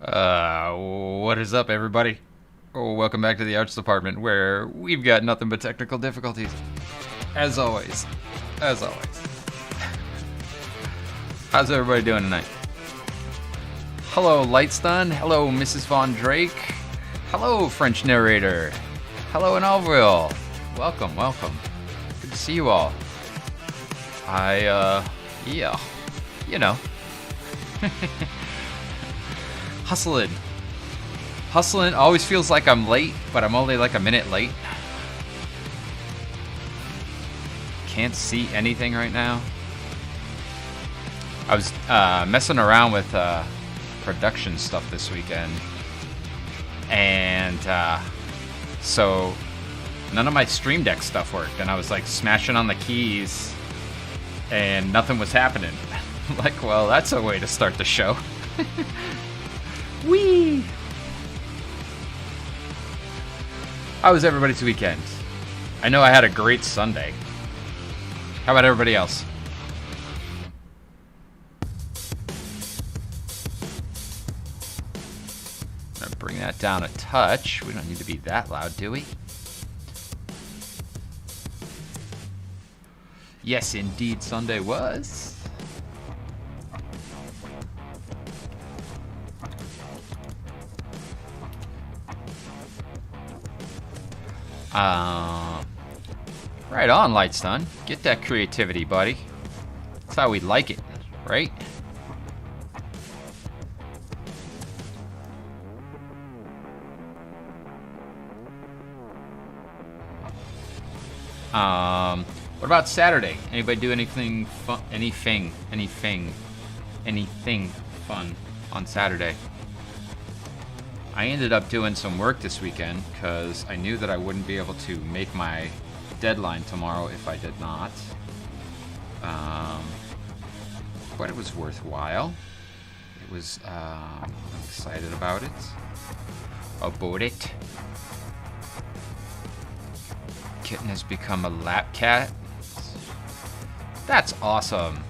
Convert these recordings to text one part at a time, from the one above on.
What is up, everybody? Oh, welcome back to the Arts Department, where we've got nothing but technical difficulties. As always. As always. How's everybody doing tonight? Hello, Lightstun. Hello, Mrs. Von Drake. Hello, French narrator. Hello, in Alville. Welcome, welcome. Good to see you all. Yeah, you know. Hustling. Hustling always feels like I'm late, but I'm only like a minute late. Can't see anything right now. I was messing around with production stuff this weekend. And so none of my Stream Deck stuff worked. And I was like smashing on the keys and nothing was happening. Like, well, that's a way to start the show. Whee! How was everybody's weekend? I know I had a great Sunday. How about everybody else? I'm gonna bring that down a touch. We don't need to be that loud, do we? Yes, indeed, Sunday was. Right on, Lightstun. Get that creativity, buddy. That's how we like it, right? What about Saturday? Anybody do anything fun? Anything fun on Saturday? I ended up doing some work this weekend because I knew that I wouldn't be able to make my deadline tomorrow if I did not. But it was worthwhile. It was, I'm excited about it. Kitten has become a lap cat. That's awesome.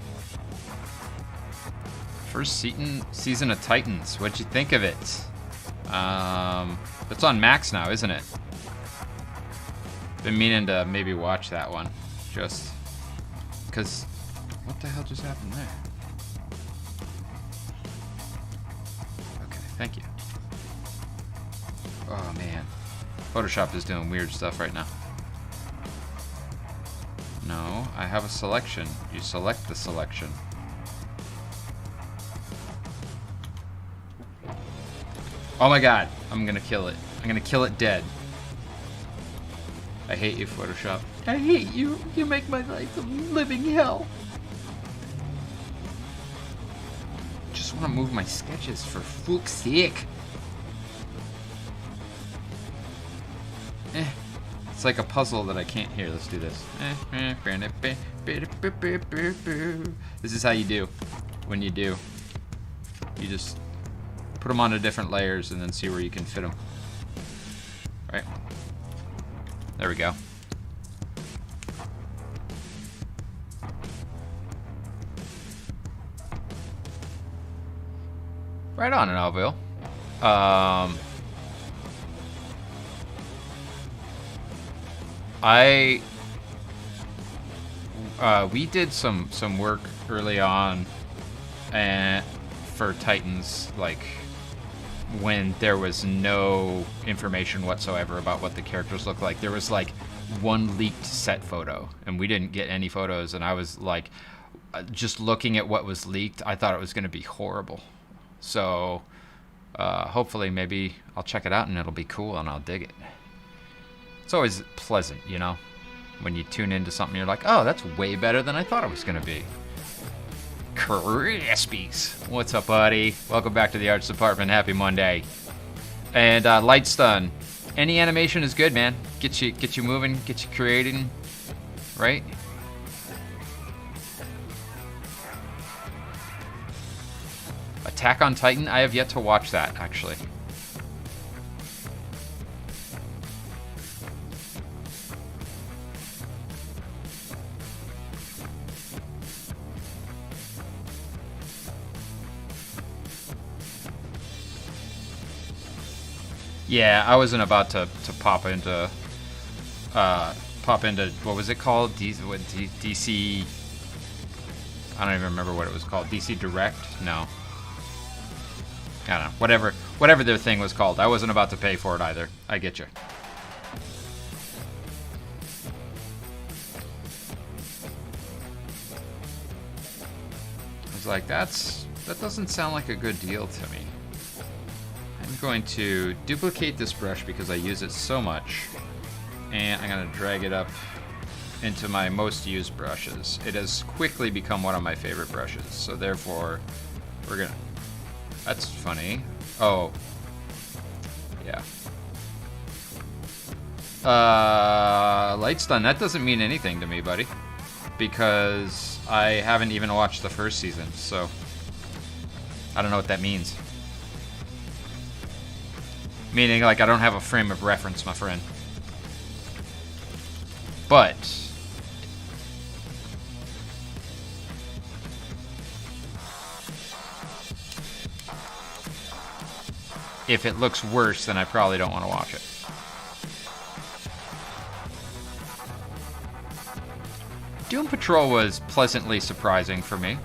First season of Titans. What'd you think of it? It's on Max now, isn't it? Been meaning to maybe watch that one. Just because... What the hell just happened there? Okay, thank you. Oh, man. Photoshop is doing weird stuff right now. No, I have a selection. You select the selection. Oh my god, I'm gonna kill it. I'm gonna kill it dead. I hate you, Photoshop. I hate you. You make my life a living hell. Just want to move my sketches for fuck's sake. It's like a puzzle that I can't hear. Let's do this. This is how you do. When you do. You just put them onto different layers and then see where you can fit them. Right. There we go. Right on, Alville. We did some work early on, and for Titans, like when there was no information whatsoever about what the characters look like. There was like one leaked set photo, and we didn't get any photos. And I was like, just looking at what was leaked, I thought it was going to be horrible. So hopefully, maybe I'll check it out and it'll be cool and I'll dig it. It's always pleasant, you know, when you tune into something, you're like, oh, that's way better than I thought it was going to be. Crispies. What's up, buddy? Welcome back to the Arts Department. Happy Monday. And Lightstun. Any animation is good, man. Get you moving, get you creating, right? Attack on Titan. I have yet to watch that, actually. Yeah, I wasn't about to pop into what was it called? DC. I don't even remember what it was called. DC Direct? No. I don't know. Whatever their thing was called. I wasn't about to pay for it either. I get you. I was like, that doesn't sound like a good deal to me. I'm going to duplicate this brush because I use it so much. And I'm going to drag it up into my most used brushes. It has quickly become one of my favorite brushes. So therefore, we're going to... That's funny. Oh. Yeah. Light stun, that doesn't mean anything to me, buddy. Because I haven't even watched the first season, so... I don't know what that means. Meaning, like, I don't have a frame of reference, my friend. But... if it looks worse, then I probably don't want to watch it. Doom Patrol was pleasantly surprising for me.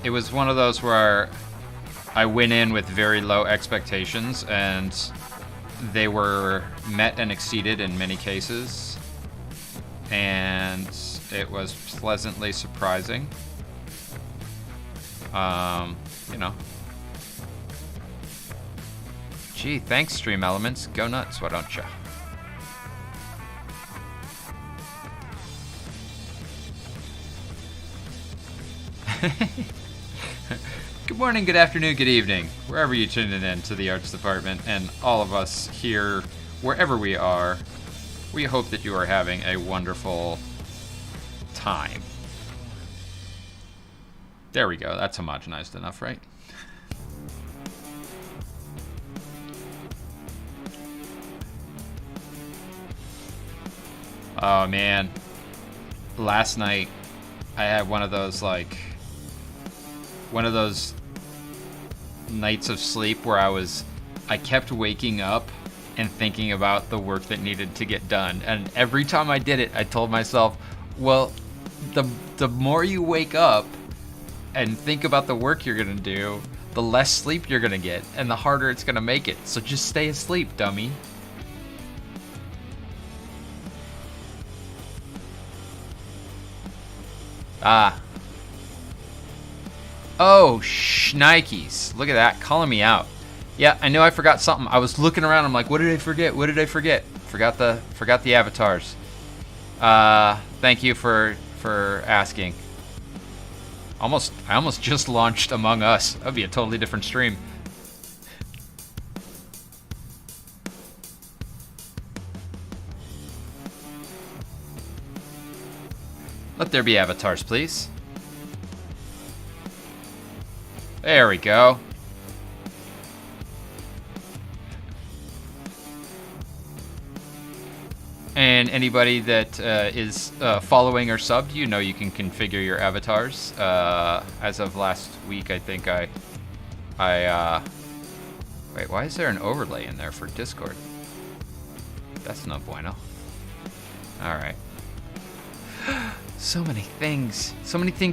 It was one of those where I went in with very low expectations, and they were met and exceeded in many cases. And it was pleasantly surprising. You know. Gee, thanks, Stream Elements. Go nuts, why don't ya? Good morning, good afternoon, good evening, wherever you're tuning in to the Arts Department, and all of us here, wherever we are, we hope that you are having a wonderful time. There we go, that's homogenized enough, right? Oh man, last night I had one of those nights of sleep where I kept waking up and thinking about the work that needed to get done. And every time I did it, I told myself, well, the more you wake up and think about the work you're gonna do, the less sleep you're gonna get, and the harder it's gonna make it. So just stay asleep, dummy. Ah. Oh, shnikes. Look at that, calling me out. Yeah, I know I forgot something. I was looking around, I'm like, what did I forget? What did I forget? Forgot the avatars. Thank you for asking. I almost just launched Among Us. That'd be a totally different stream. Let there be avatars, please. There we go. And anybody that is following or subbed, you know you can configure your avatars. As of last week, I think I wait, why is there an overlay in there for Discord? That's no bueno. All right. So many things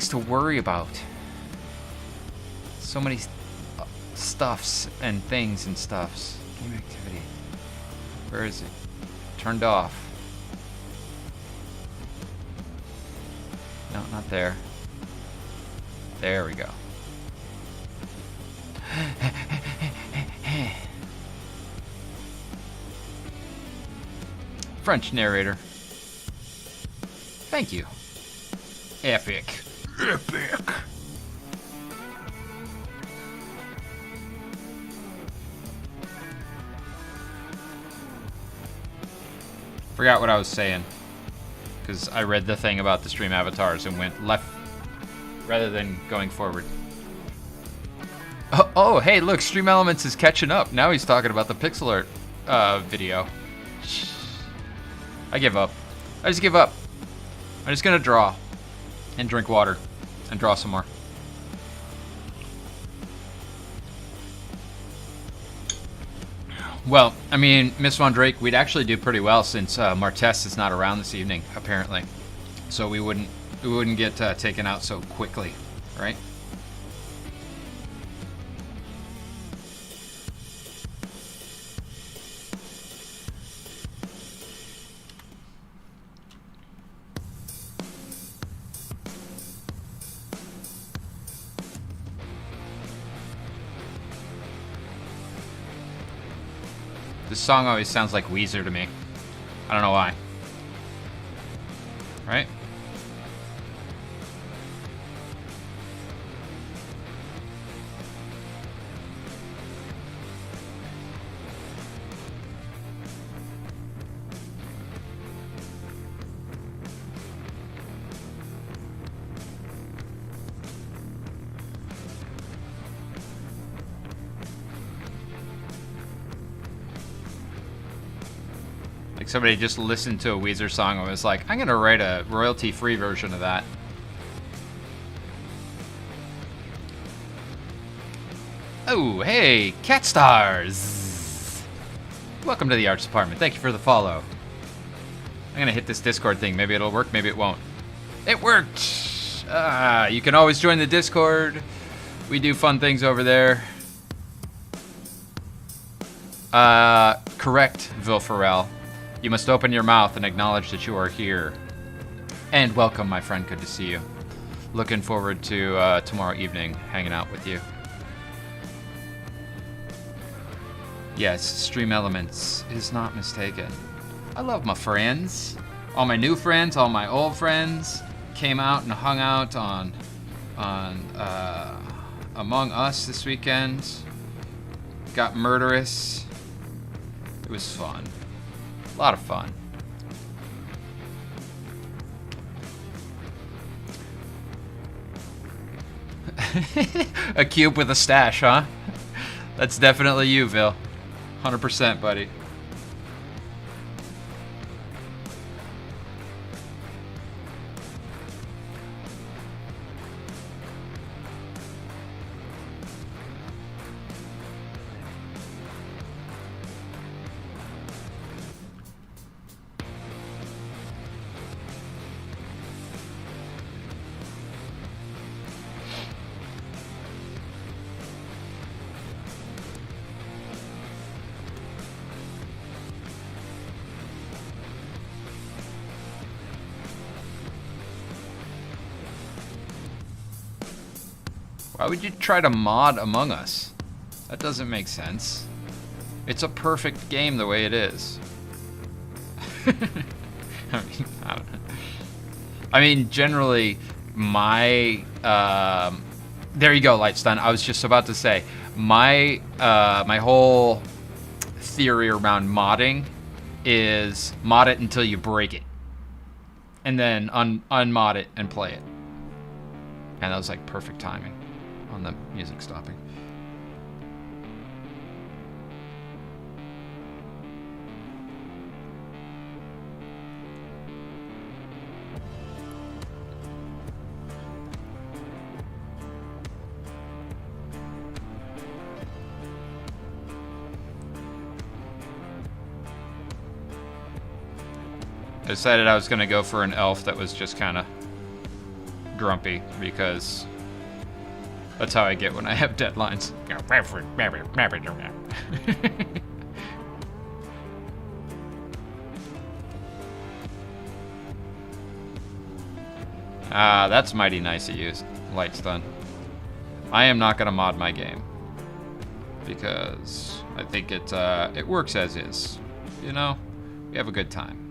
to worry about. So many stuffs and things and stuffs. Game activity. Where is it? Turned off. No, not there. There we go. French narrator. Thank you. Epic. Epic. Forgot what I was saying, because I read the thing about the stream avatars and went left rather than going forward. Oh, hey, look, Stream Elements is catching up. Now he's talking about the pixel art video. I give up. I just give up. I'm just gonna draw and drink water and draw some more. Well, I mean, Miss Von Drake, we'd actually do pretty well since Martez is not around this evening, apparently. So we wouldn't get taken out so quickly, right? This song always sounds like Weezer to me. I don't know why. Right? Somebody just listened to a Weezer song and was like, I'm gonna write a royalty-free version of that. Oh, hey, Cat Stars! Welcome to the Arts Department. Thank you for the follow. I'm gonna hit this Discord thing. Maybe it'll work, maybe it won't. It worked! You can always join the Discord. We do fun things over there. Correct, Vilfarel. You must open your mouth and acknowledge that you are here. And welcome, my friend. Good to see you. Looking forward to tomorrow evening hanging out with you. Yes, Stream Elements is not mistaken. I love my friends. All my new friends, all my old friends came out and hung out on Among Us this weekend. Got murderous. It was fun. A lot of fun. A cube with a stash, huh? That's definitely you, Vil. 100%, buddy. Why would you try to mod Among Us? That doesn't make sense. It's a perfect game the way it is. I mean, I don't know. I mean, generally, my... there you go, Lightstun. I was just about to say, my whole theory around modding is mod it until you break it. And then unmod it and play it. And that was like perfect timing on the music stopping. I decided I was going to go for an elf that was just kind of grumpy, because that's how I get when I have deadlines. That's mighty nice of you, Lightstun. I am not going to mod my game, because I think it works as is. You know, we have a good time.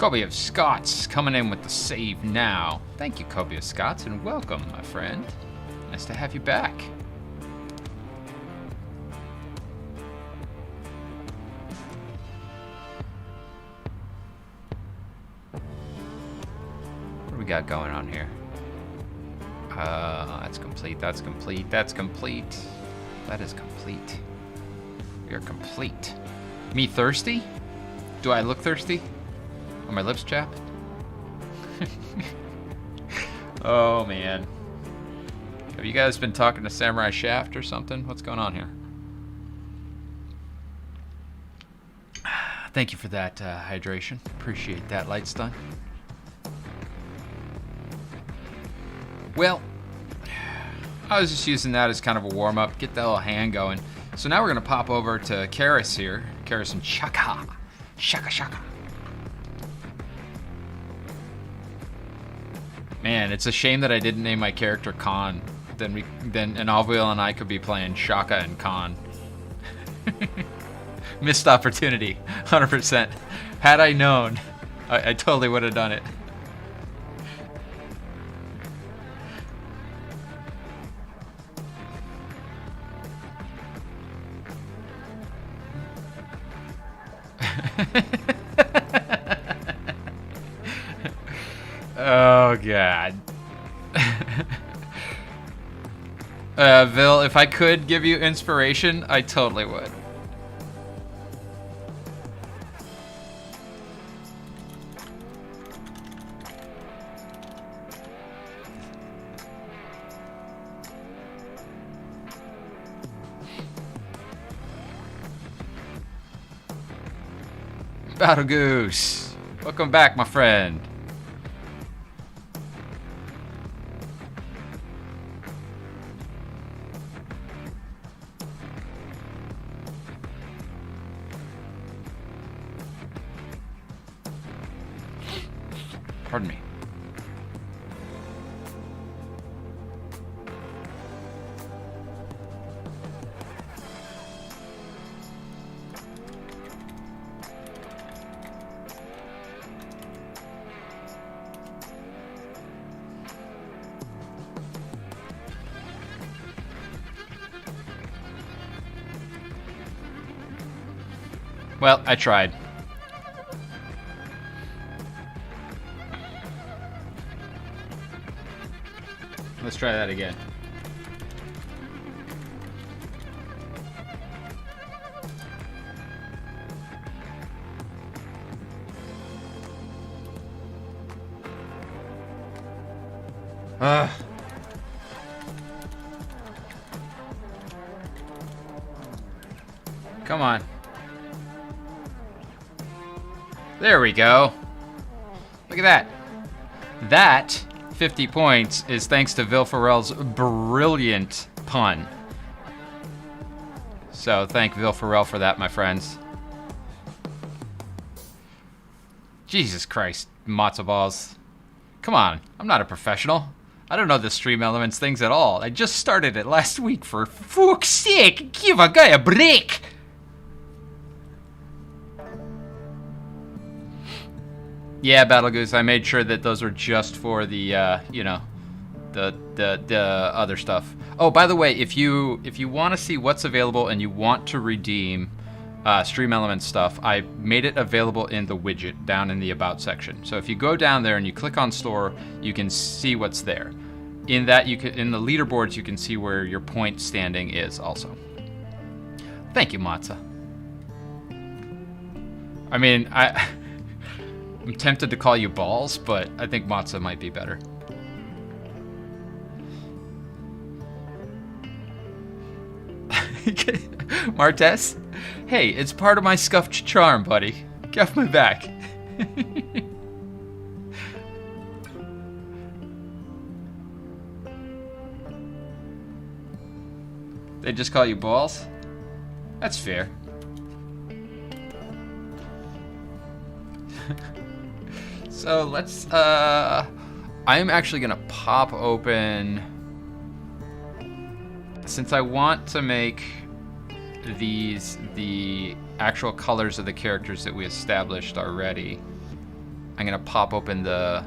Kobe of Scots coming in with the save now. Thank you, Kobe of Scots, and welcome, my friend. Nice to have you back. What do we got going on here? That's complete, that's complete, that's complete. That is complete. We are complete. Me thirsty? Do I look thirsty? Are my lips chapped? Oh, man. Have you guys been talking to Samurai Shaft or something? What's going on here? Thank you for that hydration. Appreciate that, Lightstun. Well, I was just using that as kind of a warm-up, get that little hand going. So now we're going to pop over to Karis here. Karis and Shaka. Shaka Shaka. Man, it's a shame that I didn't name my character Khan. Then Alviel and I could be playing Shaka and Khan. Missed opportunity, 100%. Had I known, I totally would have done it. Oh, God. Vil, if I could give you inspiration, I totally would. Battle Goose, welcome back, my friend. Pardon me. Well, I tried. Let's try that again. Come on. There we go. Look at that. That 50 points is thanks to Vil Farrell's brilliant pun. So thank Vil Farrell for that, my friends. Jesus Christ, matzo balls. Come on, I'm not a professional. I don't know the Stream Elements things at all. I just started it last week, for fuck's sake. Give a guy a break. Yeah, Battle Goose, I made sure that those were just for the, you know, the other stuff. Oh, by the way, if you want to see what's available and you want to redeem Stream Elements stuff, I made it available in the widget down in the About section. So if you go down there and you click on Store, you can see what's there. In that, you can, in the leaderboards, you can see where your point standing is also. Thank you, Matza. I mean, I'm tempted to call you Balls, but I think Matza might be better. Martes? Hey, it's part of my scuffed charm, buddy. Get off my back. They just call you Balls? That's fair. So let's, I'm actually gonna pop open, since I want to make these the actual colors of the characters that we established already, I'm gonna pop open the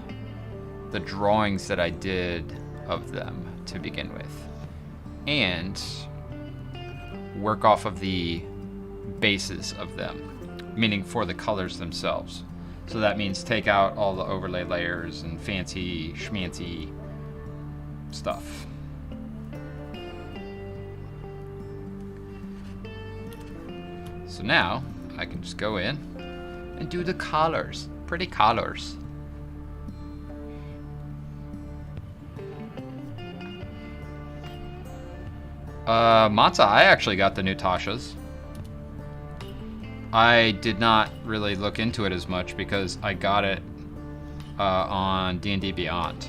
drawings that I did of them to begin with, and work off of the bases of them, meaning for the colors themselves. So that means take out all the overlay layers and fancy schmancy stuff. So now I can just go in and do the colors, pretty colors. Matza, I actually got the new Tashas. I did not really look into it as much because I got it on D&D Beyond.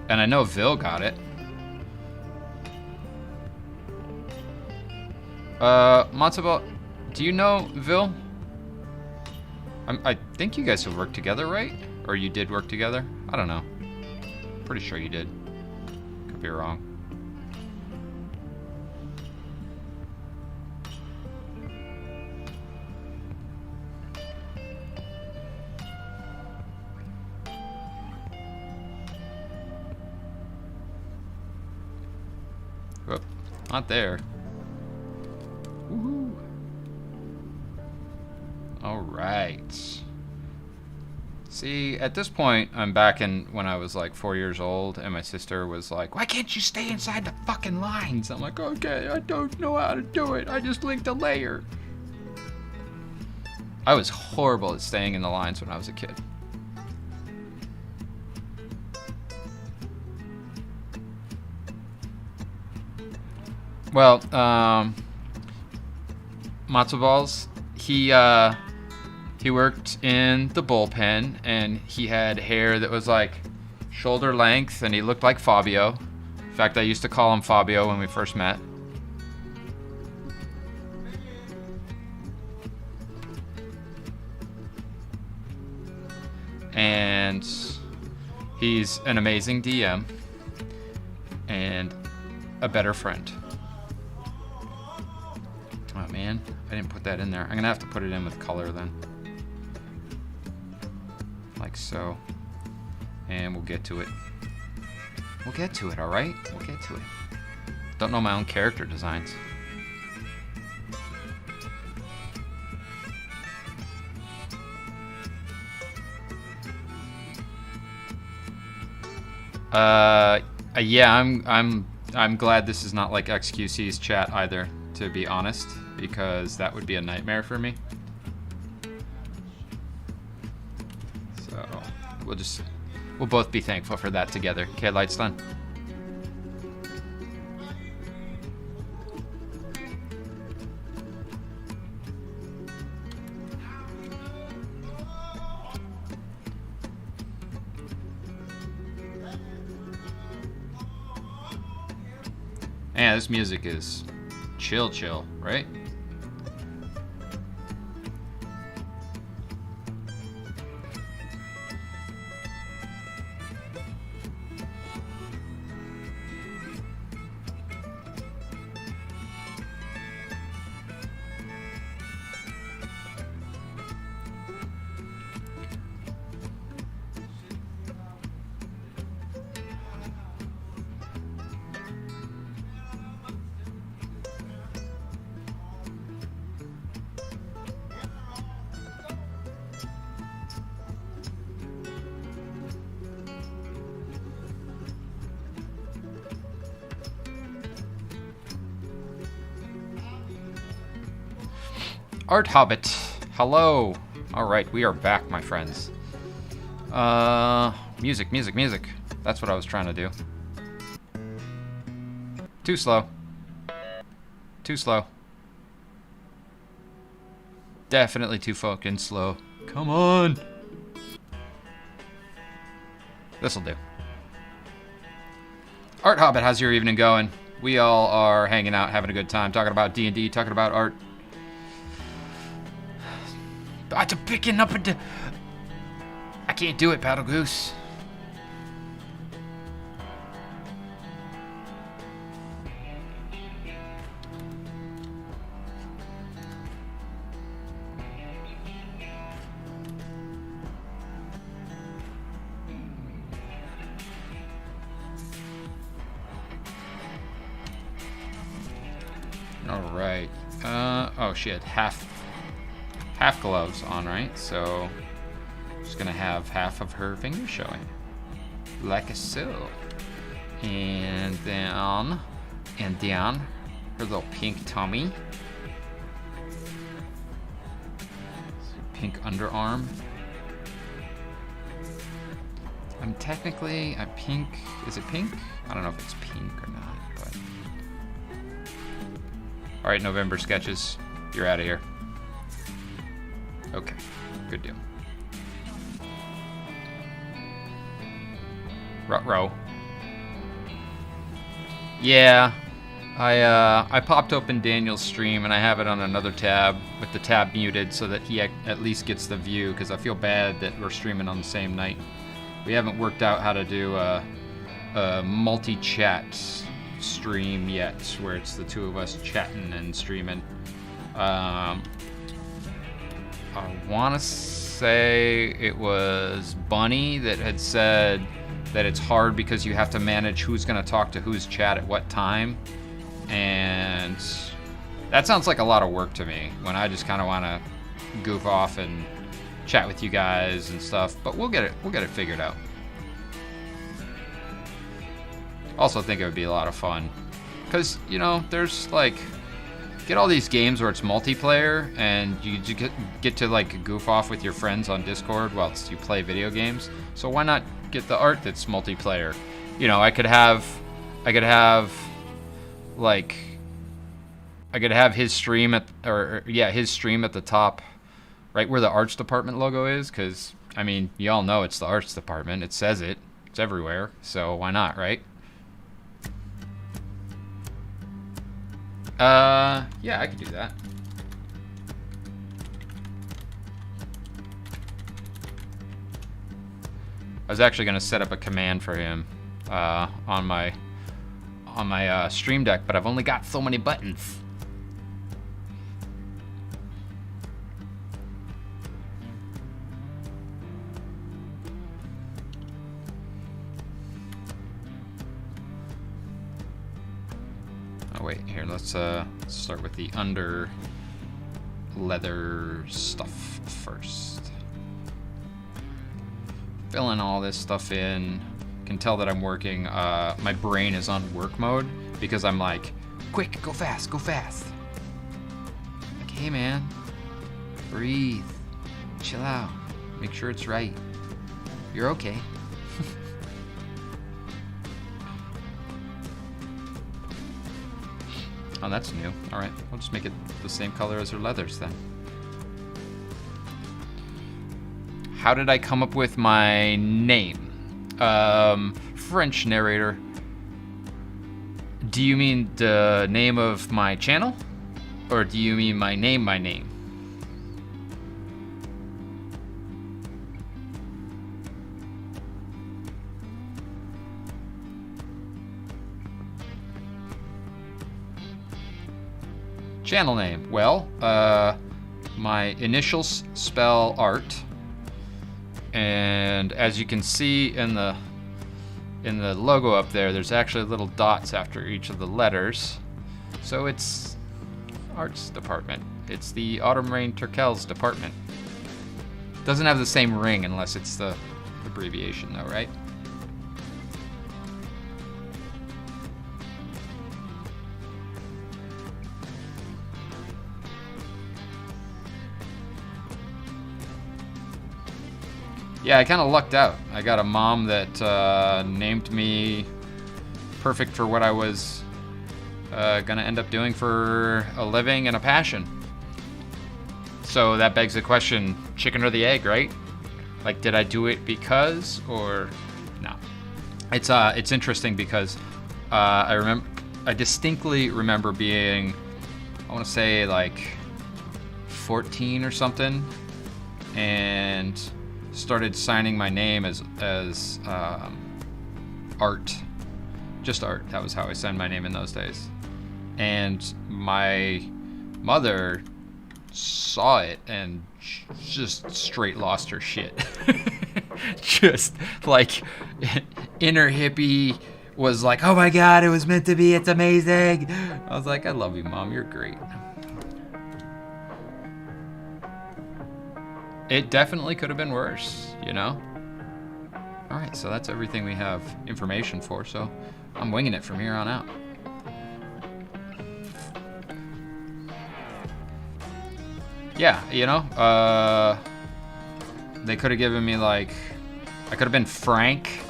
And I know Vil got it. Matsuba, do you know Vil? I think you guys have worked together, right? Or you did work together? I don't know. Pretty sure you did. Could be wrong. Whoop, not there. Woohoo! All right. See, at this point, I'm back in when I was like 4 years old, and my sister was like, "Why can't you stay inside the fucking lines?" I'm like, "Okay, I don't know how to do it. I just linked a layer." I was horrible at staying in the lines when I was a kid. Well, Matzo Balls, he worked in the bullpen, and he had hair that was like shoulder length, and he looked like Fabio. In fact, I used to call him Fabio when we first met. And he's an amazing DM and a better friend. Oh man, I didn't put that in there. I'm gonna have to put it in with color then. Like so. And we'll get to it. We'll get to it, alright? We'll get to it. Don't know my own character designs. Yeah, I'm glad this is not like XQC's chat either, to be honest, because that would be a nightmare for me. So we'll both be thankful for that together. Okay, lights done. Man, this music is chill, right? Art Hobbit, hello. All right, we are back, my friends. Music. That's what I was trying to do. Too slow. Definitely too fucking slow. Come on. This'll do. Art Hobbit, how's your evening going? We all are hanging out, having a good time, talking about D&D, talking about art. I'm picking up a... I can't do it, Paddle Goose. All right. Oh shit, half gloves on, right? So just gonna have half of her fingers showing, like so. And then her little pink tummy, pink underarm. I'm pink. Is it pink? I don't know if it's pink or not, but. All right, November sketches, you're out of here. Okay, good deal. Ruh-roh. Yeah, I popped open Daniel's stream and I have it on another tab with the tab muted so that he at least gets the view, because I feel bad that we're streaming on the same night. We haven't worked out how to do a multi-chat stream yet, where it's the two of us chatting and streaming. I want to say it was Bunny that had said that it's hard because you have to manage who's going to talk to whose chat at what time, and that sounds like a lot of work to me when I just kind of want to goof off and chat with you guys and stuff, but we'll get it figured out. Also think it would be a lot of fun, because, you know, there's like, get all these games where it's multiplayer and you get to like goof off with your friends on Discord whilst you play video games. So why not get the art that's multiplayer? You know, I could have his stream his stream at the top, right where the arts department logo is, because I mean, you all know it's the arts department. It says it. It's everywhere. So why not, right? Yeah, I could do that. I was actually gonna set up a command for him on my Stream Deck, but I've only got so many buttons. Oh wait, here, let's start with the under leather stuff first. Filling all this stuff in. Can tell that I'm working. My brain is on work mode because I'm like, quick, go fast, go fast. Like, hey man, breathe, chill out, make sure it's right. You're okay. Oh, that's new. All right, I'll just make it the same color as her leathers then. How did I come up with my name? French narrator. Do you mean the name of my channel? Or do you mean my name? Channel name. Well, my initials spell art, and as you can see in the logo up there, there's actually little dots after each of the letters. So it's arts department. It's the Autumn Rain Turkel's department. Doesn't have the same ring unless it's the abbreviation though, right? Yeah, I kind of lucked out. I got a mom that named me perfect for what I was gonna end up doing for a living and a passion. So that begs the question, chicken or the egg, right? Like, did I do it because, or no? It's interesting because I distinctly remember being, I want to say like 14 or something, and started signing my name as art, just art. That was how I signed my name in those days. And my mother saw it and just straight lost her shit. Just like inner hippie was like, oh my god, it was meant to be, it's amazing. I was like, I love you, Mom, you're great. It definitely could have been worse, you know? Alright, so that's everything we have information for, so I'm winging it from here on out. Yeah, you know, they could have given me, like, I could have been Frank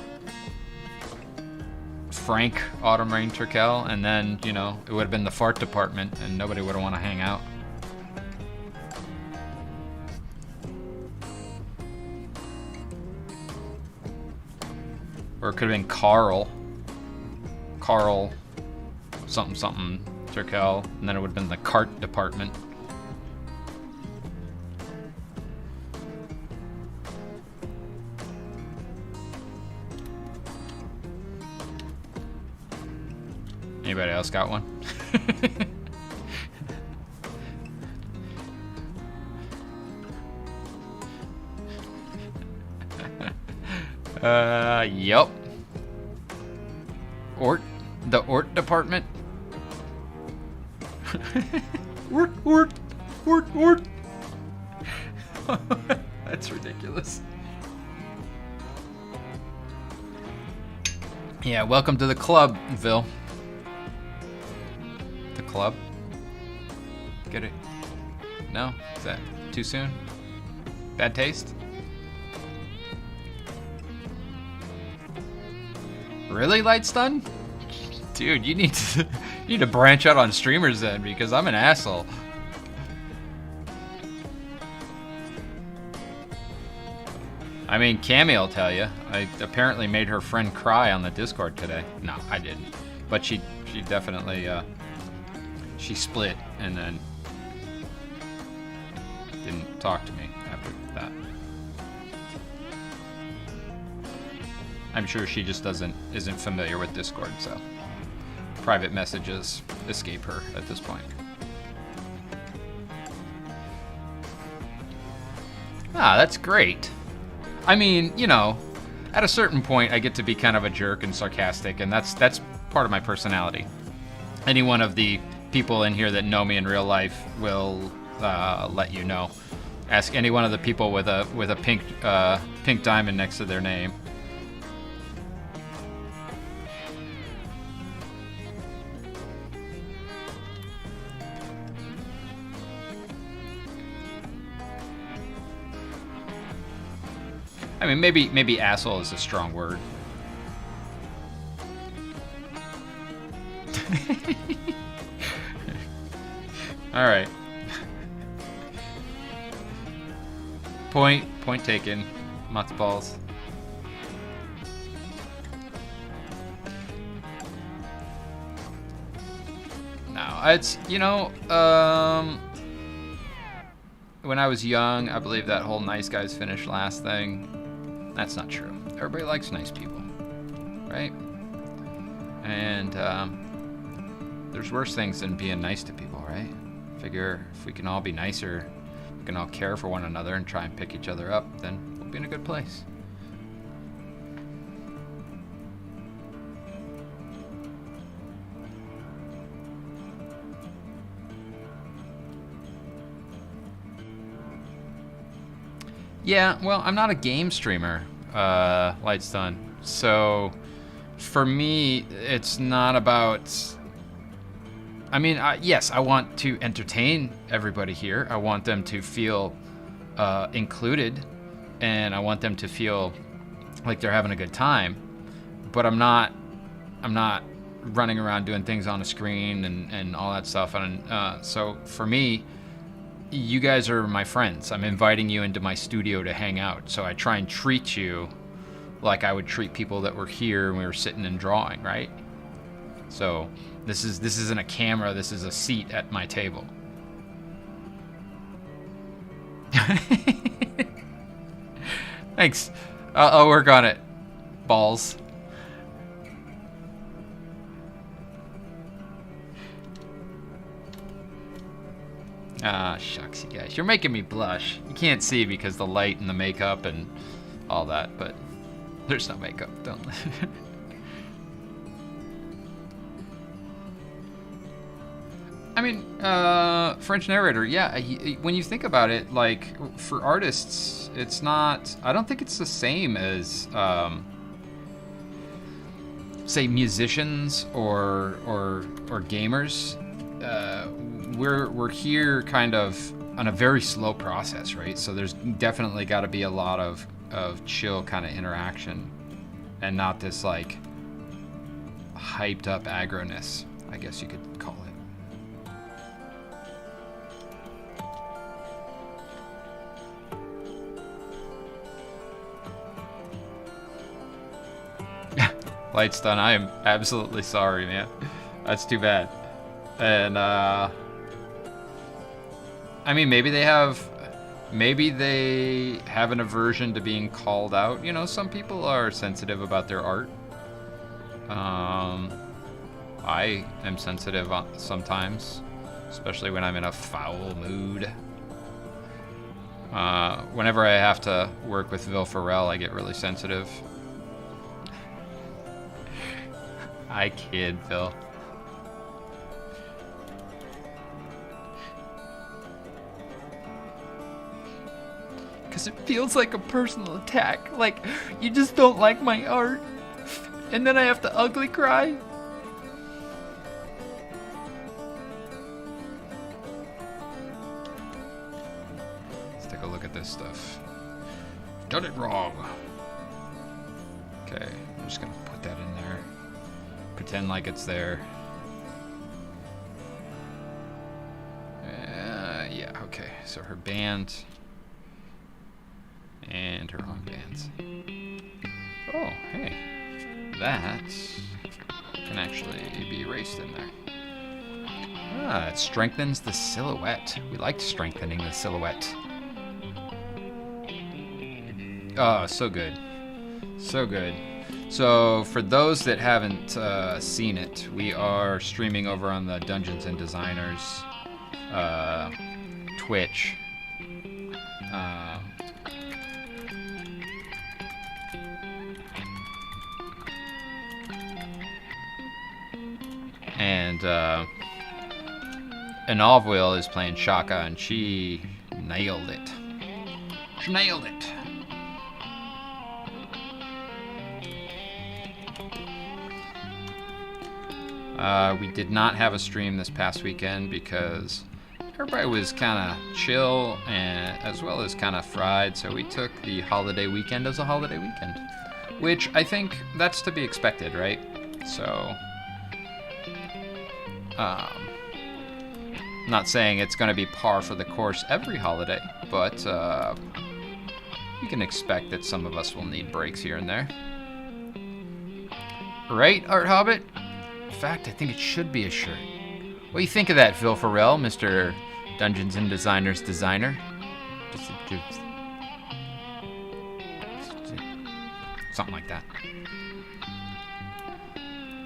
Autumn Rain Turkel, and then, you know, it would have been the fart department, and nobody would have want to hang out. Or it could have been Carl something Turkel, and then it would have been the cart department. Anybody else got one? Yep. The Ort department. Ort. That's ridiculous. Yeah, welcome to the club, Vil. The club? Get it? No? Is that too soon? Bad taste? Really, Lightstun? Dude, you need to branch out on streamers then, because I'm an asshole. I mean, Cammy will tell you. I apparently made her friend cry on the Discord today. No, I didn't. But she definitely, she split and then didn't talk to me after that. I'm sure she just isn't familiar with Discord, so private messages escape her at this point. Ah, that's great. I mean, you know, at a certain point, I get to be kind of a jerk and sarcastic, and that's part of my personality. Any one of the people in here that know me in real life will let you know. Ask any one of the people with a pink diamond next to their name. I mean, maybe asshole is a strong word. All right. Point taken. Matzo balls. No, it's, you know, when I was young, I believe that whole nice guys finish last thing. That's not true. Everybody likes nice people, right? And there's worse things than being nice to people, right? Figure if we can all be nicer, we can all care for one another and try and pick each other up, then we'll be in a good place. Yeah, well, I'm not a game streamer, Lightstun. So, for me, it's not about... I mean, yes, I want to entertain everybody here. I want them to feel included, and I want them to feel like they're having a good time. But I'm not running around doing things on a screen and all that stuff. And so, for me... You guys are my friends. I'm inviting you into my studio to hang out. So I try and treat you like I would treat people that were here and we were sitting and drawing, right? So this isn't a camera, this is a seat at my table. Thanks. I'll work on it. Balls. Ah, shucks, you guys. You're making me blush. You can't see because the light and the makeup and all that, but there's no makeup. Don't. I mean, French narrator, yeah. When you think about it, like, for artists, it's not... I don't think it's the same as, say, musicians or gamers. We're here kind of on a very slow process, right? So there's definitely got to be a lot of chill kind of interaction, and not this, like, hyped up aggroness, I guess you could call it. Lights done. I am absolutely sorry, man. That's too bad. And I mean, maybe they have an aversion to being called out. You know, some people are sensitive about their art. I am sensitive sometimes, especially when I'm in a foul mood. Whenever I have to work with Vil Ferrell, I get really sensitive. I kid, Phil. Because it feels like a personal attack. Like, you just don't like my art. And then I have to ugly cry. Let's take a look at this stuff. Done it wrong. Okay, I'm just gonna put that in there. Pretend like it's there. Yeah, okay. So her band and her own bands. Oh, hey. That can actually be erased in there. Ah, it strengthens the silhouette. We liked strengthening the silhouette. Oh, so good. So good. So, for those that haven't seen it, we are streaming over on the Dungeons and Designers Twitch. And Anovwil is playing Shaka, and she nailed it. She nailed it. We did not have a stream this past weekend because everybody was kind of chill and as well as kind of fried, so we took the holiday weekend as a holiday weekend, which I think that's to be expected, right? So, not saying it's going to be par for the course every holiday, but you can expect that some of us will need breaks here and there. Right, Art Hobbit? In fact, I think it should be a shirt. What do you think of that, Vil Ferrell, Mr. Dungeons and Designers designer? Something like that.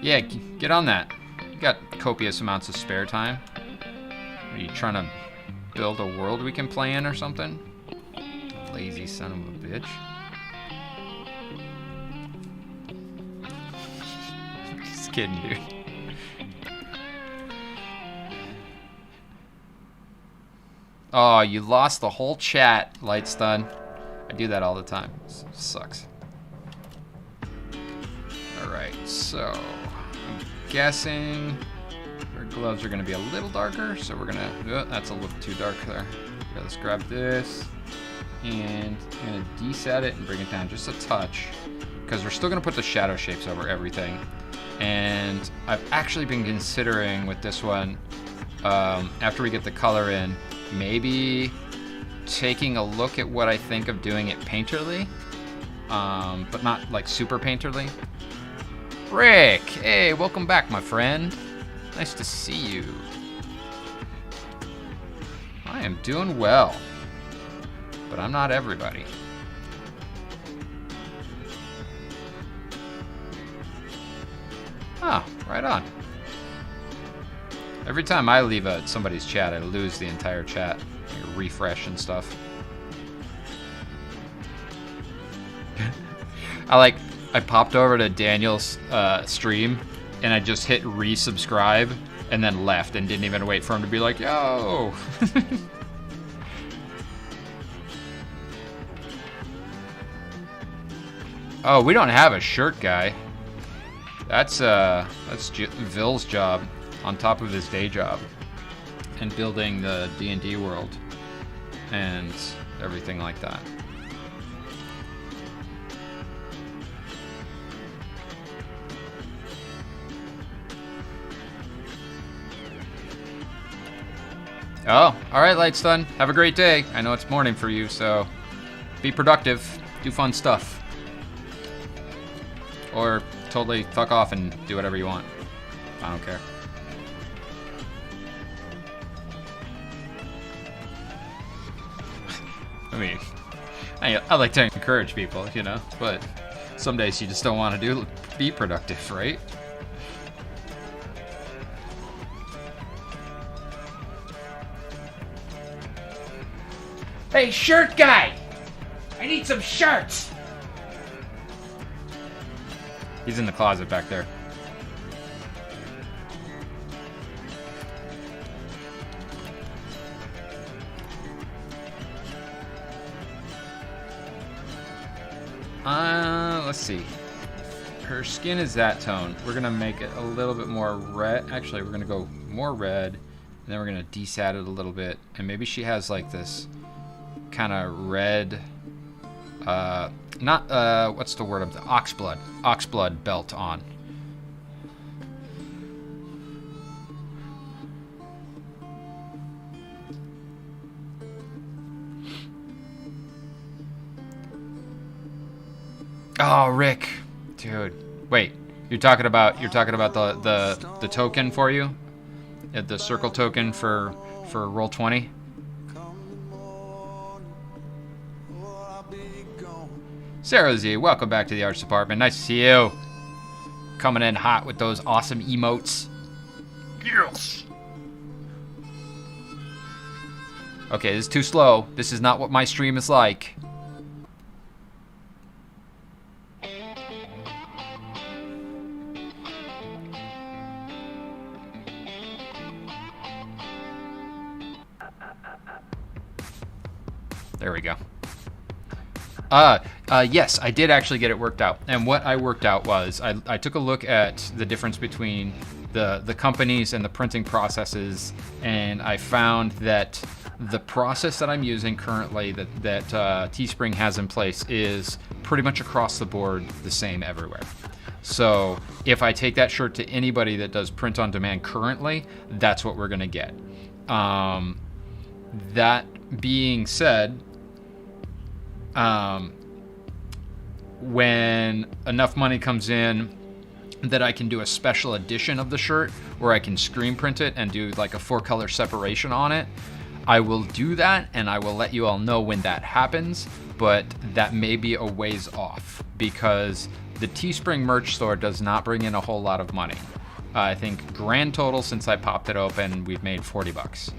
Yeah, get on that. You got copious amounts of spare time. Are you trying to build a world we can play in or something? Lazy son of a bitch. Just kidding, dude. Oh, you lost the whole chat, Lightstun. I do that all the time. It sucks. Alright, so I'm guessing our gloves are going to be a little darker, so we're going to... Oh, that's a little too dark there. Okay, let's grab this, and I'm going to deset it and bring it down just a touch, because we're still going to put the shadow shapes over everything. And I've actually been considering with this one, after we get the color in, maybe taking a look at what I think of doing it painterly, but not like super painterly. Rick, hey, welcome back, my friend. Nice to see you. I am doing well, but I'm not everybody. Ah, right on. Every time I leave somebody's chat, I lose the entire chat. I refresh and stuff. I popped over to Daniel's stream, and I just hit resubscribe, and then left and didn't even wait for him to be like, yo. Oh, we don't have a shirt guy. That's Ville's job on top of his day job and building the D&D world and everything like that. Oh, alright, Lightstun. Have a great day. I know it's morning for you, so be productive. Do fun stuff. Or totally fuck off and do whatever you want. I don't care. I mean, I like to encourage people, you know, but some days you just don't want to be productive, right? Hey, shirt guy! I need some shirts! He's in the closet back there. Let's see. Her skin is that tone. We're gonna make it a little bit more red. Actually, we're gonna go more red, and then we're gonna desat it a little bit. And maybe she has like this kind of red, what's the word of the oxblood belt on. Oh, Rick, dude, wait, you're talking about the token for you, the circle token for Roll20. Sarah Z, welcome back to the Arts Department. Nice to see you. Coming in hot with those awesome emotes. Yes. Okay, this is too slow. This is not what my stream is like. There we go. Yes, I did actually get it worked out. And what I worked out was I took a look at the difference between the companies and the printing processes, and I found that the process that I'm using currently that Teespring has in place is pretty much across the board the same everywhere. So if I take that shirt to anybody that does print on demand currently, that's what we're gonna get. That being said, when enough money comes in that I can do a special edition of the shirt where I can screen print it and do like a 4-color separation on it, I will do that, and I will let you all know when that happens, but that may be a ways off because the Teespring merch store does not bring in a whole lot of money. I think grand total since I popped it open, we've made $40.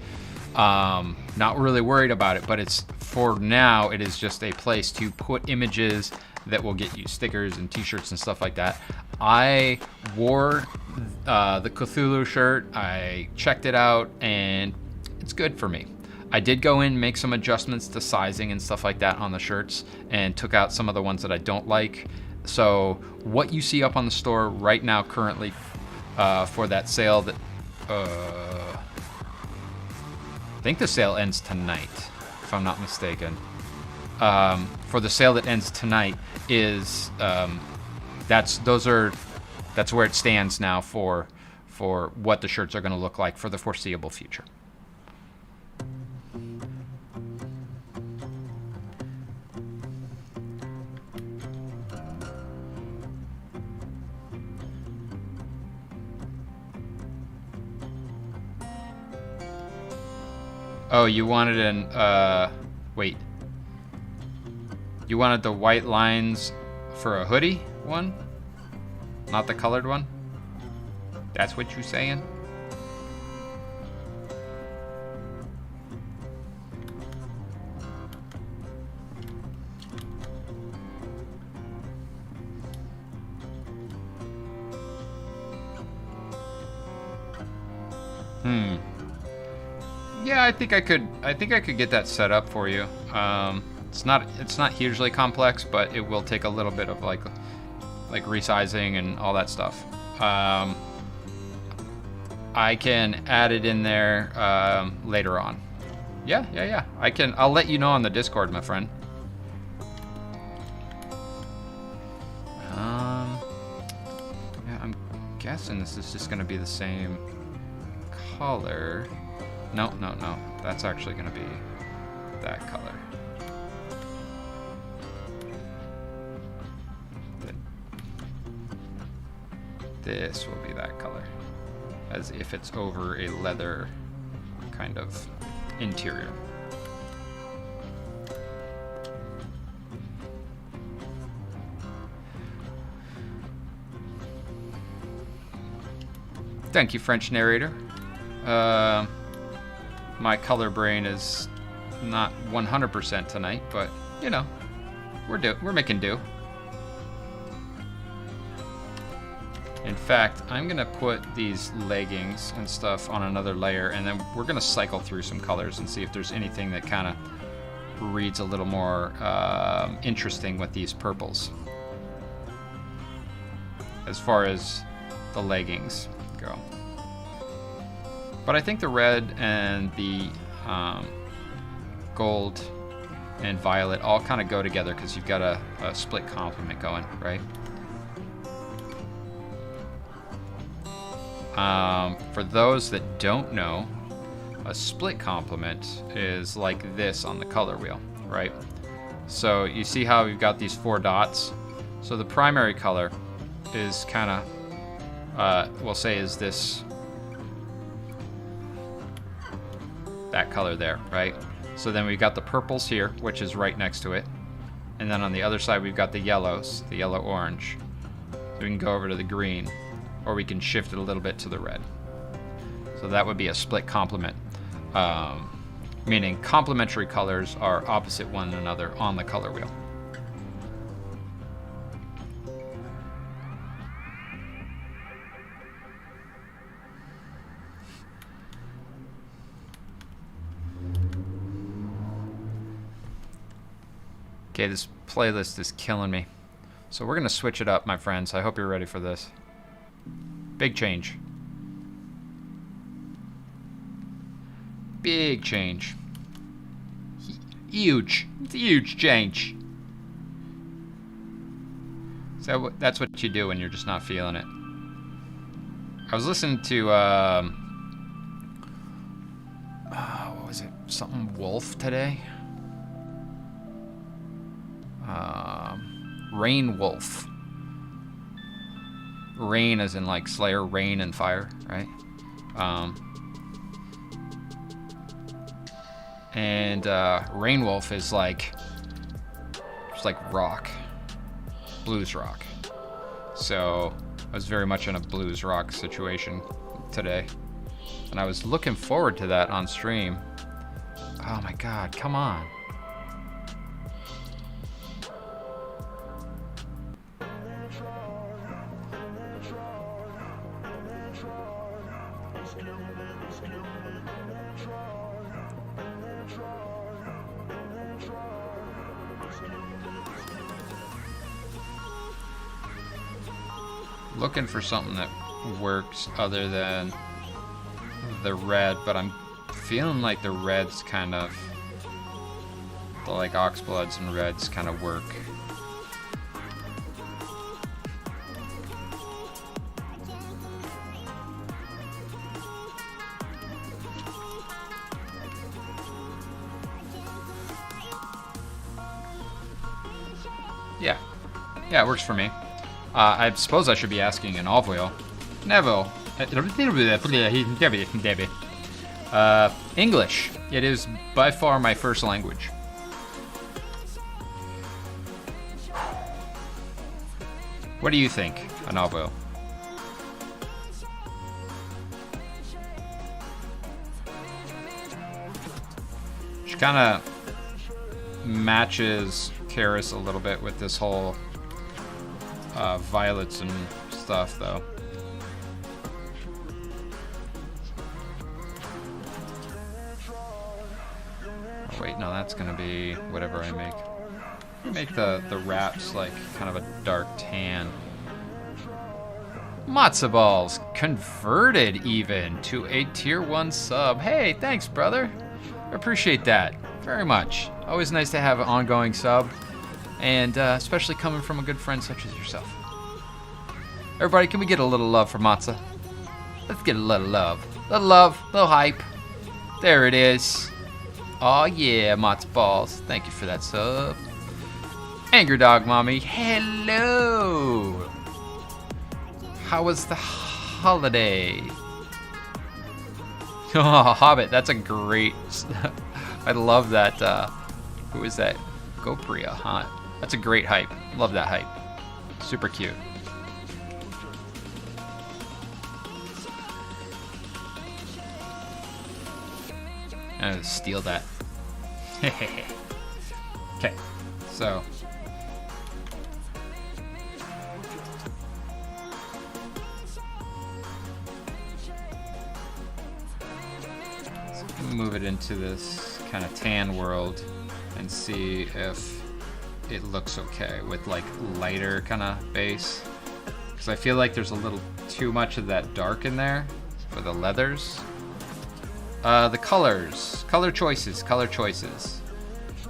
Not really worried about it, but it's, for now, it is just a place to put images that will get you stickers and t-shirts and stuff like that. I wore the Cthulhu shirt, I checked it out, and it's good for me. I did go in, make some adjustments to sizing and stuff like that on the shirts, and took out some of the ones that I don't like. So what you see up on the store right now currently for that sale that I think the sale ends tonight, if I'm not mistaken. For the sale that ends tonight is that's where it stands now for what the shirts are going to look like for the foreseeable future. Oh, you wanted wait. You wanted the white lines for a hoodie one? Not the colored one? That's what you're saying? Yeah, I think I could get that set up for you. It's not hugely complex, but it will take a little bit of like resizing and all that stuff. I can add it in there later on. Yeah. I'll let you know on the Discord, my friend. Yeah, I'm guessing this is just gonna be the same color. No. That's actually gonna be that color. This will be that color, as if it's over a leather kind of interior. Thank you, French narrator. My color brain is not 100% tonight, but you know, we're making do. In fact, I'm gonna put these leggings and stuff on another layer, and then we're gonna cycle through some colors and see if there's anything that kind of reads a little more interesting with these purples, as far as the leggings go. But I think the red and the gold and violet all kind of go together because you've got a split complement going, right? For those that don't know, a split complement is like this on the color wheel, right? So you see how we've got these 4 dots? So the primary color is kind of, we'll say is that color there, right? So then we've got the purples here, which is right next to it. And then on the other side, we've got the yellows, the yellow-orange. So we can go over to the green, or we can shift it a little bit to the red. So that would be a split complement, meaning complementary colors are opposite one another on the color wheel. Okay, this playlist is killing me. So we're gonna switch it up, my friends. I hope you're ready for this. Big change. Big change. Huge. It's a huge change. So that's what you do when you're just not feeling it. I was listening to, what was it? Something Wolf today? Rain Wolf. Rain as in like Slayer, rain and fire, right? And Rain Wolf is like, it's like rock, blues rock. So I was very much in a blues rock situation today, and I was looking forward to that on stream. Oh my God, come on. Looking for something that works other than the red, but I'm feeling like the reds kind of, the like oxbloods and reds kind of work. Yeah, it works for me. I suppose I should be asking an Neville. English. It is by far my first language. What do you think, Anavo? She kind of matches Karis a little bit with this whole violets and stuff, though. Wait, no, that's gonna be whatever I make. Make the wraps like kind of a dark tan. Matzo balls converted even to a tier 1 sub. Hey, thanks, brother. I appreciate that very much. Always nice to have an ongoing sub, and especially coming from a good friend such as yourself. Everybody, can we get a little love for Matza? Let's get a little love. Little love, little hype. There it is. Oh yeah, Matzo balls. Thank you for that sub. Angry Dog Mommy, hello. How was the holiday? Oh, Hobbit, that's a great... I love that. Who is that? Gopria, huh? That's a great hype. Love that hype. Super cute. I'm gonna steal that. Okay, so... move it into this kind of tan world and see if it looks okay with like lighter kind of base, because I feel like there's a little too much of that dark in there for the leathers. The color choices.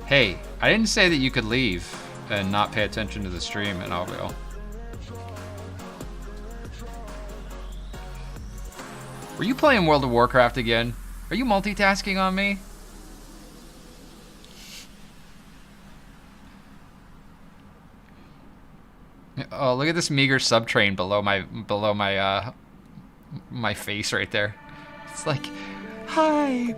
Hey, I didn't say that you could leave and not pay attention to the stream, and I will. Were you playing World of Warcraft again? Are you multitasking on me? Oh, look at this meager subtrain below my face right there. It's like, hi.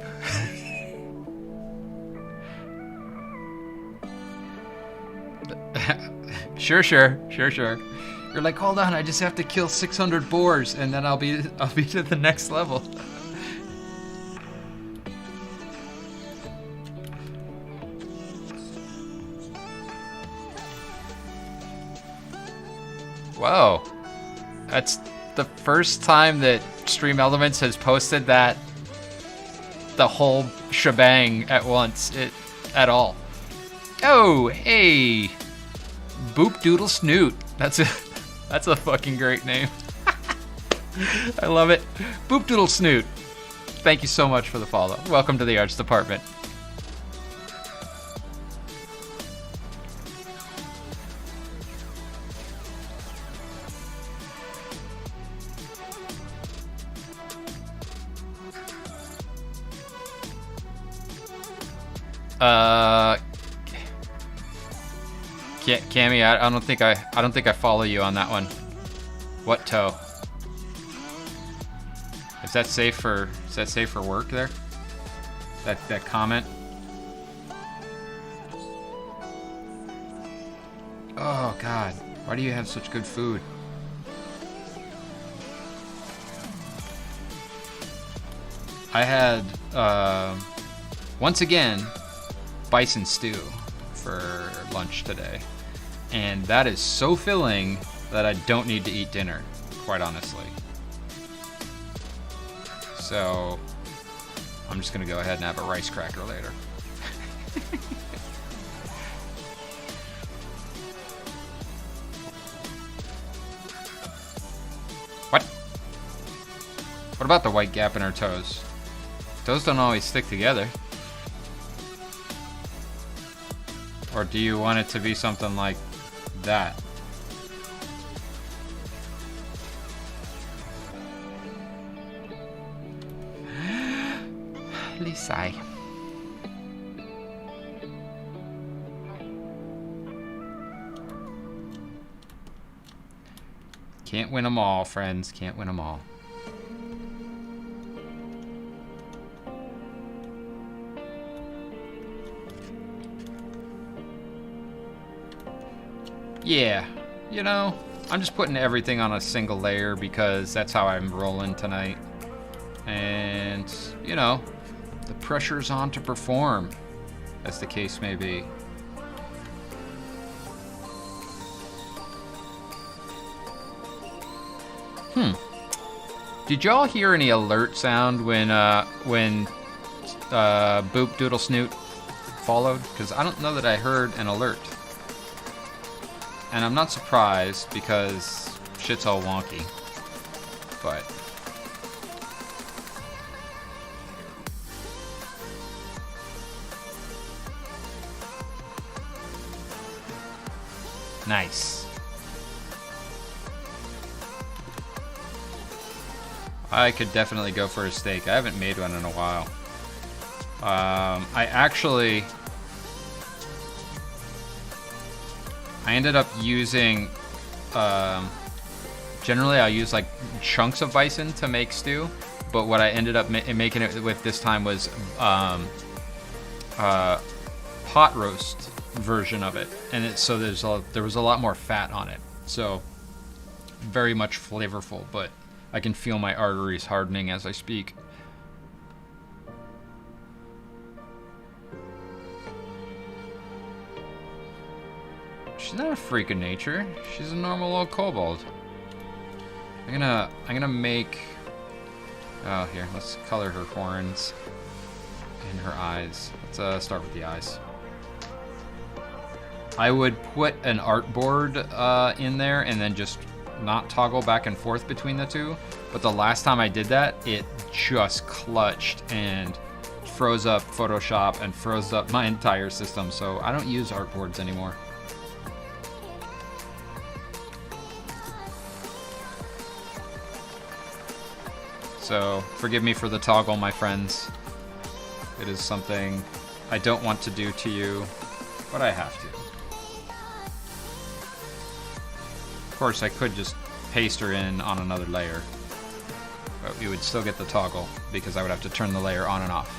Sure. You're like, hold on, I just have to kill 600 boars and then I'll be to the next level. Whoa, that's the first time that Stream Elements has posted that the whole shebang at once, at all. Oh, hey, Boop Doodle Snoot. That's a fucking great name. I love it. Boop Doodle Snoot. Thank you so much for the follow. Welcome to the arts department. Cammy, I don't think I follow you on that one. What toe? Is that safe for work there? That comment? Oh God, why do you have such good food? I had once again bison stew for lunch today, and that is so filling that I don't need to eat dinner, quite honestly. So I'm just gonna go ahead and have a rice cracker later. What about the white gap in her toes? Toes don't always stick together. Or do you want it to be something like that? Lisai. Can't win them all, friends. Can't win them all. Yeah, you know, I'm just putting everything on a single layer because that's how I'm rolling tonight. And, you know, the pressure's on to perform, as the case may be. Did y'all hear any alert sound when Boop Doodle Snoot followed, because I don't know that I heard an alert. And I'm not surprised, because shit's all wonky. But... nice. I could definitely go for a steak. I haven't made one in a while. I ended up using, generally I use like chunks of bison to make stew, but what I ended up making it with this time was pot roast version of it, and so there was a lot more fat on it, so very much flavorful, but I can feel my arteries hardening as I speak. She's not a freak of nature. She's a normal old kobold. I'm gonna make... oh, here, let's color her horns and her eyes. Let's start with the eyes. I would put an artboard in there and then just not toggle back and forth between the two, but the last time I did that, it just clutched and froze up Photoshop and froze up my entire system, so I don't use artboards anymore. So forgive me for the toggle, my friends. It is something I don't want to do to you, but I have to. Of course, I could just paste her in on another layer, but you would still get the toggle because I would have to turn the layer on and off.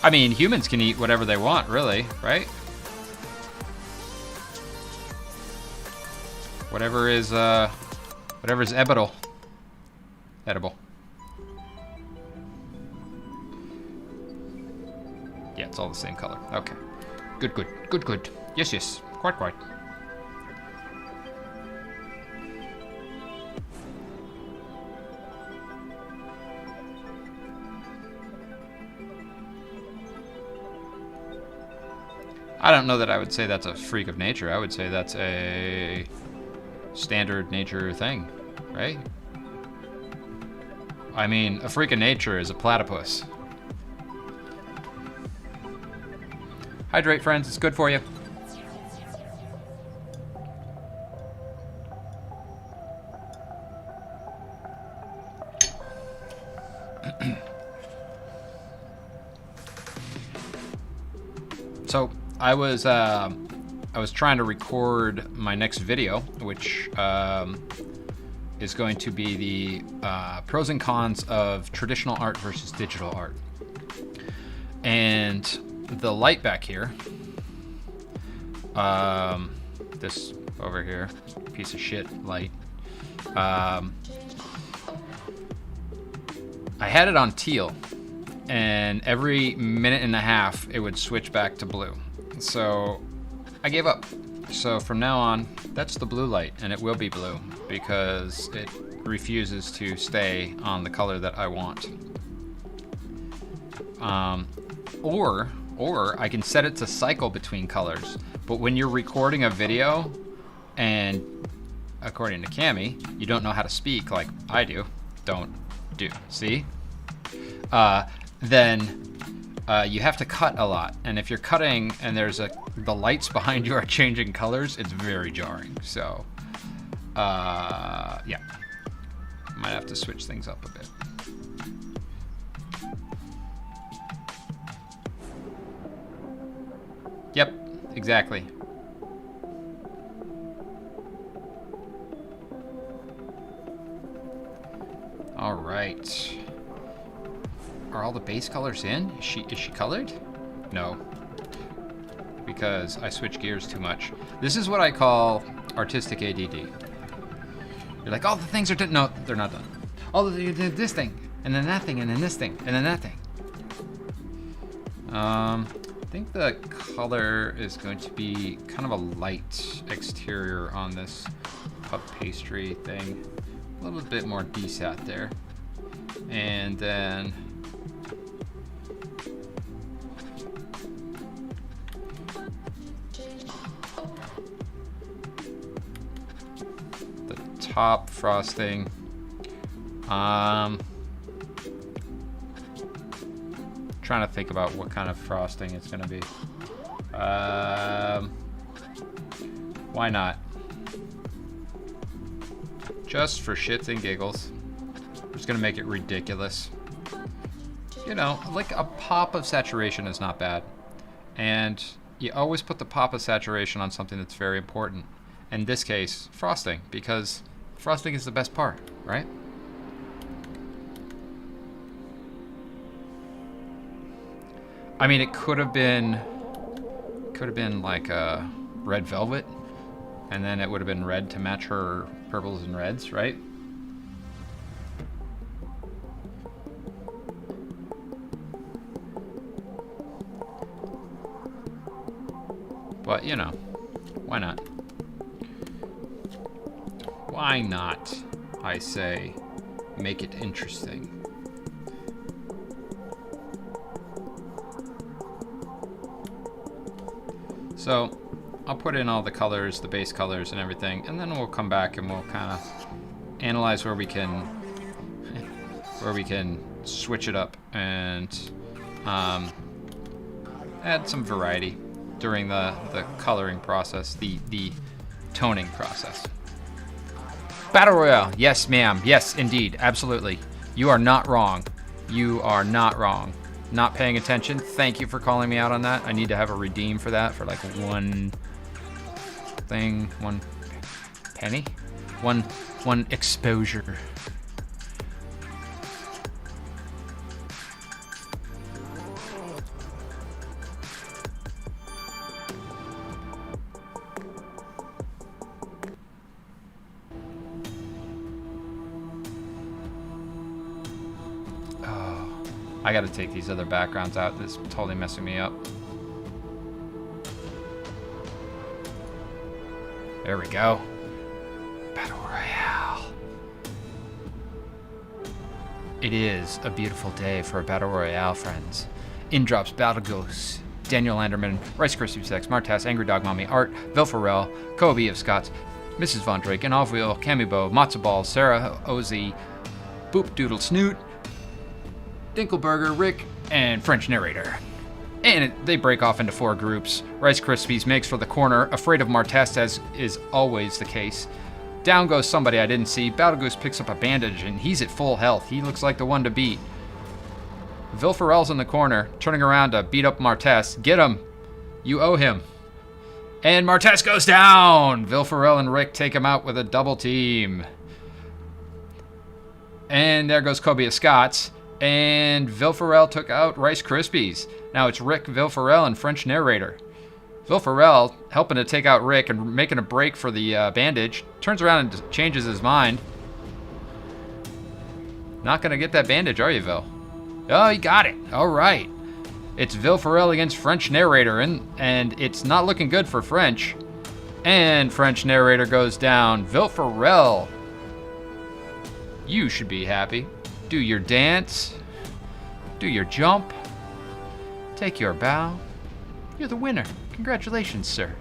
I mean, humans can eat whatever they want, really, right? Whatever's edible. Edible. Yeah, it's all the same color. Okay. Good, good, good, good. Yes, yes. Quite, quite. I don't know that I would say that's a freak of nature. I would say that's a standard nature thing, right? I mean, a freak of nature is a platypus. Hydrate, friends. It's good for you. So I was trying to record my next video, which is going to be the pros and cons of traditional art versus digital art. And the light back here, this over here, piece of shit light, I had it on teal, and every minute and a half it would switch back to blue. So I gave up. So from now on, that's the blue light, and it will be blue because it refuses to stay on the color that I want. Or I can set it to cycle between colors. But when you're recording a video, and according to Cami, you don't know how to speak like I do, see? Then you have to cut a lot. And if you're cutting and the lights behind you are changing colors, it's very jarring. So, yeah. Might have to switch things up a bit. Yep, exactly. All right. Are all the base colors in? Is she colored? No. Because I switch gears too much. This is what I call artistic ADD. You're like, all the things are done. No, they're not done. All the this thing, and then that thing, and then this thing, and then that thing. I think the color is going to be kind of a light exterior on this puff pastry thing. A little bit more desat there. And then top frosting. Trying to think about what kind of frosting it's gonna be. Why not? Just for shits and giggles. I'm just gonna make it ridiculous. You know, like a pop of saturation is not bad. And you always put the pop of saturation on something that's very important. In this case, frosting, because frosting is the best part, right? I mean, it could have been like a red velvet, and then it would have been red to match her purples and reds, right? But, you know, why not? Why not, I say, make it interesting? So, I'll put in all the colors, the base colors and everything, and then we'll come back and we'll kind of analyze where we can switch it up and add some variety during the coloring process, the toning process. Battle Royale, yes ma'am, yes indeed, absolutely. You are not wrong. You are not wrong. Not paying attention, thank you for calling me out on that. I need to have a redeem for that, for like one thing, one penny? One exposure. I gotta take these other backgrounds out. This is totally messing me up. There we go. Battle Royale. It is a beautiful day for a Battle Royale, friends. In drops Battle Ghosts, Daniel Landerman, Rice Krispies X, Martas, Angry Dog Mommy, Art, Vilfarel, Kobe of Scots, Mrs. Von Drake, and Offwheel, Camibo, Matzo Ball, Sarah Ozzy, Boop Doodle Snoot, Dinkelberger, Rick, and French Narrator. And they break off into 4 groups. Rice Krispies makes for the corner, afraid of Martest as is always the case. Down goes somebody I didn't see. Battle Goose picks up a bandage and he's at full health. He looks like the one to beat. Vilfarel's in the corner, turning around to beat up Martest. Get him. You owe him. And Martest goes down. Vilfarel and Rick take him out with a double team. And there goes Kobe of Scots. And Vilfarel took out Rice Krispies. Now it's Rick, Vilfarel, and French Narrator. Vilfarel helping to take out Rick and making a break for the bandage. Turns around and changes his mind. Not going to get that bandage, are you, Vil? Oh, he got it. All right. It's Vilfarel against French Narrator, and it's not looking good for French. And French Narrator goes down. Vilfarel, you should be happy. Do your dance, do your jump, take your bow. You're the winner. Congratulations, sir.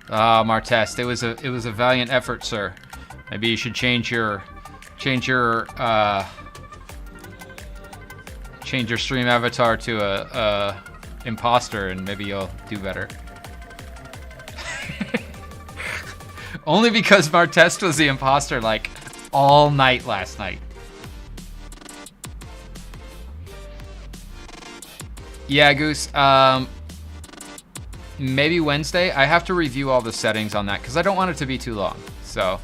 Ah, Martest, it was a valiant effort, sir. Maybe you should change your stream avatar to a imposter, and maybe you'll do better. Only because Martest was the imposter like all night last night. Yeah, Goose. Maybe Wednesday. I have to review all the settings on that because I don't want it to be too long. So.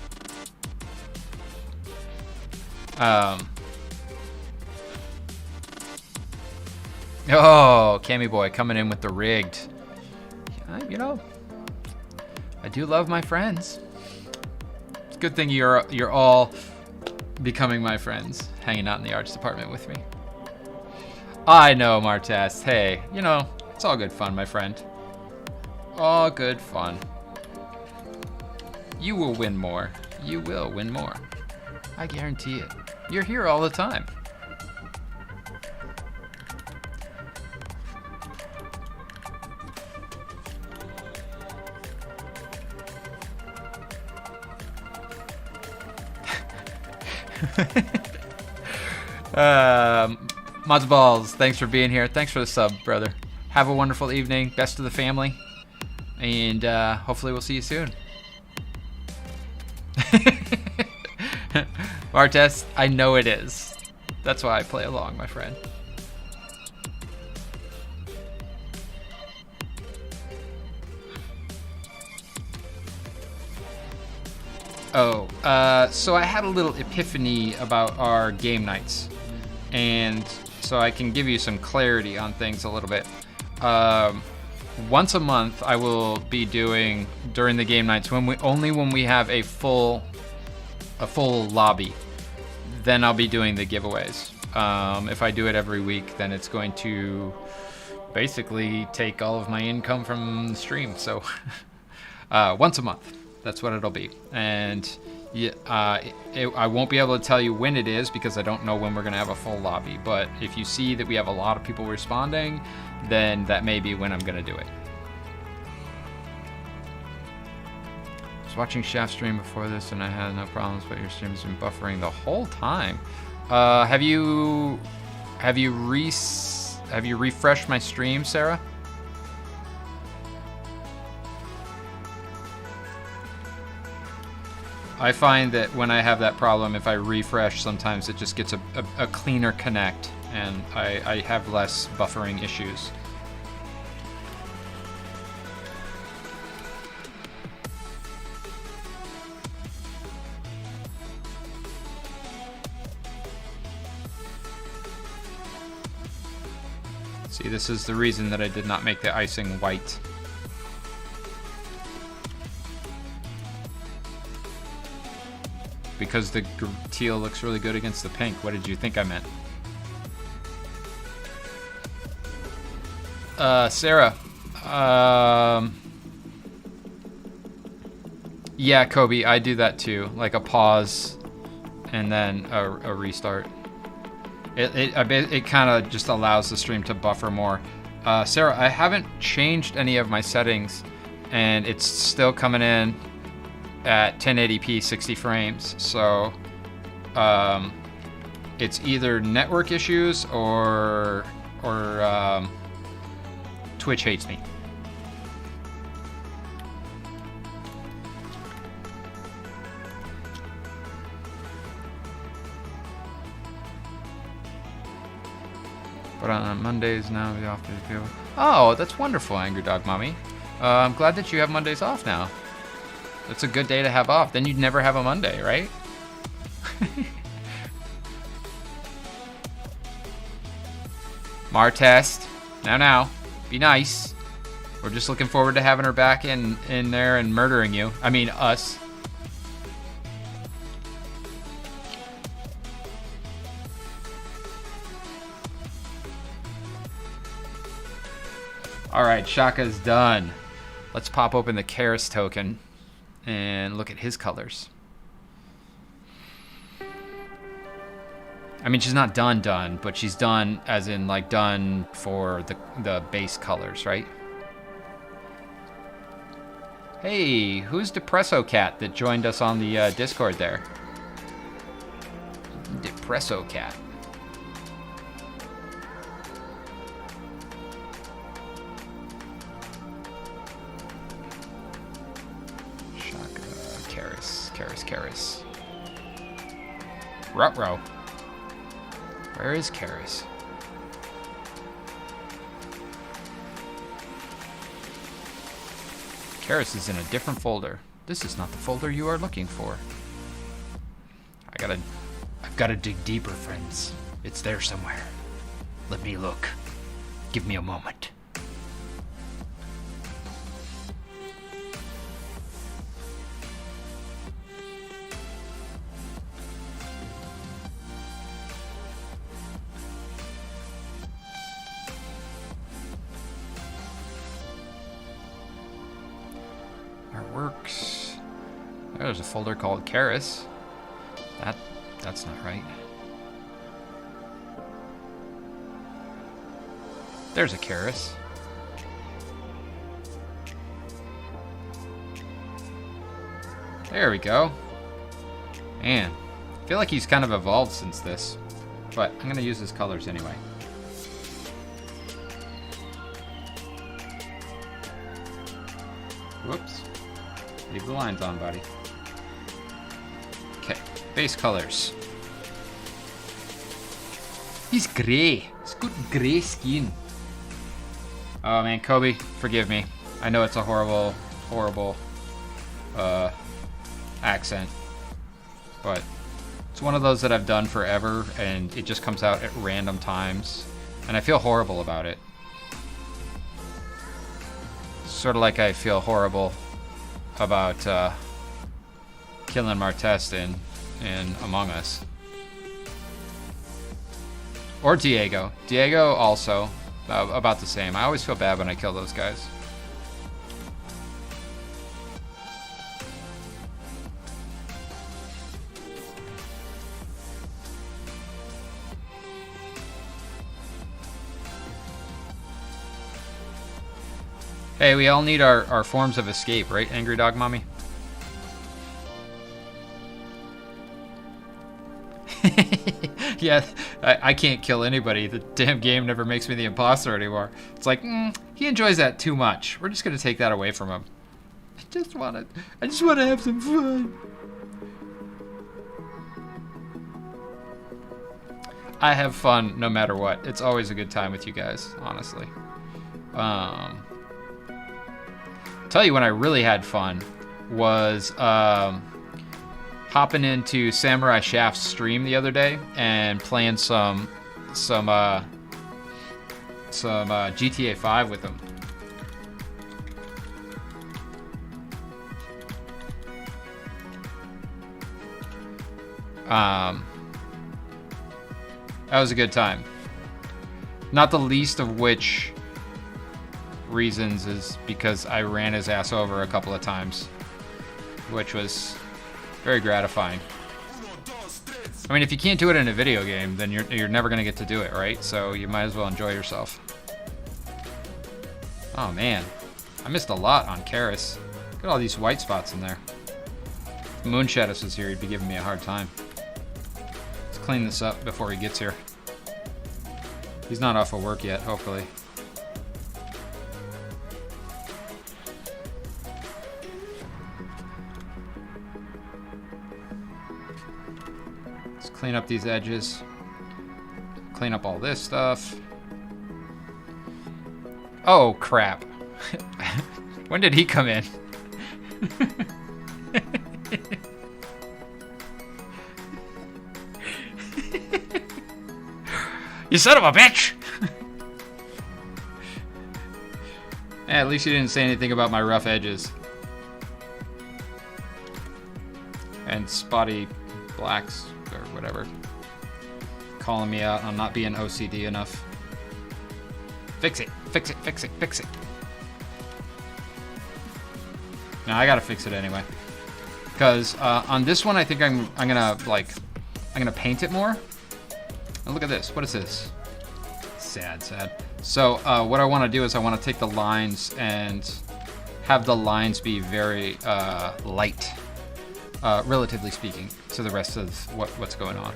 Oh, Cammy Boy coming in with the rigged. You know, I do love my friends. It's a good thing you're all becoming my friends, hanging out in the arts department with me. I know, Martest. Hey, you know, it's all good fun, my friend. All good fun. You will win more. You will win more. I guarantee it. You're here all the time. Mods Balls, thanks for being here. Thanks for the sub, brother. Have a wonderful evening. Best to the family. And hopefully we'll see you soon. Martes, I know it is. That's why I play along, my friend. Oh, so I had a little epiphany about our game nights. And so I can give you some clarity on things a little bit. Once a month, I will be doing during the game nights when we have a full lobby. Then I'll be doing the giveaways. If I do it every week, then it's going to basically take all of my income from the stream. So once a month, that's what it'll be. And yeah, I won't be able to tell you when it is because I don't know when we're going to have a full lobby. But if you see that we have a lot of people responding, then that may be when I'm going to do it. I was watching Chef's stream before this and I had no problems, but your stream's been buffering the whole time. Have you refreshed my stream, Sarah? I find that when I have that problem, if I refresh, sometimes it just gets a cleaner connect, and I have less buffering issues. See, this is the reason that I did not make the icing white. Because the teal looks really good against the pink. What did you think I meant? Sarah. Yeah, Kobe, I do that too. Like a pause and then a restart. It kind of just allows the stream to buffer more. Sarah, I haven't changed any of my settings and it's still coming in at 1080p 60 frames, so it's either network issues or Twitch hates me. But on Mondays now we often feel. Oh, that's wonderful, Angry Dog Mommy. I'm glad that you have Mondays off now. That's a good day to have off. Then you'd never have a Monday, right? Martest. Now. Be nice. We're just looking forward to having her back in there and murdering you. I mean, us. Alright, Shaka's done. Let's pop open the Karis token and look at his colors. I mean, she's not done, but she's done as in like done for the base colors, right? Hey, who's Depresso Cat that joined us on the Discord there? Depresso Cat. Karis. Ruh-roh. Where is Karis? Karis is in a different folder. This is not the folder you are looking for. I've gotta dig deeper, friends. It's there somewhere. Let me look. Give me a moment. There's a folder called Karis. That's not right. There's a Karis. There we go. Man, I feel like he's kind of evolved since this, but I'm gonna use his colors anyway. Whoops. Leave the lines on, buddy. Okay, base colors. He's gray. He's got gray skin. Oh man, Kobe, forgive me. I know it's a horrible, horrible accent, but it's one of those that I've done forever, and it just comes out at random times, and I feel horrible about it. Sort of like I feel horrible about killing Martest in Among Us. Or Diego. Diego also, about the same. I always feel bad when I kill those guys. Hey, we all need our forms of escape, right, Angry Dog Mommy? Yeah, I can't kill anybody. The damn game never makes me the imposter anymore. It's like, he enjoys that too much. We're just gonna take that away from him. I just wanna have some fun. I have fun no matter what. It's always a good time with you guys, honestly. Tell you when I really had fun was hopping into Samurai Shaft's stream the other day and playing some GTA 5 with him. That was a good time. Not the least of which reasons is because I ran his ass over a couple of times, which was very gratifying. I mean, if you can't do it in a video game, then you're never gonna get to do it, right? So you might as well enjoy yourself. Oh man, I missed a lot on Karis. Look at all these white spots in there. If Moonshadows was here, he'd be giving me a hard time. Let's clean this up before he gets here. He's not off of work yet, hopefully. Clean up these edges. Clean up all this stuff. Oh, crap. When did he come in? You son of a bitch! At least you didn't say anything about my rough edges. And spotty blacks. Or whatever. Calling me out on not being OCD enough. Fix it, fix it, fix it, fix it. No, I gotta fix it anyway. Because on this one, I think I'm gonna paint it more. And look at this. What is this? Sad, sad. So what I want to do is I want to take the lines and have the lines be very light. Relatively speaking, to the rest of what's going on.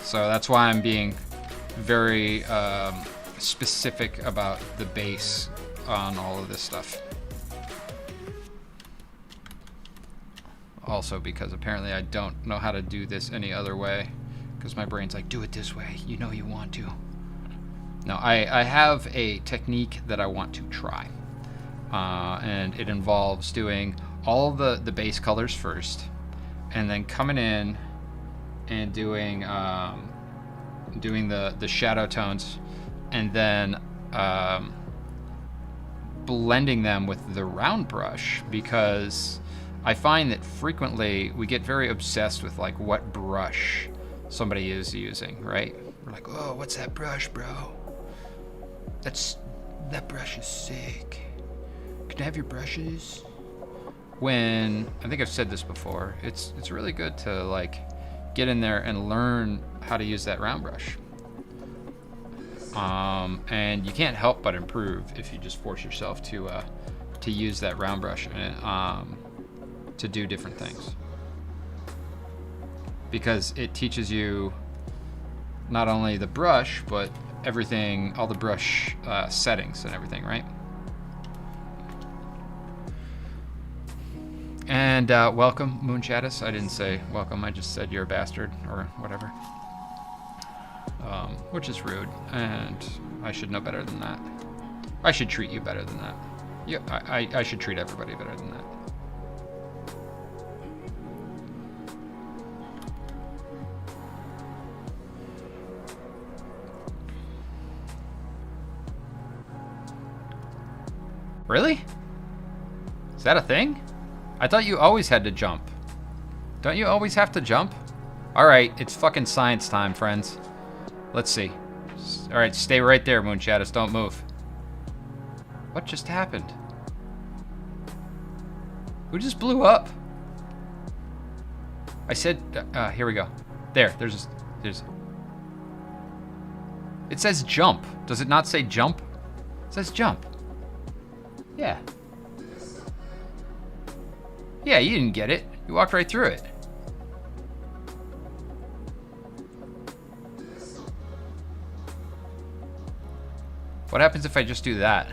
So that's why I'm being very specific about the base on all of this stuff. Also because apparently I don't know how to do this any other way, because my brain's like, do it this way, you know you want to. No, I have a technique that I want to try. And it involves doing all the base colors first, and then coming in and doing the shadow tones, and then blending them with the round brush, because I find that frequently we get very obsessed with like what brush somebody is using, right? We're like, oh, what's that brush, bro? That brush is sick. Can I have your brushes? When, I think I've said this before, it's really good to like get in there and learn how to use that round brush. and you can't help but improve if you just force yourself to use that round brush to do different things, because it teaches you not only the brush but everything, all the brush settings and everything, right? And welcome, Moonchatus. I didn't say welcome, I just said you're a bastard or whatever. Which is rude, and I should know better than that. I should treat you better than that. Yeah, I should treat everybody better than that. Really? Is that a thing? I thought you always had to jump. Don't you always have to jump? Alright, it's fucking science time, friends. Let's see. Alright, stay right there, Moonchatus. Don't move. What just happened? Who just blew up? I said, here we go. There's. It says jump. Does it not say jump? It says jump. Yeah. Yeah, you didn't get it. You walked right through it. What happens if I just do that?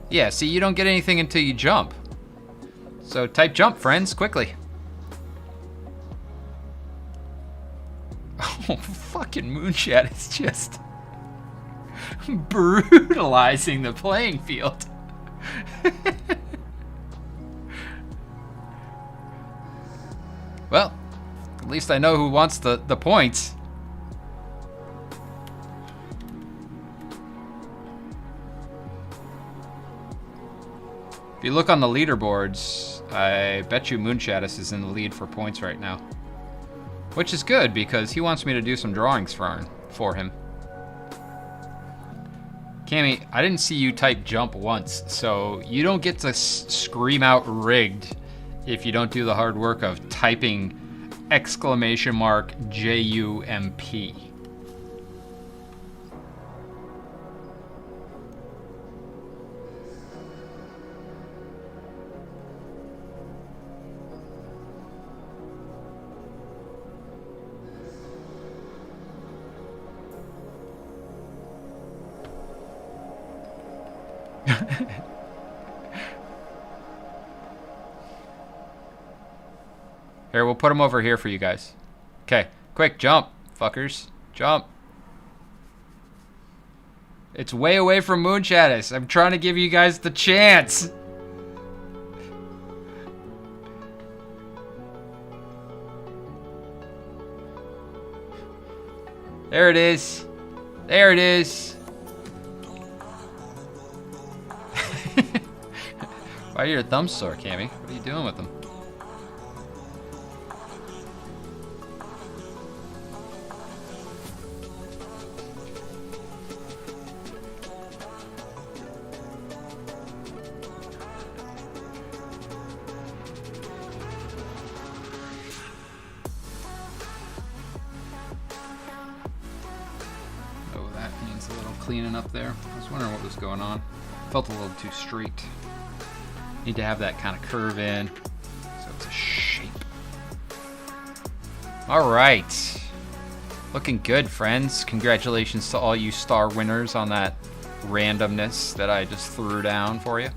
Yeah, see, you don't get anything until you jump. So type jump, friends, quickly. Oh, fucking Moonshot is just brutalizing the playing field. Well, at least I know who wants the points. If you look on the leaderboards, I bet you Moonshatus is in the lead for points right now. Which is good, because he wants me to do some drawings for him. Cammy, I didn't see you type jump once, so you don't get to scream out rigged if you don't do the hard work of typing !JUMP. Here, we'll put them over here for you guys. Okay, quick, jump, fuckers. Jump. It's way away from Moonshatus. I'm trying to give you guys the chance. There it is. There it is. Why are your thumbs sore, Cammy? What are you doing with them? Oh, that needs a little cleaning up there. I was wondering what was going on. Felt a little too straight. Need to have that kind of curve in, so it's a shape. All right, looking good, friends. Congratulations to all you star winners on that randomness that I just threw down for you.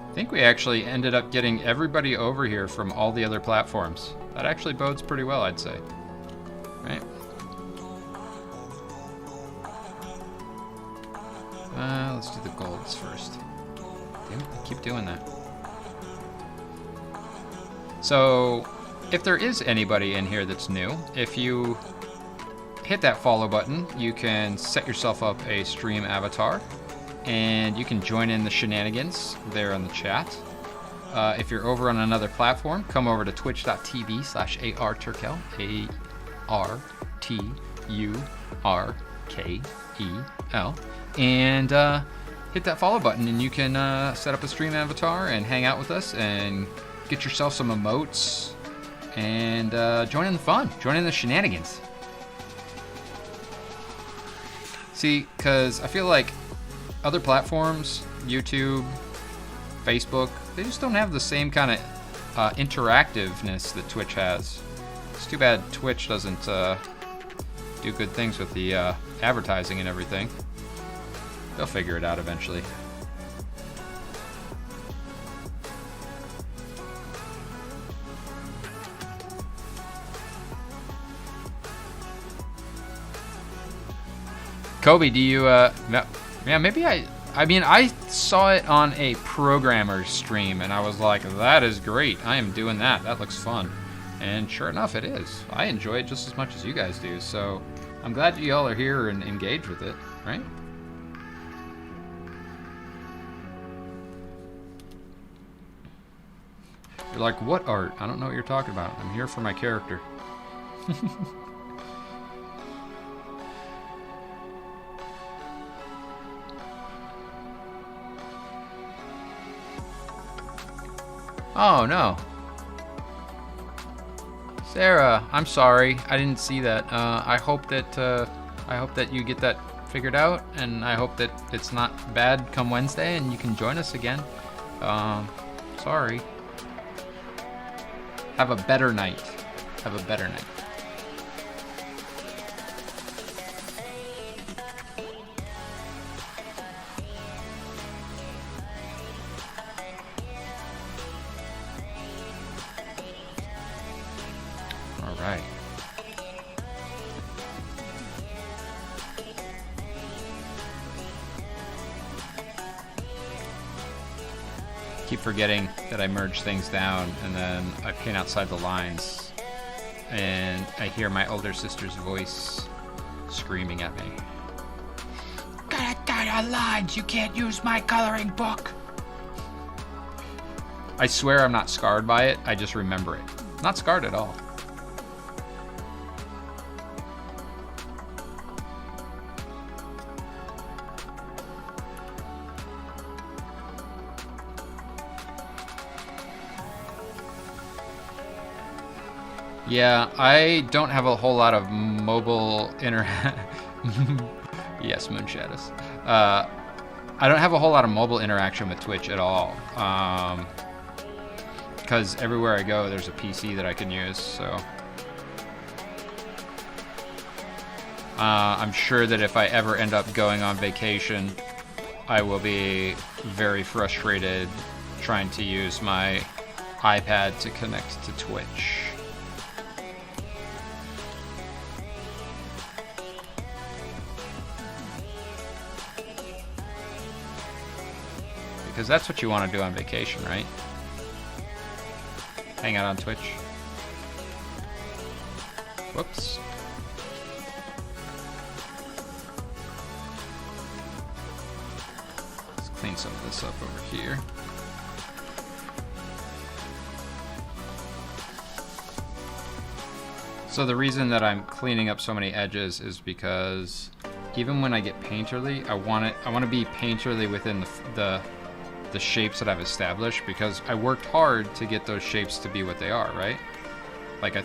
I think we actually ended up getting everybody over here from all the other platforms. That actually bodes pretty well, I'd say. Right? Let's do the golds first. Damn it, I keep doing that. So, if there is anybody in here that's new, if you hit that follow button, you can set yourself up a stream avatar. And you can join in the shenanigans there in the chat. If you're over on another platform, come over to twitch.tv/ARTurkel, ARTURKEL, and hit that follow button, and you can set up a stream avatar and hang out with us and get yourself some emotes and join in the fun, join in the shenanigans. See, because I feel like other platforms, YouTube, Facebook, they just don't have the same kind of interactiveness that Twitch has. It's too bad Twitch doesn't do good things with the advertising and everything. They'll figure it out eventually. Kobe, do you, no, yeah, maybe I mean, I saw it on a programmer's stream, and I was like, that is great. I am doing that. That looks fun. And sure enough, it is. I enjoy it just as much as you guys do, so I'm glad you all are here and engaged with it, right? You're like, what art? I don't know what you're talking about. I'm here for my character. Oh no. Sarah, I'm sorry. I didn't see that. I hope that you get that figured out, and I hope that it's not bad come Wednesday and you can join us again. Sorry. Have a better night. Have a better night. All right. Keep forgetting that I merge things down and then I paint outside the lines and I hear my older sister's voice screaming at me. Gotta die on lines, you can't use my coloring book. I swear I'm not scarred by it, I just remember it. Not scarred at all. Yeah, I don't have a whole lot of mobile Yes, Moon Shadows. I don't have a whole lot of mobile interaction with Twitch at all. Because everywhere I go, there's a PC that I can use, so. I'm sure that if I ever end up going on vacation, I will be very frustrated trying to use my iPad to connect to Twitch. Because that's what you want to do on vacation, right? Hang out on Twitch. Whoops. Let's clean some of this up over here. So the reason that I'm cleaning up so many edges is because even when I get painterly, I want to be painterly within the shapes that I've established, because I worked hard to get those shapes to be what they are, right? Like I,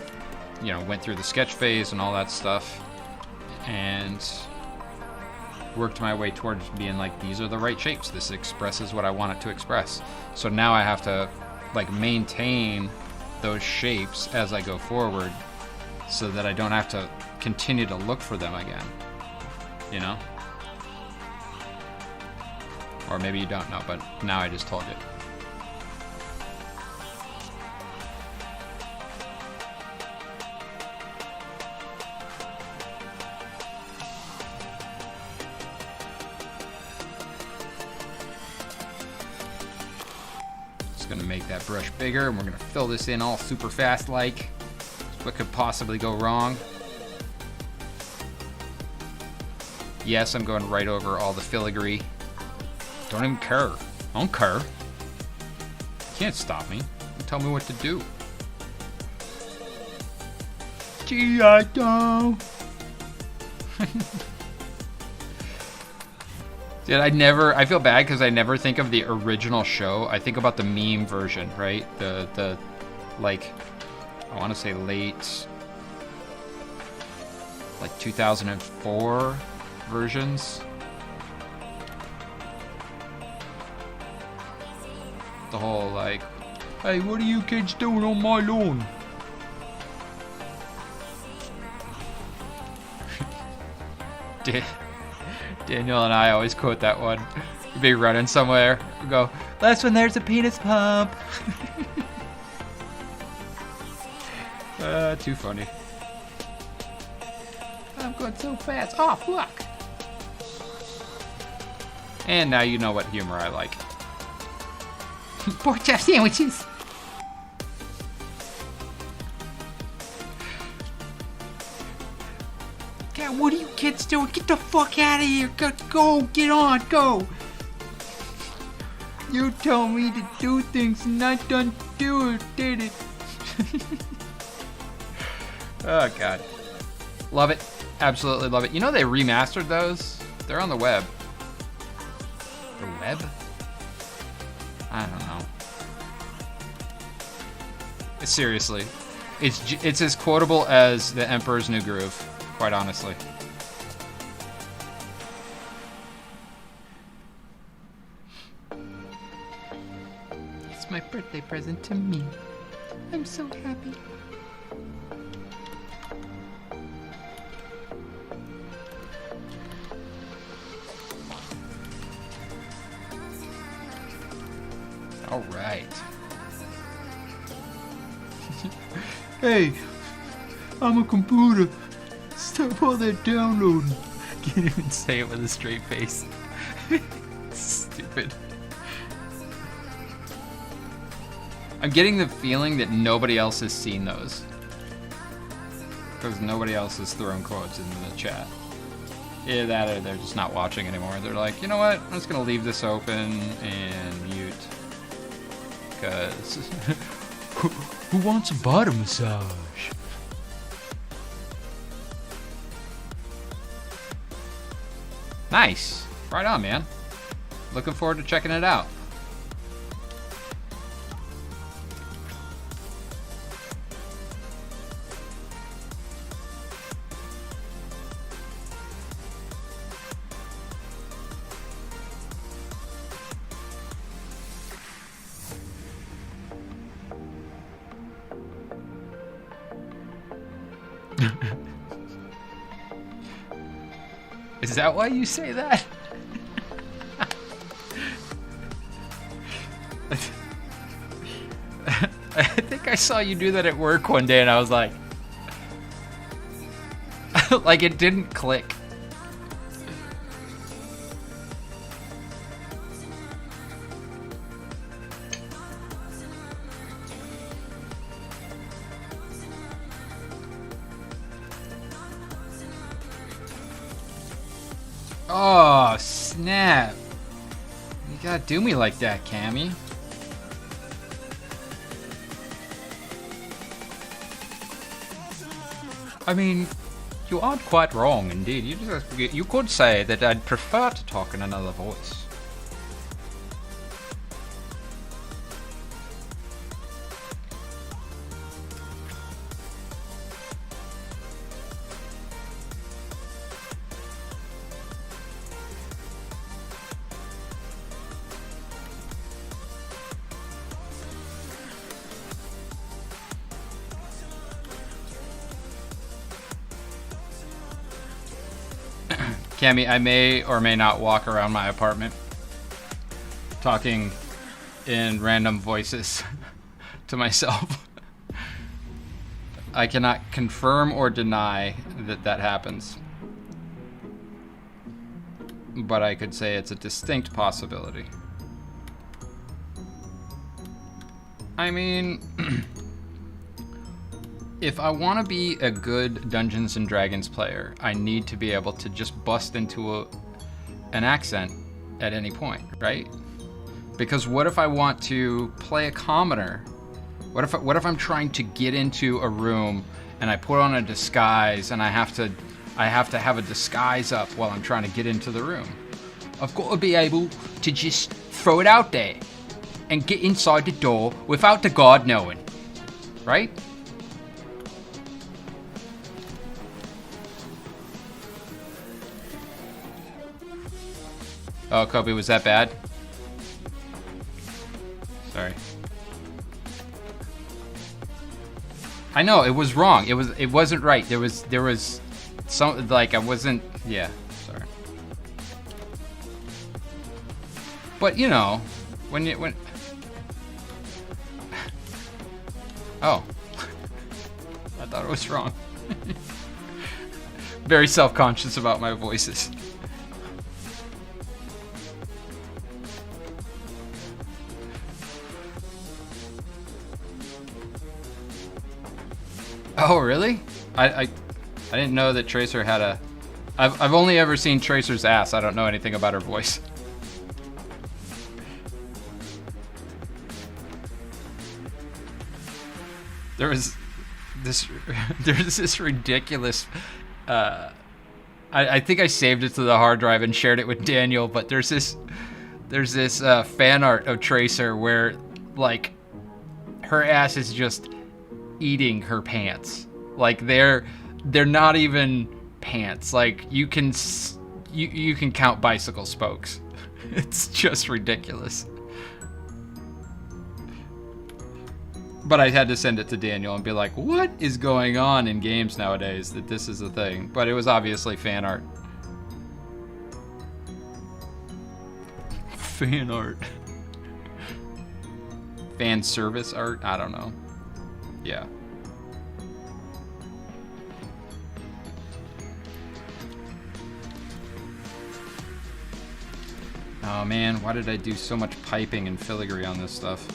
went through the sketch phase and all that stuff and worked my way towards being like, these are the right shapes. This expresses what I want it to express. So now I have to like maintain those shapes as I go forward so that I don't have to continue to look for them again, Or maybe you don't know, but now I just told you. Just gonna make that brush bigger, and we're gonna fill this in all super fast like. What could possibly go wrong? Yes, I'm going right over all the filigree. Don't even care. I don't care. can't stop me. Tell me what to do. G.I. Joe. Dude, I feel bad because I never think of the original show. I think about the meme version, right? The like, I want to say late, like 2004 versions. The whole like, hey, what are you kids doing on my lawn? Daniel and I always quote that one. We'd be running somewhere. We go, that's when there's a penis pump. Too funny. I'm going so fast. Oh, fuck. And now you know what humor I like. Pork chop sandwiches. God, what are you kids doing? Get the fuck out of here. Go, get on, go. You told me to do things and I done do it, did it? Oh, God. Love it. Absolutely love it. You know they remastered those? They're on the web. The web? I don't know. Seriously. It's as quotable as The Emperor's New Groove, quite honestly. It's my birthday present to me. I'm so happy. All right. Hey, I'm a computer. Stop all that downloading. Can't even say it with a straight face. Stupid. I'm getting the feeling that nobody else has seen those. Because nobody else has thrown quotes into the chat. Either that or they're just not watching anymore. They're like, you know what? I'm just going to leave this open and mute. Because who wants a bottom massage? Nice. Right on, man. Looking forward to checking it out. Is that why you say that? I think I saw you do that at work one day and I was like... like it didn't click. Oh, snap. You gotta do me like that, Cammy. I mean, you aren't quite wrong, indeed. You could say that I'd prefer to talk in another voice. Cammy, I may or may not walk around my apartment talking in random voices to myself. I cannot confirm or deny that that happens. But I could say it's a distinct possibility. I mean... if I want to be a good Dungeons & Dragons player, I need to be able to just bust into an accent at any point, right? Because what if I want to play a commoner? What if I'm trying to get into a room and I put on a disguise and I have to have a disguise up while I'm trying to get into the room? I've got to be able to just throw it out there and get inside the door without the guard knowing. Right? Oh, Kobe, was that bad? Sorry. I know, it was wrong. It wasn't right. There was some, like, I wasn't, yeah, sorry. But, you know, when oh. I thought it was wrong. Very self-conscious about my voices. Oh, really? I didn't know that Tracer had a... I've only ever seen Tracer's ass. I don't know anything about her voice. There's this ridiculous... I think I saved it to the hard drive and shared it with Daniel, but there's this fan art of Tracer where, like, her ass is just eating her pants. Like, they're not even pants. Like, you can count bicycle spokes. It's just ridiculous. But I had to send it to Daniel and be like, what is going on in games nowadays that this is a thing? But it was obviously fan art. Fan art. Fan service art? I don't know. Yeah. Oh man, why did I do so much piping and filigree on this stuff?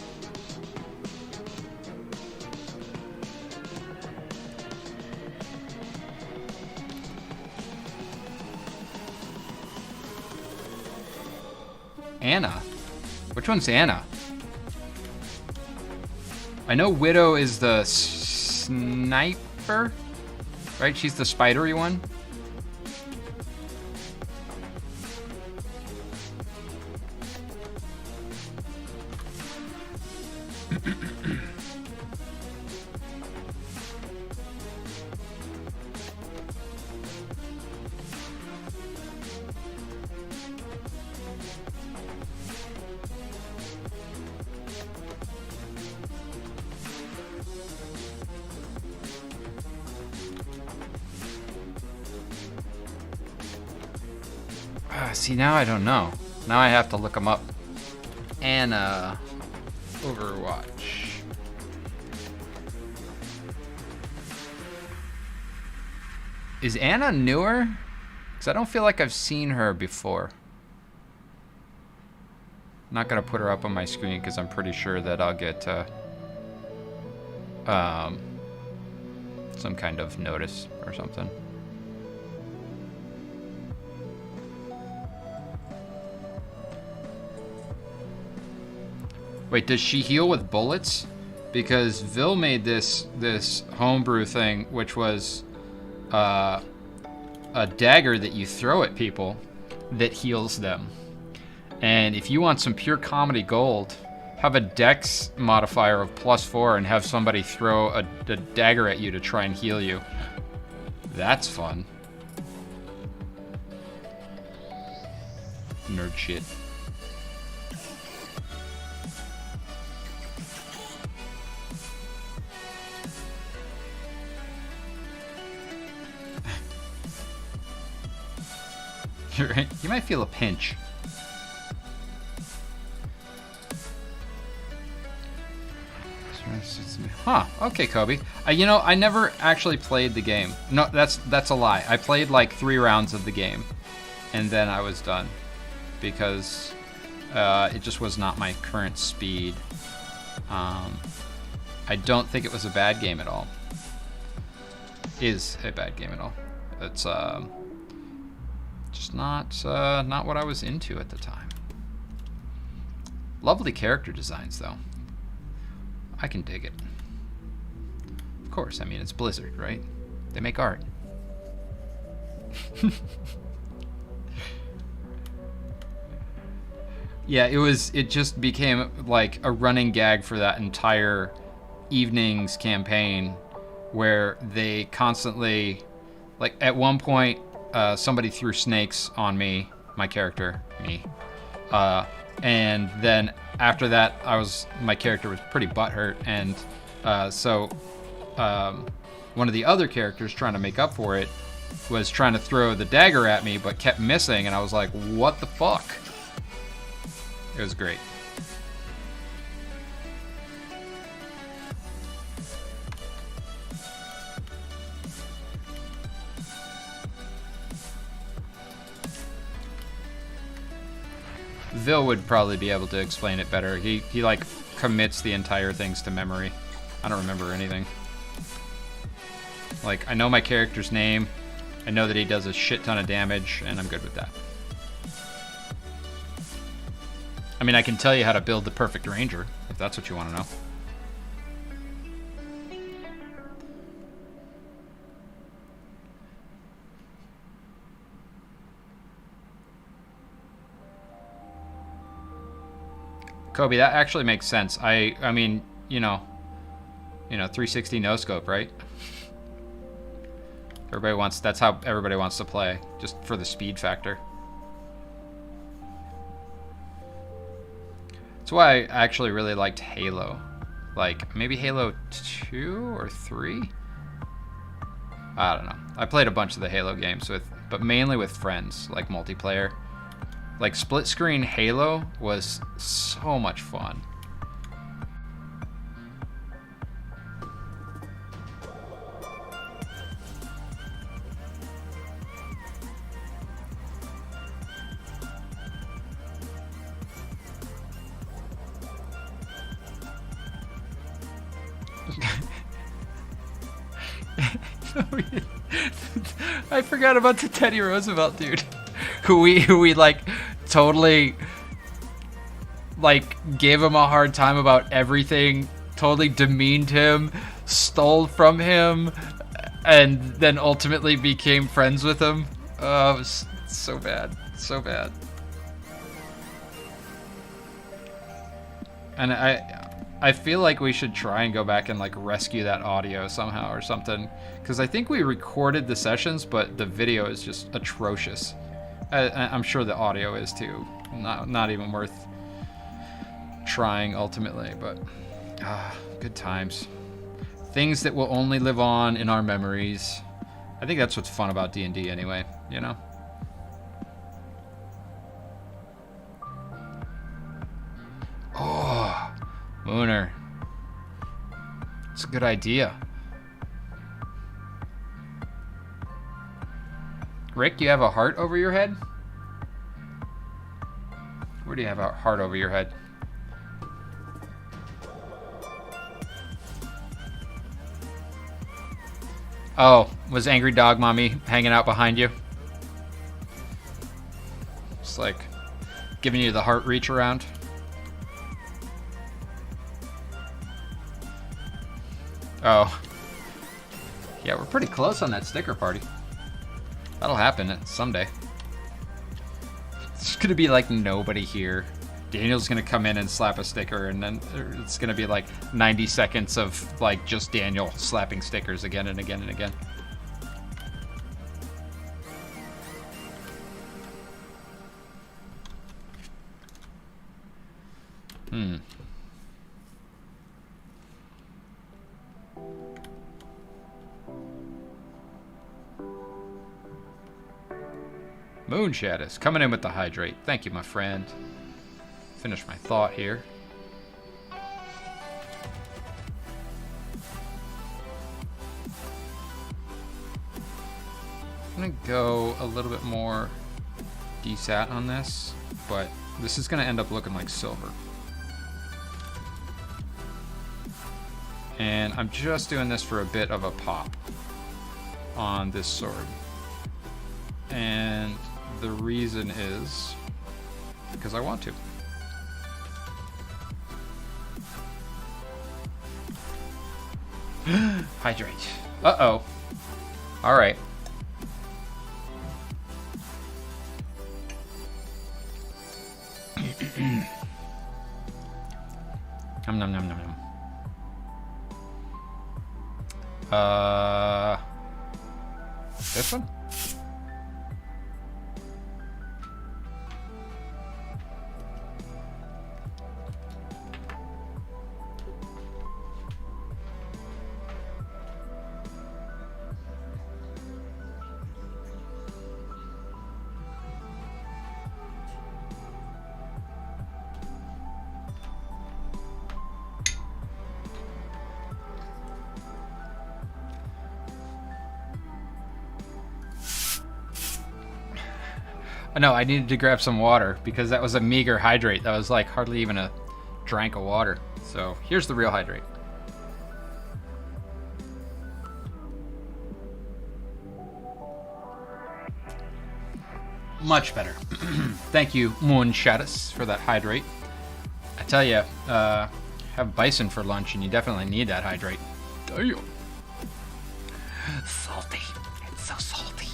Anna? Which one's Anna? I know Widow is the sniper, right? She's the spidery one. See, now I don't know. Now I have to look them up. Anna, Overwatch. Is Anna newer? Because I don't feel like I've seen her before. I'm not going to put her up on my screen because I'm pretty sure that I'll get some kind of notice or something. Wait, does she heal with bullets? Because Vil made this homebrew thing, which was a dagger that you throw at people that heals them. And if you want some pure comedy gold, have a dex modifier of +4 and have somebody throw a dagger at you to try and heal you. That's fun. Nerd shit. You're right. You might feel a pinch. Huh. Okay, Kobe. You know, I never actually played the game. No, that's a lie. I played like 3 rounds of the game, and then I was done because it just was not my current speed. I don't think it was a bad game at all. Is a bad game at all. It's just not what I was into at the time. Lovely character designs, though. I can dig it. Of course, I mean, it's Blizzard, right? They make art. Yeah, it just became like a running gag for that entire evening's campaign, where they constantly, like, at one point, somebody threw snakes on me, my character, me. And then after that, my character was pretty butthurt, and so one of the other characters trying to make up for it was trying to throw the dagger at me, but kept missing, and I was like, what the fuck? It was great. Vil would probably be able to explain it better. He like commits the entire things to memory. I don't remember anything. Like, I know my character's name, I know that he does a shit ton of damage, and I'm good with that. I mean, I can tell you how to build the perfect ranger, if that's what you want to know. Kobe, that actually makes sense. I mean, you know, 360 no scope, right? That's how everybody wants to play, just for the speed factor. That's why I actually really liked Halo. Like, maybe Halo 2 or 3? I don't know. I played a bunch of the Halo games but mainly with friends, like multiplayer. Like, split screen Halo was so much fun. I forgot about the Teddy Roosevelt dude, who we like totally like gave him a hard time about everything, totally demeaned him, stole from him, and then ultimately became friends with him. Oh, it was so bad, so bad. And I feel like we should try and go back and like rescue that audio somehow or something, because I think we recorded the sessions, but the video is just atrocious. I'm sure the audio is too. Not even worth trying ultimately, but good times. Things that will only live on in our memories. I think that's what's fun about D&D anyway, you know? Oh, Mooner. It's a good idea. Rick, you have a heart over your head? Where do you have a heart over your head? Oh, was Angry Dog Mommy hanging out behind you? Just like giving you the heart reach around? Oh. Yeah, we're pretty close on that sticker party. That'll happen someday. It's gonna be like nobody here. Daniel's gonna come in and slap a sticker, and then it's gonna be like 90 seconds of like just Daniel slapping stickers again and again and again. Moonshadows coming in with the hydrate. Thank you, my friend. Finish my thought here. I'm gonna go a little bit more desat on this, but this is gonna end up looking like silver. And I'm just doing this for a bit of a pop on this sword. And the reason is because I want to. Hydrate. Uh-oh. All right. Nom nom nom nom nom. This one? No, I needed to grab some water because that was a meager hydrate. That was like hardly even a drink of water. So here's the real hydrate. Much better. Thank you, Moon Shaddis, for that hydrate. I tell you, have bison for lunch and you definitely need that hydrate. Damn. Salty. It's so salty.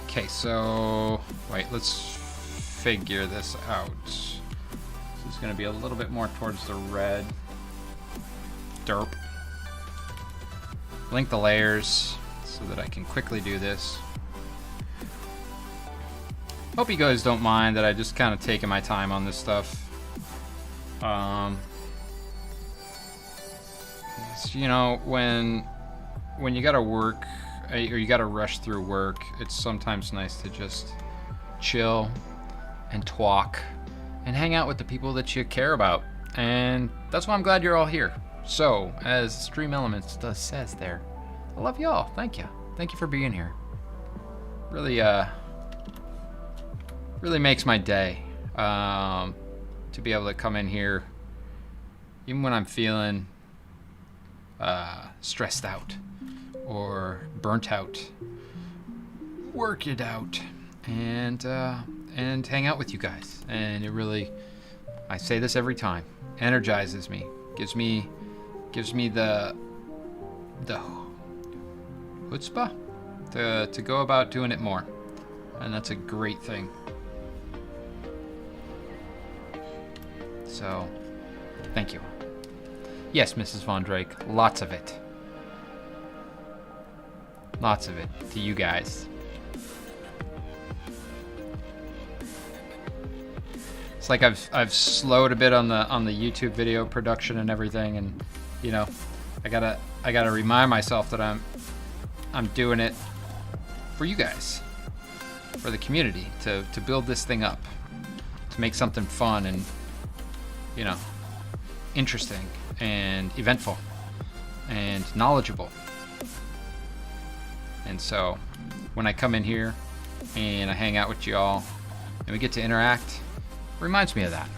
Okay, so wait, let's figure this out. This is going to be a little bit more towards the red. Derp. Link the layers so that I can quickly do this. Hope you guys don't mind that I just kind of taking my time on this stuff. You know, when you gotta work, or you gotta rush through work, it's sometimes nice to just chill and talk and hang out with the people that you care about. And that's why I'm glad you're all here. So, as Stream Elements says there, I love y'all. Thank you. Thank you for being here. Really, really makes my day to be able to come in here, even when I'm feeling stressed out or burnt out, work it out, and hang out with you guys. And it really, I say this every time, energizes me, gives me the chutzpah to go about doing it more, and that's a great thing. So, thank you. Yes, Mrs. Von Drake, lots of it. Lots of it to you guys. It's like I've slowed a bit on the YouTube video production and everything, and you know, I gotta remind myself that I'm doing it for you guys, for the community, to build this thing up, to make something fun and, you know, interesting and eventful and knowledgeable. And so when I come in here and I hang out with y'all and we get to interact, it reminds me of that.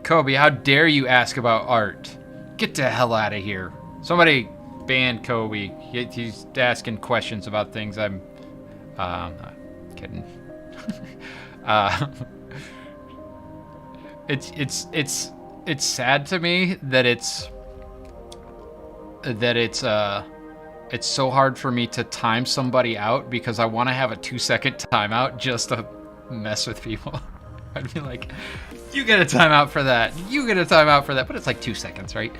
Kobe, how dare you ask about art? Get the hell out of here. Somebody ban Kobe. He's asking questions about things I'm kidding. It's sad to me that it's so hard for me to time somebody out, because I want to have a 2-second timeout just to mess with people. I'd be like, you get a timeout for that, you get a timeout for that, but it's like 2 seconds, right?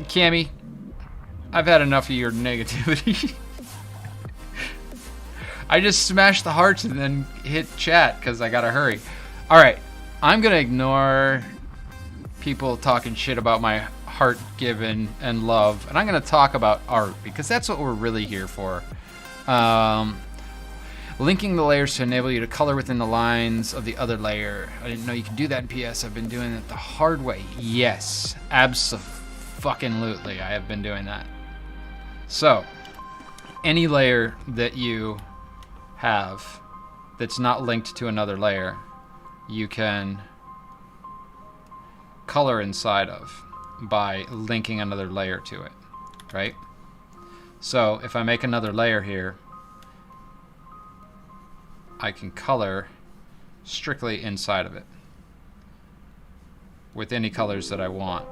Cammy, I've had enough of your negativity. I just smashed the hearts and then hit chat because I gotta hurry. Alright, I'm gonna ignore people talking shit about my heart given and love, and I'm gonna talk about art, because that's what we're really here for. Linking the layers to enable you to color within the lines of the other layer. I didn't know you could do that in PS. I've been doing it the hard way. Yes, abso-fucking-lutely, I have been doing that. So, any layer that you have that's not linked to another layer, you can color inside of by linking another layer to it, right? So if I make another layer here, I can color strictly inside of it with any colors that I want.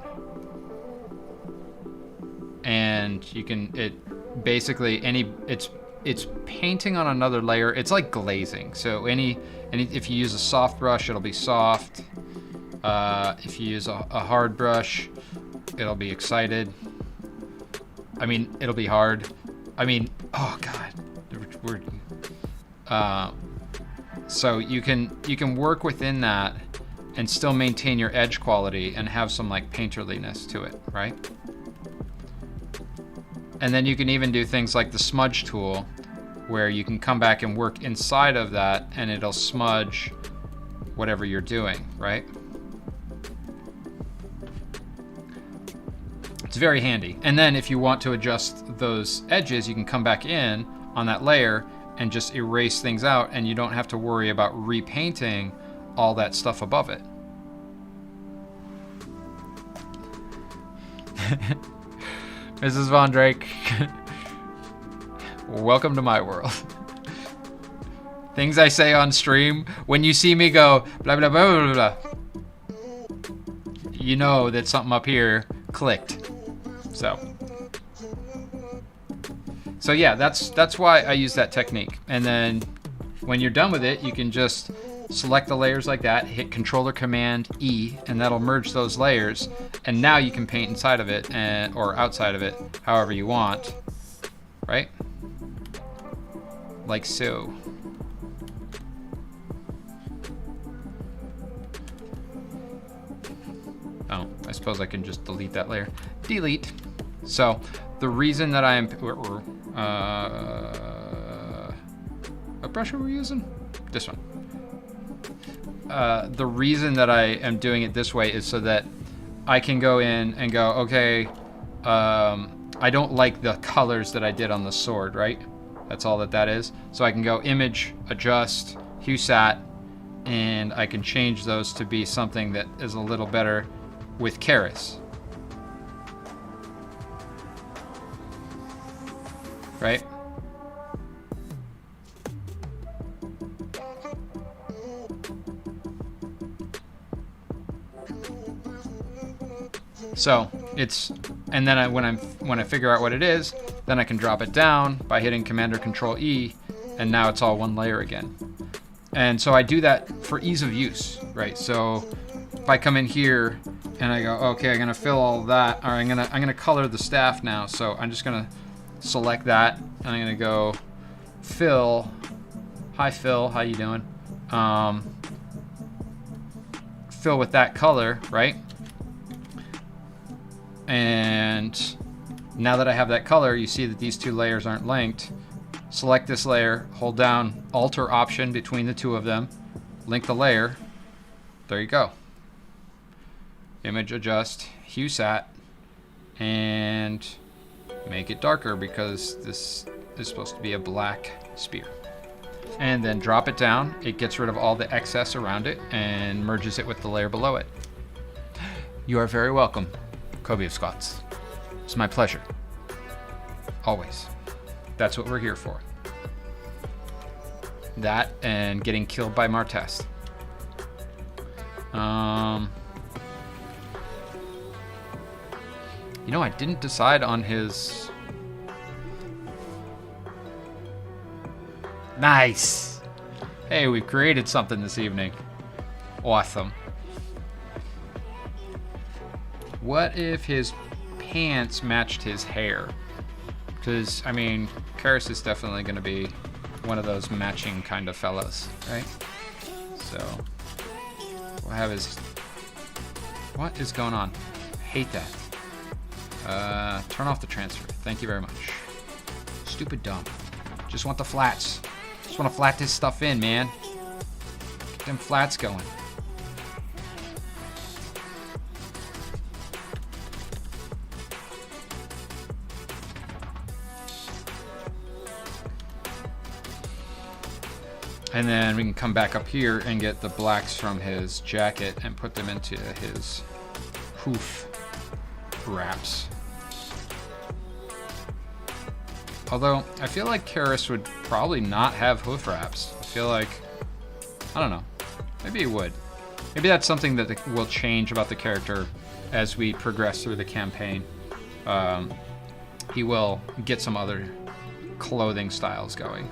And you can, it basically it's painting on another layer. It's like glazing. So if you use a soft brush, it'll be soft. If you use a hard brush, it'll be excited. I mean, it'll be hard. I mean, oh God, so you can work within that and still maintain your edge quality and have some like painterliness to it, right? And then you can even do things like the smudge tool, where you can come back and work inside of that and it'll smudge whatever you're doing, right? It's very handy. And then if you want to adjust those edges, you can come back in on that layer and just erase things out, and you don't have to worry about repainting all that stuff above it. Mrs. Von Drake, welcome to my world. Things I say on stream, when you see me go blah blah blah blah blah, you know that something up here clicked. So yeah, that's why I use that technique. And then when you're done with it, you can just select the layers like that, hit Control or Command E, and that'll merge those layers. And now you can paint inside of it or outside of it, however you want, right? Like so. Oh, I suppose I can just delete that layer. Delete. So the reason that I am, what brush are we using? This one. The reason that I am doing it this way is so that I can go in and go, okay, I don't like the colors that I did on the sword, right? That's all that is. So I can go Image, Adjust, Hue Sat, and I can change those to be something that is a little better with Keras. Right? So it's, and then when I figure out what it is, then I can drop it down by hitting Command or Control E, and now it's all one layer again. And so I do that for ease of use, right? So if I come in here and I go, okay, I'm gonna fill all of that, or I'm gonna color the staff now. So I'm just gonna select that, and I'm gonna go fill. Hi Phil, how you doing? Fill with that color, right? And now that I have that color, you see that these two layers aren't linked. Select this layer, hold down Alt or Option between the two of them, link the layer. There you go. Image, Adjust, Hue Sat, and make it darker because this is supposed to be a black spear. And then drop it down. It gets rid of all the excess around it and merges it with the layer below it. You are very welcome, Kobe of Scots. It's my pleasure. Always. That's what we're here for. That and getting killed by Martest. You know, I didn't decide on his... Nice! Hey, we've created something this evening. Awesome. What if his pants matched his hair? Because, I mean, Keras is definitely going to be one of those matching kind of fellas, right? So, we'll have his... What is going on? I hate that. Turn off the transfer. Thank you very much. Stupid dumb. Just want the flats. Just want to flat this stuff in, man. Get them flats going. And then we can come back up here and get the blacks from his jacket and put them into his hoof wraps. Although, I feel like Karis would probably not have hoof wraps. I feel like, I don't know, maybe he would. Maybe that's something that will change about the character as we progress through the campaign. He will get some other clothing styles going.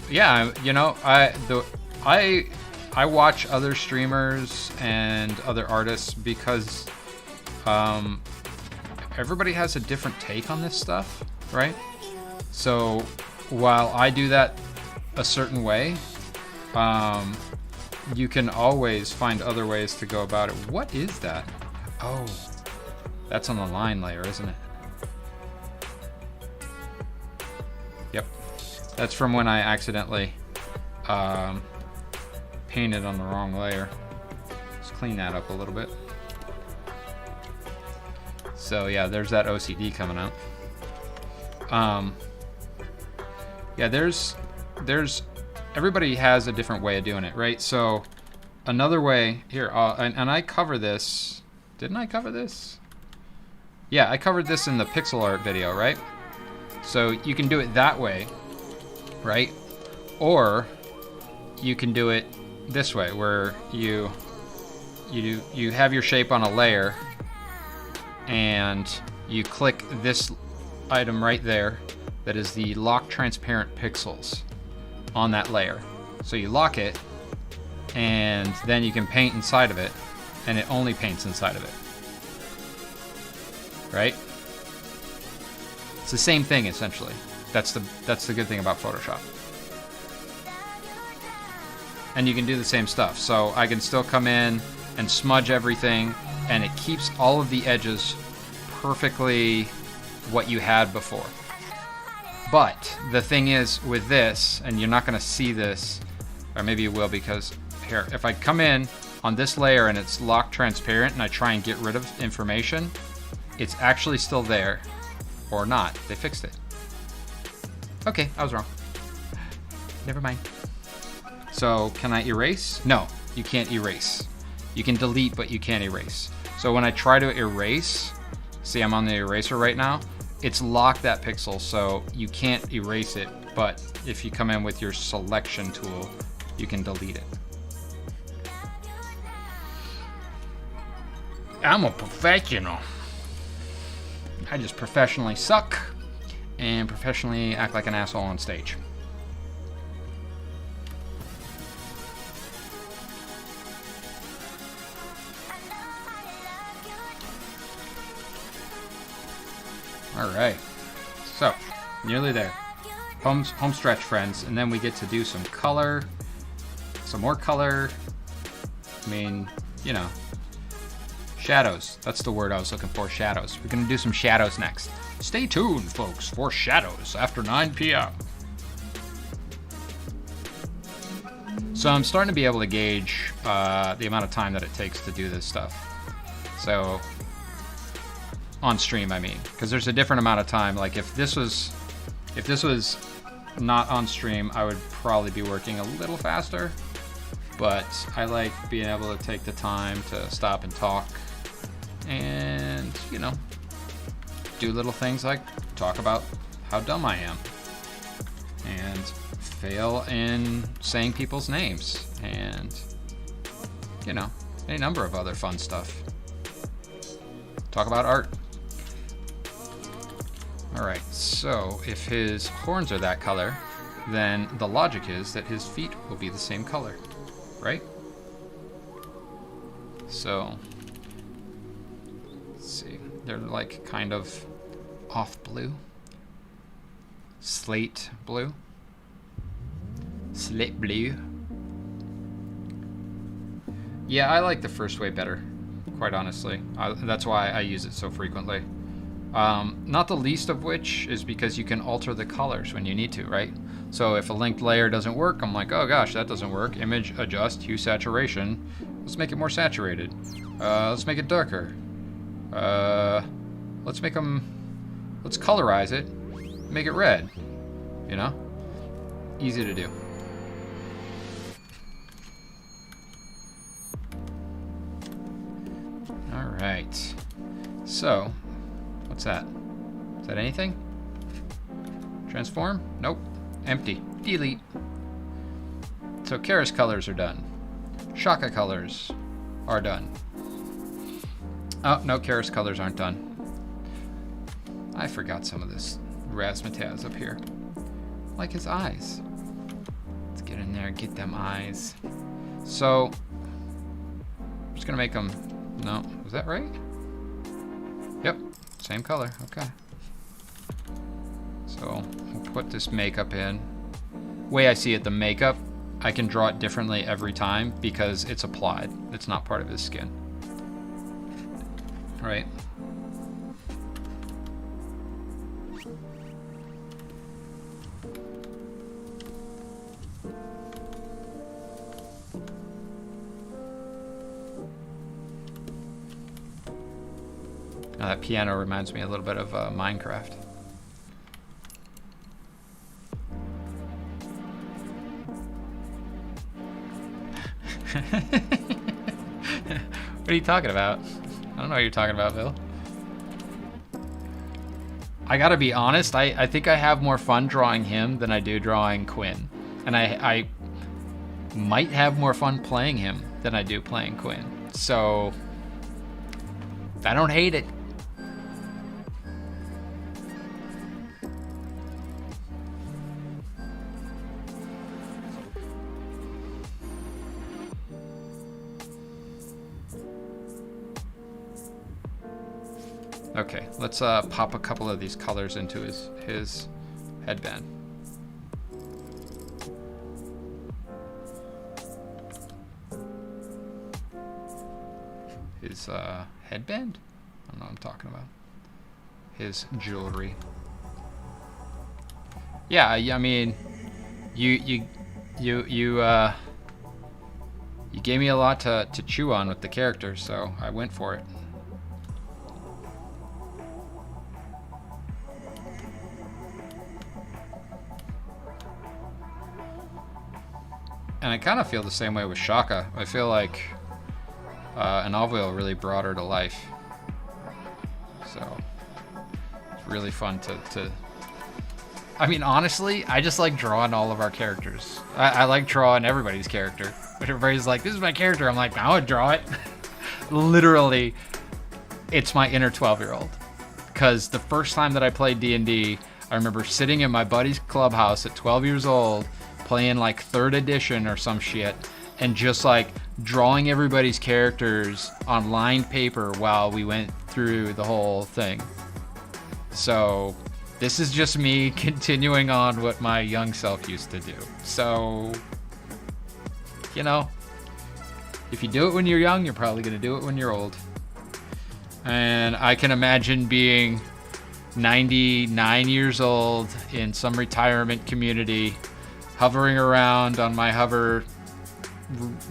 Yeah, you know, I watch other streamers and other artists because everybody has a different take on this stuff, right? So while I do that a certain way, you can always find other ways to go about it. What is that? Oh, that's on the line layer, isn't it? Yep. That's from when I accidentally painted on the wrong layer. Let's clean that up a little bit. So yeah, there's that OCD coming out. Yeah, there's everybody has a different way of doing it, right? So another way here, and I cover this. Didn't I cover this? Yeah, I covered this in the pixel art video, right? So you can do it that way, right? Or you can do it this way, where you have your shape on a layer, and you click this item right there that is the lock transparent pixels on that layer. So you lock it, and then you can paint inside of it, and it only paints inside of it. Right? It's the same thing essentially. That's the good thing about Photoshop. And you can do the same stuff. So I can still come in and smudge everything, and it keeps all of the edges perfectly what you had before. But the thing is with this, and you're not going to see this, or maybe you will, because here, if I come in on this layer and it's locked transparent and I try and get rid of information, it's actually still there, or not. They fixed it. Okay, I was wrong. Never mind. So can I erase? No, you can't erase. You can delete, but you can't erase. So when I try to erase, see, I'm on the eraser right now, it's locked that pixel, so you can't erase it, but if you come in with your selection tool, you can delete it. I'm a professional. I just professionally suck and professionally act like an asshole on stage. All right, so nearly there. Home stretch, friends, and then we get to do some color, some more color. I mean, you know, shadows. That's the word I was looking for, shadows. We're gonna do some shadows next. Stay tuned, folks, for shadows after 9 p.m. So I'm starting to be able to gauge the amount of time that it takes to do this stuff. So on stream, I mean, because there's a different amount of time. Like if this was not on stream, I would probably be working a little faster. But I like being able to take the time to stop and talk, and you know, do little things like talk about how dumb I am, and fail in saying people's names, and you know, any number of other fun stuff. Talk about art. Alright, so if his horns are that color, then the logic is that his feet will be the same color, right? So, let's see, they're like kind of off blue. Slate blue. Slate blue. Yeah, I like the first way better, quite honestly. That's why I use it so frequently. Not the least of which is because you can alter the colors when you need to, right? So if a linked layer doesn't work, I'm like, oh gosh, that doesn't work. Image, adjust, hue, saturation, Let's make it more saturated. Let's make it darker. Let's make them... Let's colorize it. Make it red. You know? Easy to do. Alright. So, what's that? Is that anything? Transform? Nope. Empty. Delete. So Karis colors are done. Shaka colors are done. Oh, no, Karis colors aren't done. I forgot some of this razzmatazz up here. Like his eyes. Let's get in there and get them eyes. So, I'm just gonna make them... No, was that right? Yep, same color, okay. So, we'll put this makeup in. Way I see it, the makeup, I can draw it differently every time because it's applied. It's not part of his skin. Right? Now that piano reminds me a little bit of Minecraft. What are you talking about? I don't know what you're talking about, Bill. I gotta be honest, I think I have more fun drawing him than I do drawing Quinn. And I might have more fun playing him than I do playing Quinn. So, I don't hate it. Okay, let's pop a couple of these colors into his headband. His headband? I don't know what I'm talking about. His jewelry. Yeah, I mean, you gave me a lot to chew on with the character, so I went for it. And I kind of feel the same way with Shaka. I feel like Anavil really brought her to life. So it's really fun to... I mean, honestly, I just like drawing all of our characters. I like drawing everybody's character. But everybody's like, this is my character. I'm like, I would draw it. Literally, it's my inner 12-year-old. Because the first time that I played D&D, I remember sitting in my buddy's clubhouse at 12 years old, playing like 3rd edition or some shit, and just like drawing everybody's characters on lined paper while we went through the whole thing. So this is just me continuing on what my young self used to do. So, you know, if you do it when you're young, you're probably going to do it when you're old. And I can imagine being 99 years old in some retirement community, hovering around on my hover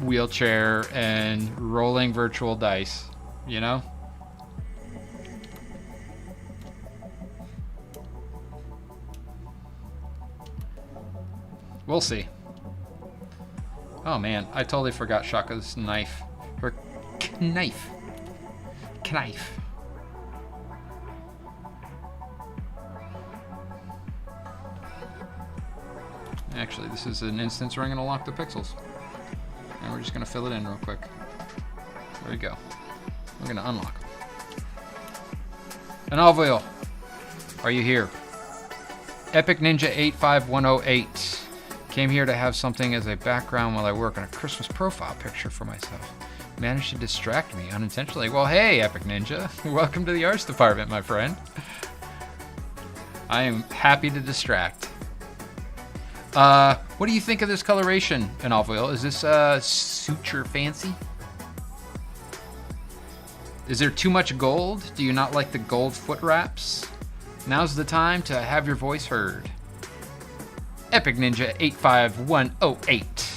wheelchair and rolling virtual dice, you know? We'll see. Oh man, I totally forgot Shaka's knife. Her knife. Knife. Actually, this is an instance where I'm going to lock the pixels. And we're just going to fill it in real quick. There we go. We're going to unlock them. Anavil, are you here? Epic Ninja 85108. Came here to have something as a background while I work on a Christmas profile picture for myself. Managed to distract me unintentionally. Well, hey, Epic Ninja. Welcome to the arts department, my friend. I am happy to distract. What do you think of this coloration, Anavil? Is this suit your fancy? Is there too much gold? Do you not like the gold foot wraps? Now's the time to have your voice heard. Epic Ninja 85108.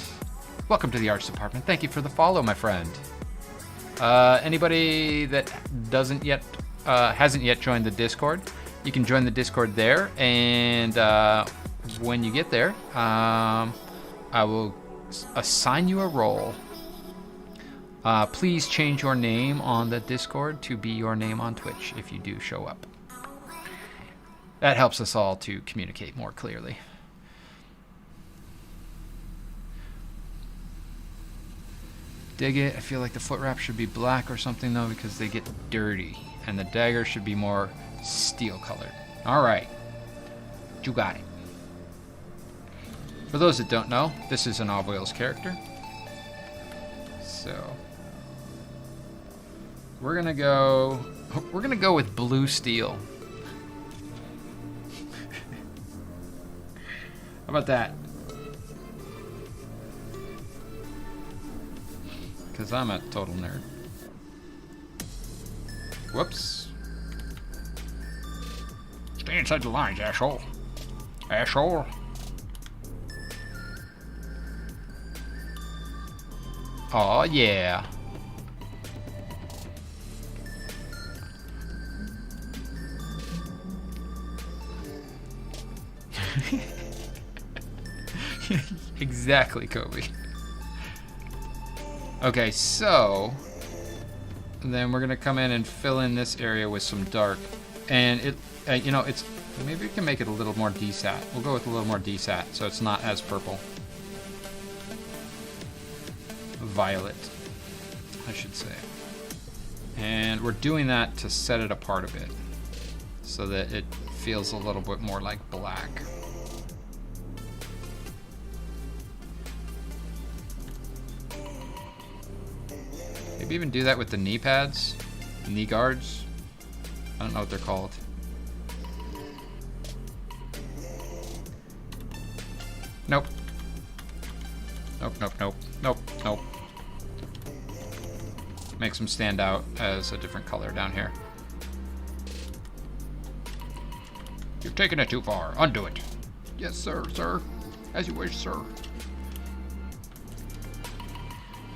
Welcome to the arts department. Thank you for the follow, my friend. Anybody that hasn't yet joined the Discord, you can join the Discord there, and when you get there, I will assign you a role. Please change your name on the Discord to be your name on Twitch if you do show up. That helps us all to communicate more clearly. Dig it. I feel like the foot wrap should be black or something though, because they get dirty, and the dagger should be more steel colored. All right, you got it. For those that don't know, this is an Oboil's character. So we're gonna go with blue steel. How about that? Because I'm a total nerd. Whoops. Stay inside the lines, asshole. Asshole. Aw, yeah. Exactly, Kobe. Okay, so then we're gonna come in and fill in this area with some dark, and it's maybe we can make it a little more desat. We'll go with a little more desat, so it's not as purple. Violet, I should say. And we're doing that to set it apart a bit, so that it feels a little bit more like black. Maybe even do that with the knee pads, knee guards. I don't know what they're called. Nope. Nope, nope, nope, nope, nope. Makes them stand out as a different color down here. You've taken it too far. Undo it. Yes, sir, sir. As you wish, sir.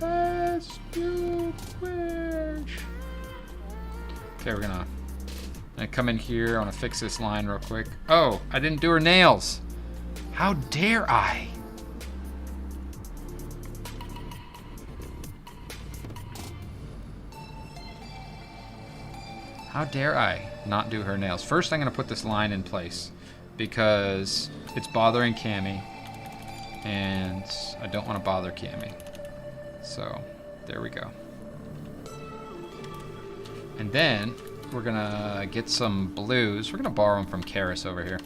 As you wish. Okay, we're gonna come in here. I want to fix this line real quick. Oh, I didn't do her nails. How dare I? How dare I not do her nails? First, I'm going to put this line in place because it's bothering Cammy, and I don't want to bother Cammy. So, there we go. And then, we're going to get some blues. We're going to borrow them from Karis over here.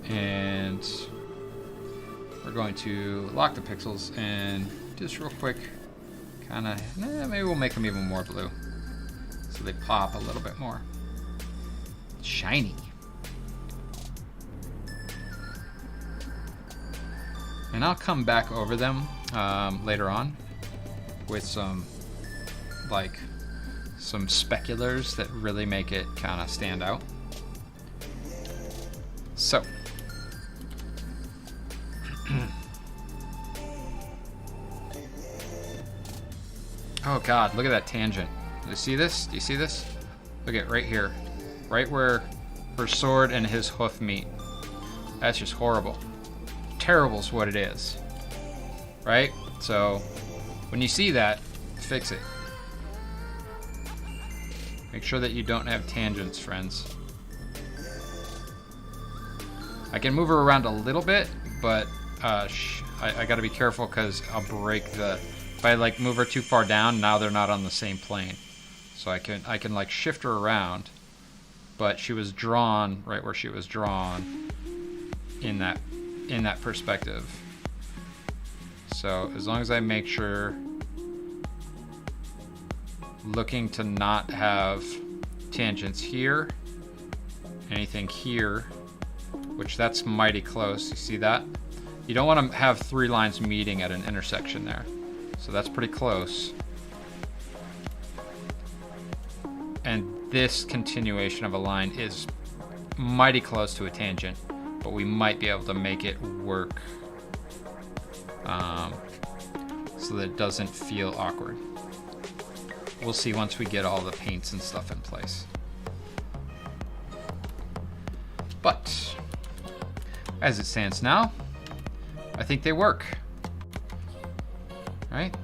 And we're going to lock the pixels and just real quick, kind of, maybe we'll make them even more blue. So they pop a little bit more. Shiny. And I'll come back over them later on with some speculars that really make it kind of stand out. So. Oh God, look at that tangent. Do you see this? Do you see this? Look at right here. Right where her sword and his hoof meet. That's just horrible. Terrible is what it is. Right? So, when you see that, fix it. Make sure that you don't have tangents, friends. I can move her around a little bit, but I gotta be careful because I'll break the... If I like move her too far down, now they're not on the same plane. So I can like shift her around, but she was drawn right where she was drawn in that perspective. So as long as I make sure, looking to not have tangents here, anything here, which that's mighty close. You see that? You don't want to have three lines meeting at an intersection there. So that's pretty close. And this continuation of a line is mighty close to a tangent, but we might be able to make it work so that it doesn't feel awkward. we'll see once we get all the paints and stuff in place. But as it stands now, I think they work. Right?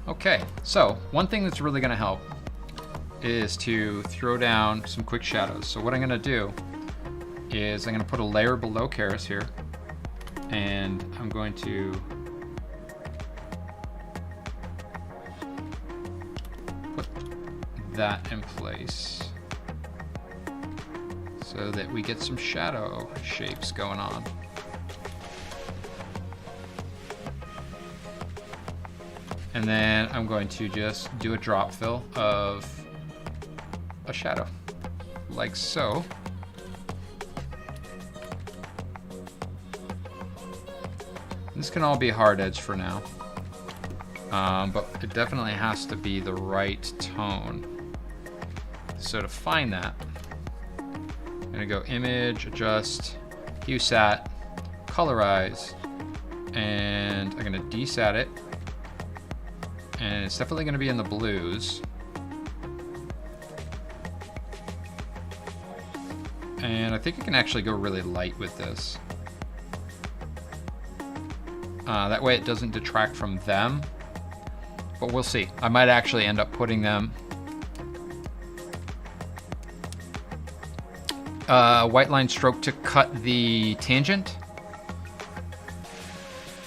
Okay, so one thing that's really going to help is to throw down some quick shadows. So what I'm going to do is I'm going to put a layer below Karis here, and I'm going to put that in place so that we get some shadow shapes going on. And then I'm going to just do a drop fill of a shadow, like so. This can all be hard edge for now, but it definitely has to be the right tone. So to find that, I'm gonna go image, adjust, hue sat, colorize, and I'm gonna desat it. And it's definitely gonna be in the blues. And I think I can actually go really light with this. That way it doesn't detract from them, but we'll see. I might actually end up putting them white line stroke to cut the tangent.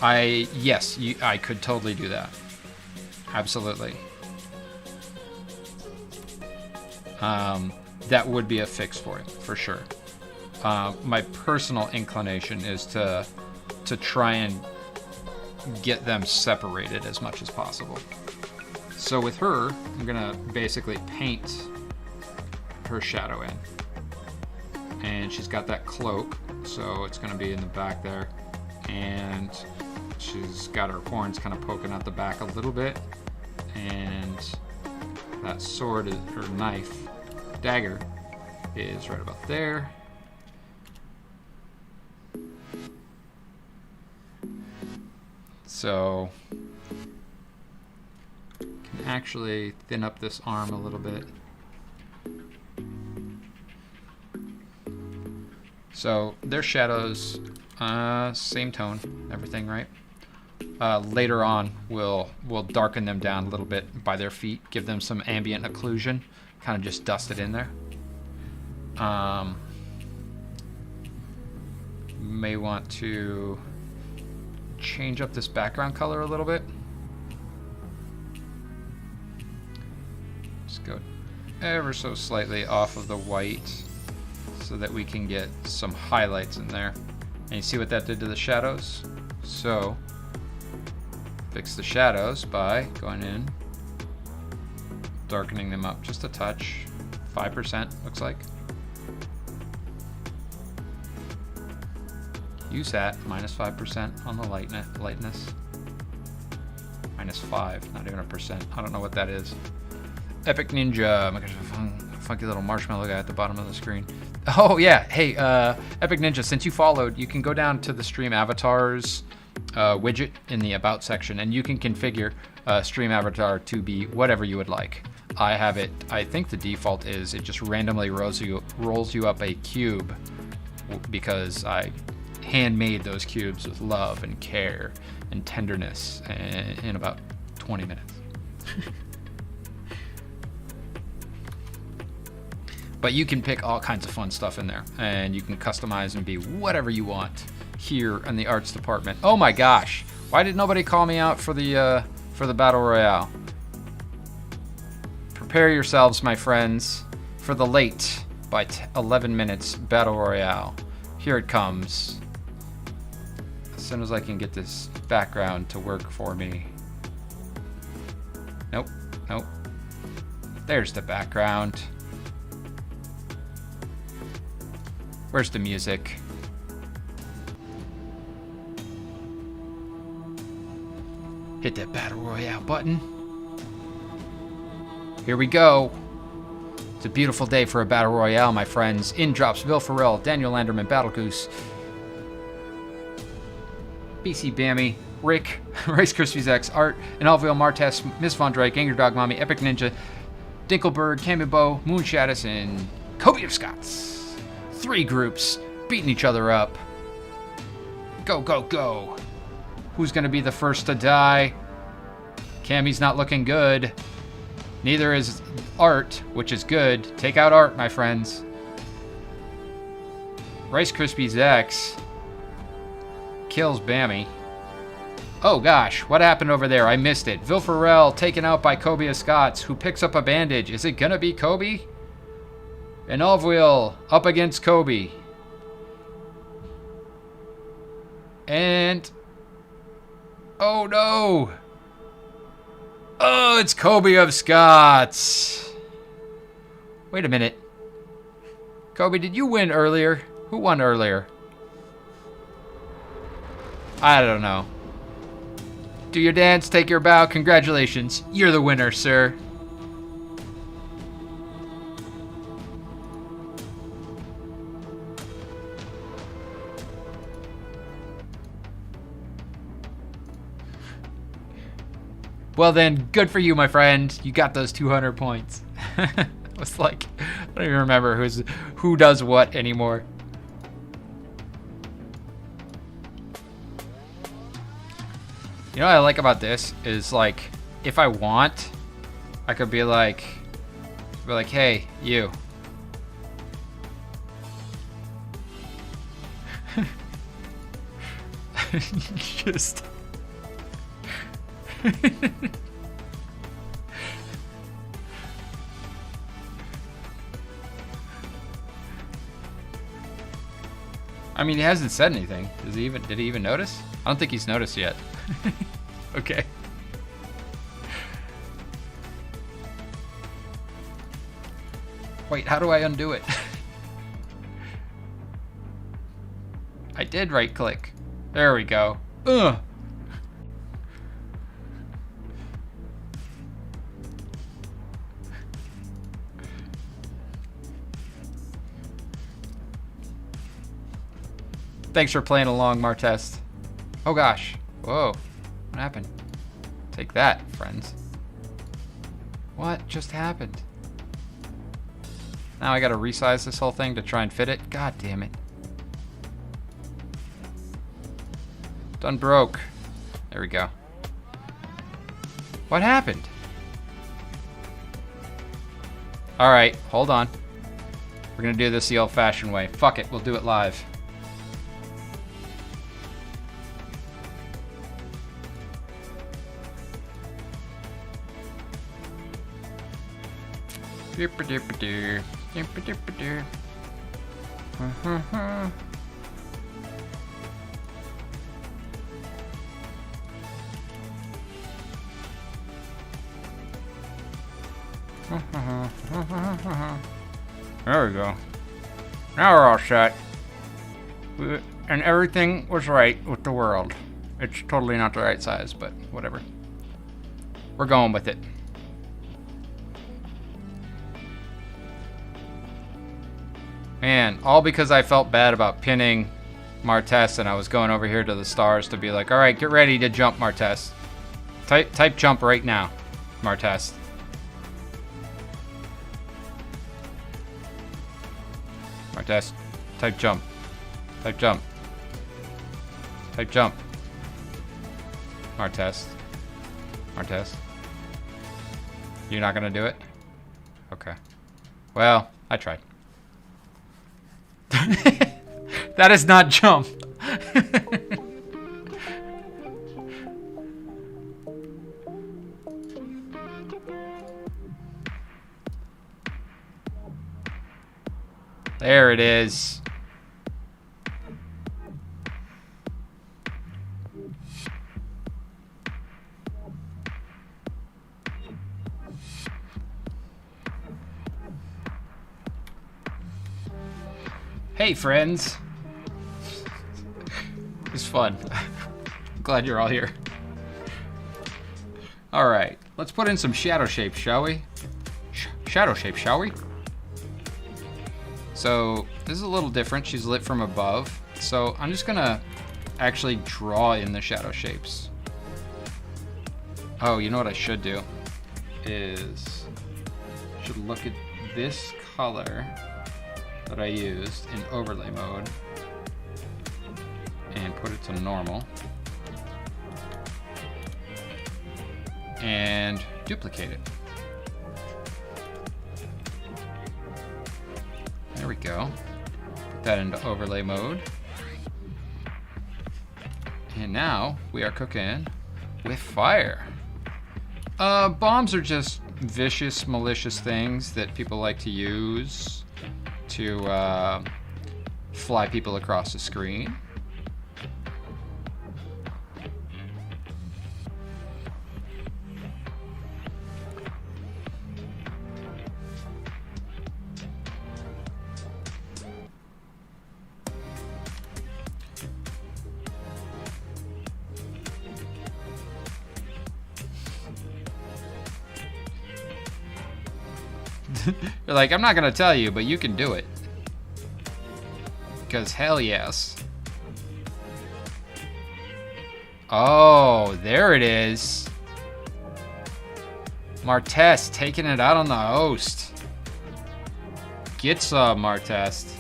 Yes, I could totally do that. Absolutely. That would be a fix for it, for sure. My personal inclination is to try and get them separated as much as possible. So with her, I'm gonna basically paint her shadow in. And she's got that cloak, so it's gonna be in the back there. And she's got her horns kind of poking out the back a little bit. And that sword, or knife, dagger, is right about there. So can actually thin up this arm a little bit. So their shadows, same tone, everything, right? Later on, we'll darken them down a little bit by their feet, give them some ambient occlusion, kind of just dust it in there. May want to change up this background color a little bit. Just go ever so slightly off of the white so that we can get some highlights in there. And you see what that did to the shadows? So fix the shadows by going in, darkening them up just a touch, 5% looks like. Use that, minus 5% on the lightness. Minus 5, not even a percent. I don't know what that is. Epic Ninja, my gosh, funky little marshmallow guy at the bottom of the screen. Oh yeah, hey, Epic Ninja, since you followed, you can go down to the stream avatars widget in the about section, and you can configure stream avatar to be whatever you would like. I have it, I think the default is it just randomly rolls you up a cube, because I handmade those cubes with love and care and tenderness in about 20 minutes. But you can pick all kinds of fun stuff in there, and you can customize and be whatever you want here in the arts department. Oh my gosh, why did nobody call me out for the battle royale? Prepare yourselves, my friends, for the late by 11 minutes battle royale. Here it comes. As soon as I can get this background to work for me. Nope, nope. There's the background. Where's the music? Hit that battle royale button. Here we go. It's a beautiful day for a battle royale, my friends. In drops Vil Ferrell, Daniel Landerman, Battle Goose, BC Bammy, Rick, Rice Krispies X, Art, and Alville, Martez, Miss Von Drake, Angry Dog Mommy, Epic Ninja, Dinkelberg, Camibo, Moonshadows, and Kobe of Scots. 3 groups beating each other up. Go, go, go. Who's gonna be the first to die? Cammy's not looking good. Neither is Art, which is good. Take out Art, my friends. Rice Krispies X kills Bammy. Oh gosh, what happened over there? I missed it. Vilfarel taken out by Kobe of Scots, who picks up a bandage. Is it gonna be Kobe? And Alvwheel up against Kobe. And... oh no! Oh, it's Kobe of Scots! Wait a minute. Kobe, did you win earlier? Who won earlier? I don't know. Do your dance, take your bow. Congratulations. You're the winner, sir. Well then, good for you, my friend. You got those 200 points. It's like, I don't even remember who does what anymore. You know what I like about this is, like, if I want, I could be like, hey, you. Just. I mean, he hasn't said anything. Did he even notice? I don't think he's noticed yet. Okay. Wait, how do I undo it? I did right click. There we go. Ugh. Thanks for playing along, Martest. Oh gosh. Whoa. What happened? Take that, friends. What just happened? Now I gotta resize this whole thing to try and fit it? God damn it. Done broke. There we go. What happened? Alright, hold on. We're gonna do this the old-fashioned way. Fuck it, we'll do it live. There we go. Now we're all set. And everything was right with the world. It's totally not the right size, but whatever. We're going with it. Man, all because I felt bad about pinning Martez, and I was going over here to the stars to be like, alright, get ready to jump, Martez. Type jump right now, Martez. Martez, type jump. Type jump. Type jump. Martez. Martez. You're not gonna do it? Okay. Well, I tried. That is not jump. There it is. Hey friends. It's fun. Glad you're all here. Alright, let's put in some shadow shapes, shall we? Shadow shapes, shall we? So, this is a little different. She's lit from above. So, I'm just gonna actually draw in the shadow shapes. Oh, you know what I should do? Should look at this color that I used in overlay mode and put it to normal and duplicate it. There we go. Put that into overlay mode. And now we are cooking with fire. Bombs are just vicious, malicious things that people like to use to fly people across the screen. You're like, I'm not gonna tell you, but you can do it. Because hell yes. Oh, there it is. Martest taking it out on the host. Get some, Martest.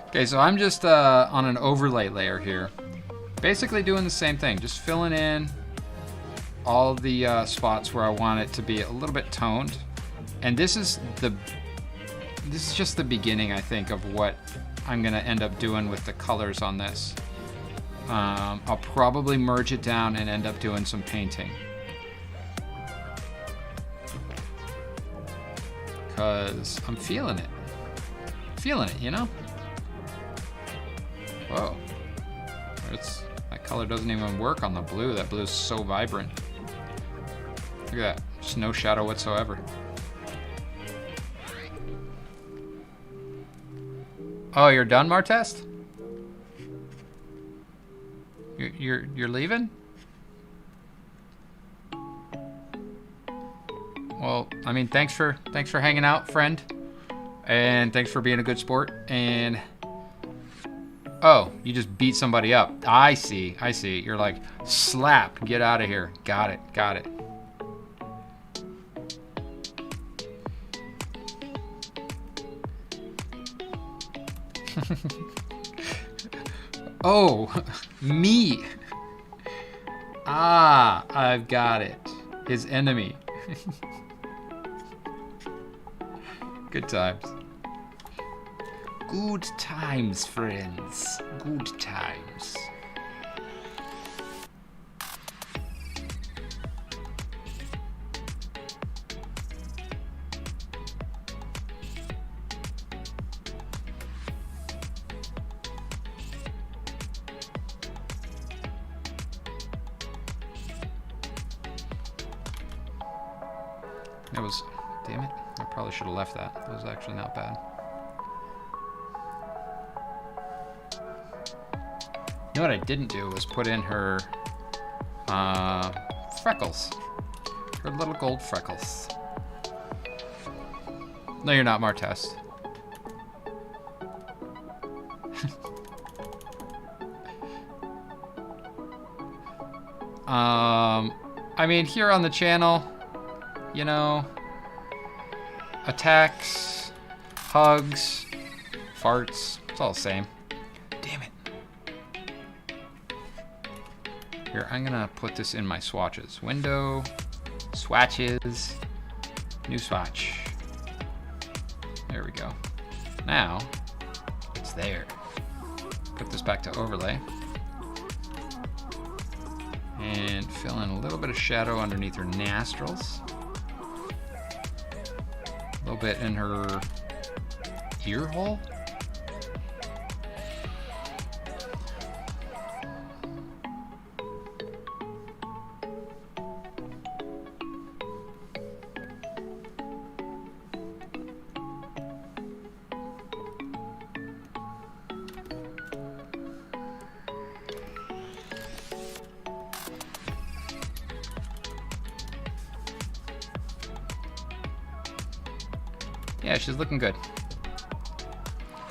Okay, so I'm just on an overlay layer here. Basically doing the same thing, just filling in all the spots where I want it to be a little bit toned. And this is just the beginning, I think, of what I'm gonna end up doing with the colors on this. I'll probably merge it down and end up doing some painting. Because I'm feeling it. Feeling it, you know? Whoa. That color doesn't even work on the blue. That blue is so vibrant. Look at that. Just no shadow whatsoever. Oh, you're done, Martest? You're leaving? Well, I mean, thanks for hanging out, friend. And thanks for being a good sport. And oh, you just beat somebody up. I see. You're like, slap, get out of here. Got it. Oh, me. Ah, I've got it. His enemy. Good times. Good times, friends. Good times. That was, damn it. I probably should have left that. That was actually not bad. You know what I didn't do was put in her freckles. Her little gold freckles. No, you're not, Martest. I mean, here on the channel, you know, attacks, hugs, farts, it's all the same. Damn it. Here, I'm gonna put this in my swatches. Window, swatches, new swatch. There we go. Now, it's there. Put this back to overlay. And fill in a little bit of shadow underneath her nostrils. A little bit in her ear hole. Yeah, she's looking good.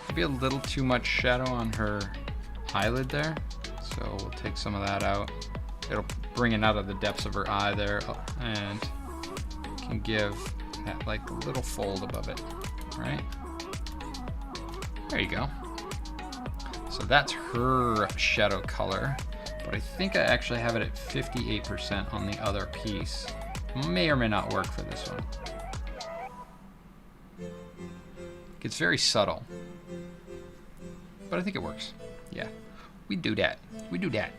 Maybe a little too much shadow on her eyelid there. So we'll take some of that out. It'll bring it out of the depths of her eye there, and can give that like little fold above it, right? There you go. So that's her shadow color, but I think I actually have it at 58% on the other piece. May or may not work for this one. It's very subtle, but I think it works. Yeah, we do that. We do that.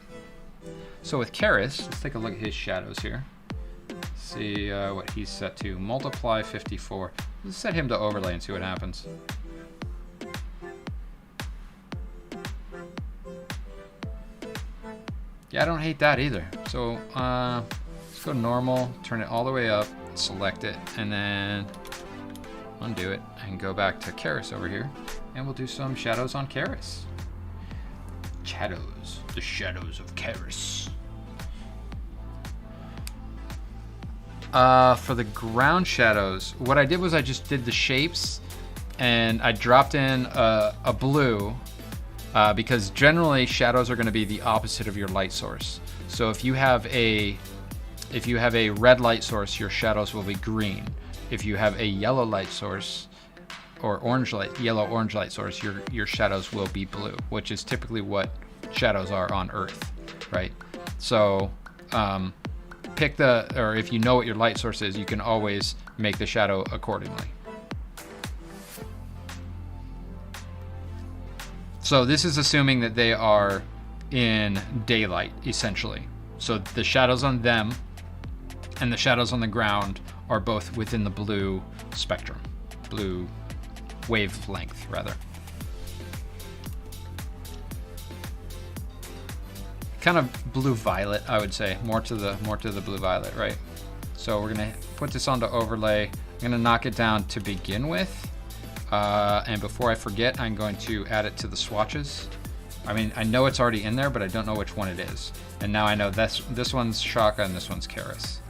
So with Karis, let's take a look at his shadows here. See what he's set to. Multiply 54. Let's set him to overlay and see what happens. Yeah, I don't hate that either. So let's go normal, turn it all the way up, select it, and then undo it and go back to Karis over here, and we'll do some shadows on Karis. Shadows, the shadows of Karis. For the ground shadows, what I did was I just did the shapes, and I dropped in a blue because generally shadows are going to be the opposite of your light source. So if you have a red light source, your shadows will be green. If you have a yellow light source or yellow-orange light source, your shadows will be blue, which is typically what shadows are on Earth, right? So if you know what your light source is, you can always make the shadow accordingly. So this is assuming that they are in daylight, essentially. So the shadows on them and the shadows on the ground are both within the blue spectrum, blue wavelength, rather. Kind of blue-violet, I would say, more to the blue-violet, right? So we're gonna put this onto overlay. I'm gonna knock it down to begin with, and before I forget, I'm going to add it to the swatches. I mean, I know it's already in there, but I don't know which one it is. And now I know this one's Shaka and this one's Karis.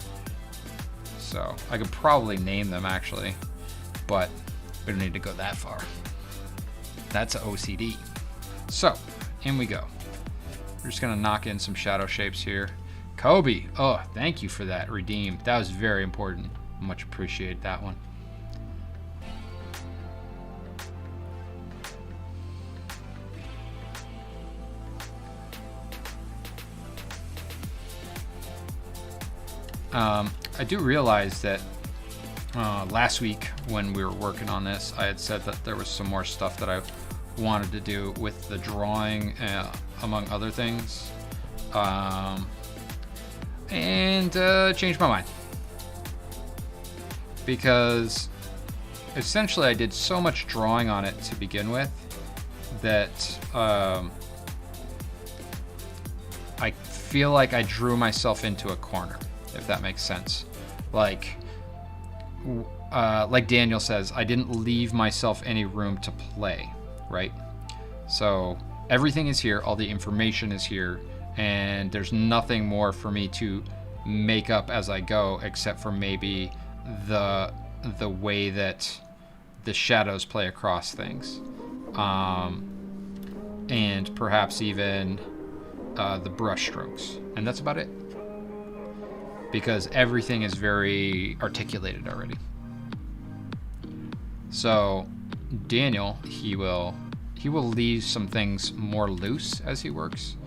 So I could probably name them actually, but we don't need to go that far. That's a OCD. So in we go. We're just gonna knock in some shadow shapes here. Kobe, oh, thank you for that. Redeem, that was very important. Much appreciate that one. I do realize that last week when we were working on this, I had said that there was some more stuff that I wanted to do with the drawing, among other things, and changed my mind. Because essentially I did so much drawing on it to begin with that I feel like I drew myself into a corner, if that makes sense. Like Daniel says, I didn't leave myself any room to play, right? So everything is here, all the information is here, and there's nothing more for me to make up as I go, except for maybe the way that the shadows play across things, and perhaps even the brush strokes, and that's about it. Because everything is very articulated already. So Daniel, he will leave some things more loose as he works,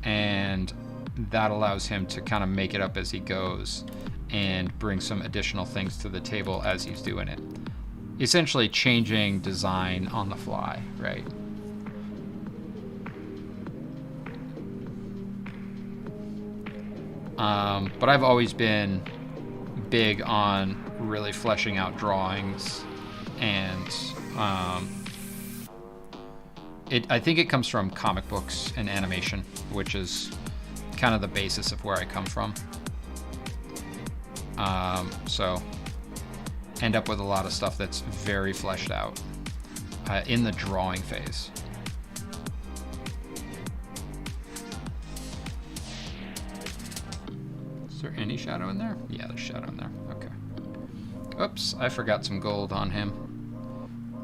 and that allows him to kind of make it up as he goes and bring some additional things to the table as he's doing it. Essentially changing design on the fly, right? But I've always been big on really fleshing out drawings, and I think it comes from comic books and animation, which is kind of the basis of where I come from. So end up with a lot of stuff that's very fleshed out in the drawing phase. Is there any shadow in there? Yeah, there's shadow in there. Okay. Oops, I forgot some gold on him.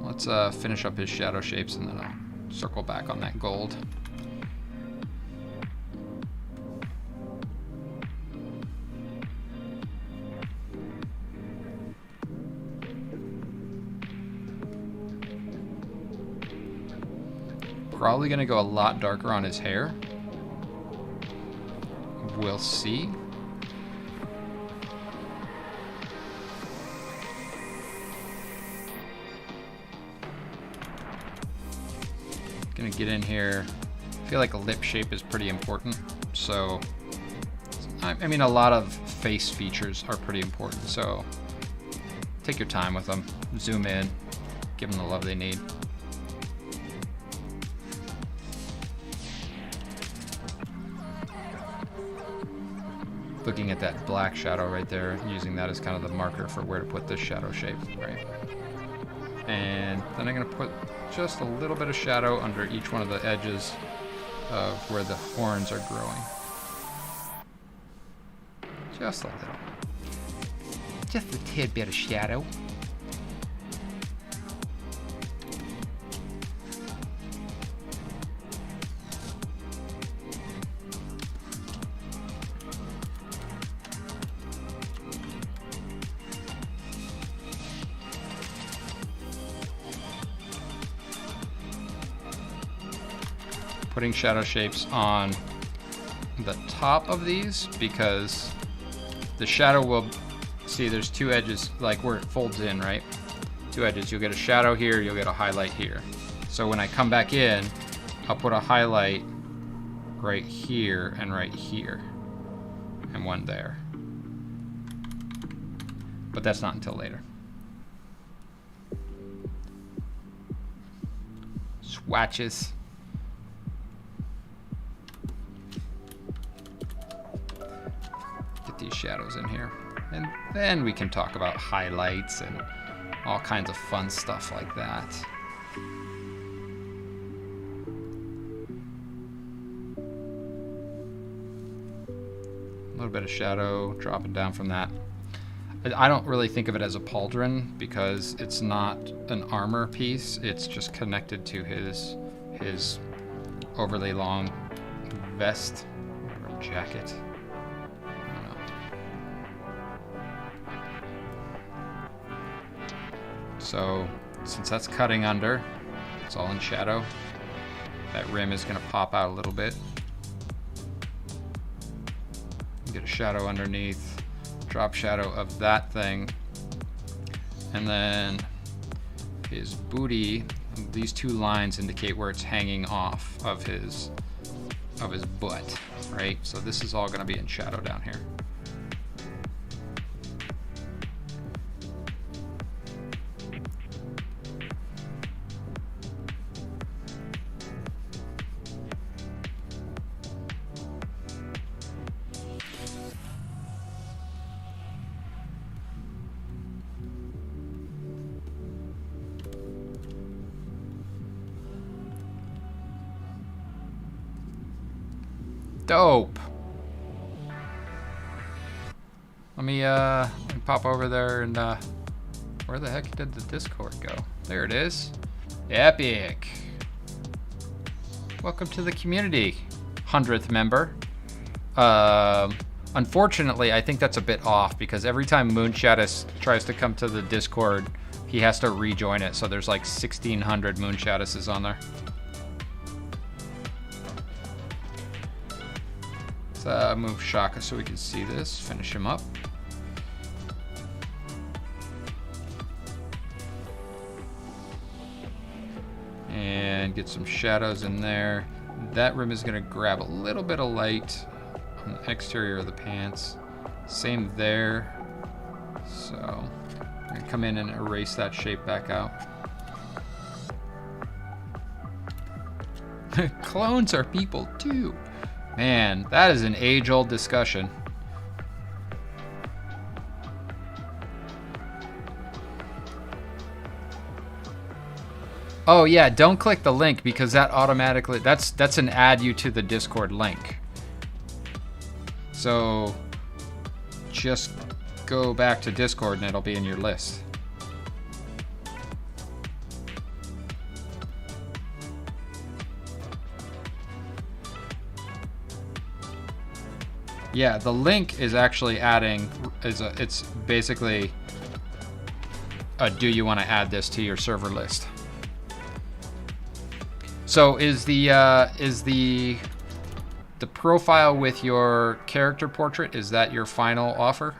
Let's finish up his shadow shapes and then I'll circle back on that gold. Probably gonna go a lot darker on his hair. We'll see. Gonna get in here. I feel like a lip shape is pretty important. So, I mean, a lot of face features are pretty important. So, take your time with them. Zoom in. Give them the love they need. Looking at that black shadow right there, using that as kind of the marker for where to put this shadow shape, right? And then I'm gonna put just a little bit of shadow under each one of the edges of where the horns are growing. Just a little. Just a tidbit of shadow. Putting shadow shapes on the top of these because the shadow will, see there's two edges, like where it folds in, right? Two edges, you'll get a shadow here, you'll get a highlight here. So when I come back in, I'll put a highlight right here and right here, and one there. But that's not until later. Swatches. These shadows in here, and then we can talk about highlights and all kinds of fun stuff like that. A little bit of shadow dropping down from that. I don't really think of it as a pauldron because it's not an armor piece, it's just connected to his overly long vest or jacket. So, since that's cutting under, it's all in shadow. That rim is gonna pop out a little bit. Get a shadow underneath, drop shadow of that thing. And then his booty, these two lines indicate where it's hanging off of his butt, right? So this is all gonna be in shadow down here. Dope. Let me pop over there and where the heck did the Discord go? There it is. Epic. Welcome to the community, 100th member. Unfortunately, I think that's a bit off because every time Moonshadow tries to come to the Discord, he has to rejoin it. So there's like 1,600 Moonshadows on there. Let's move Shaka so we can see this. Finish him up. And get some shadows in there. That rim is going to grab a little bit of light on the exterior of the pants. Same there. So I'm going to come in and erase that shape back out. Clones are people too. Man, that is an age-old discussion. Oh yeah, don't click the link because that automatically, that's an add you to the Discord link. So just go back to Discord and it'll be in your list. Yeah, the link is actually adding, it's basically do you want to add this to your server list? So is the profile with your character portrait, is that your final offer?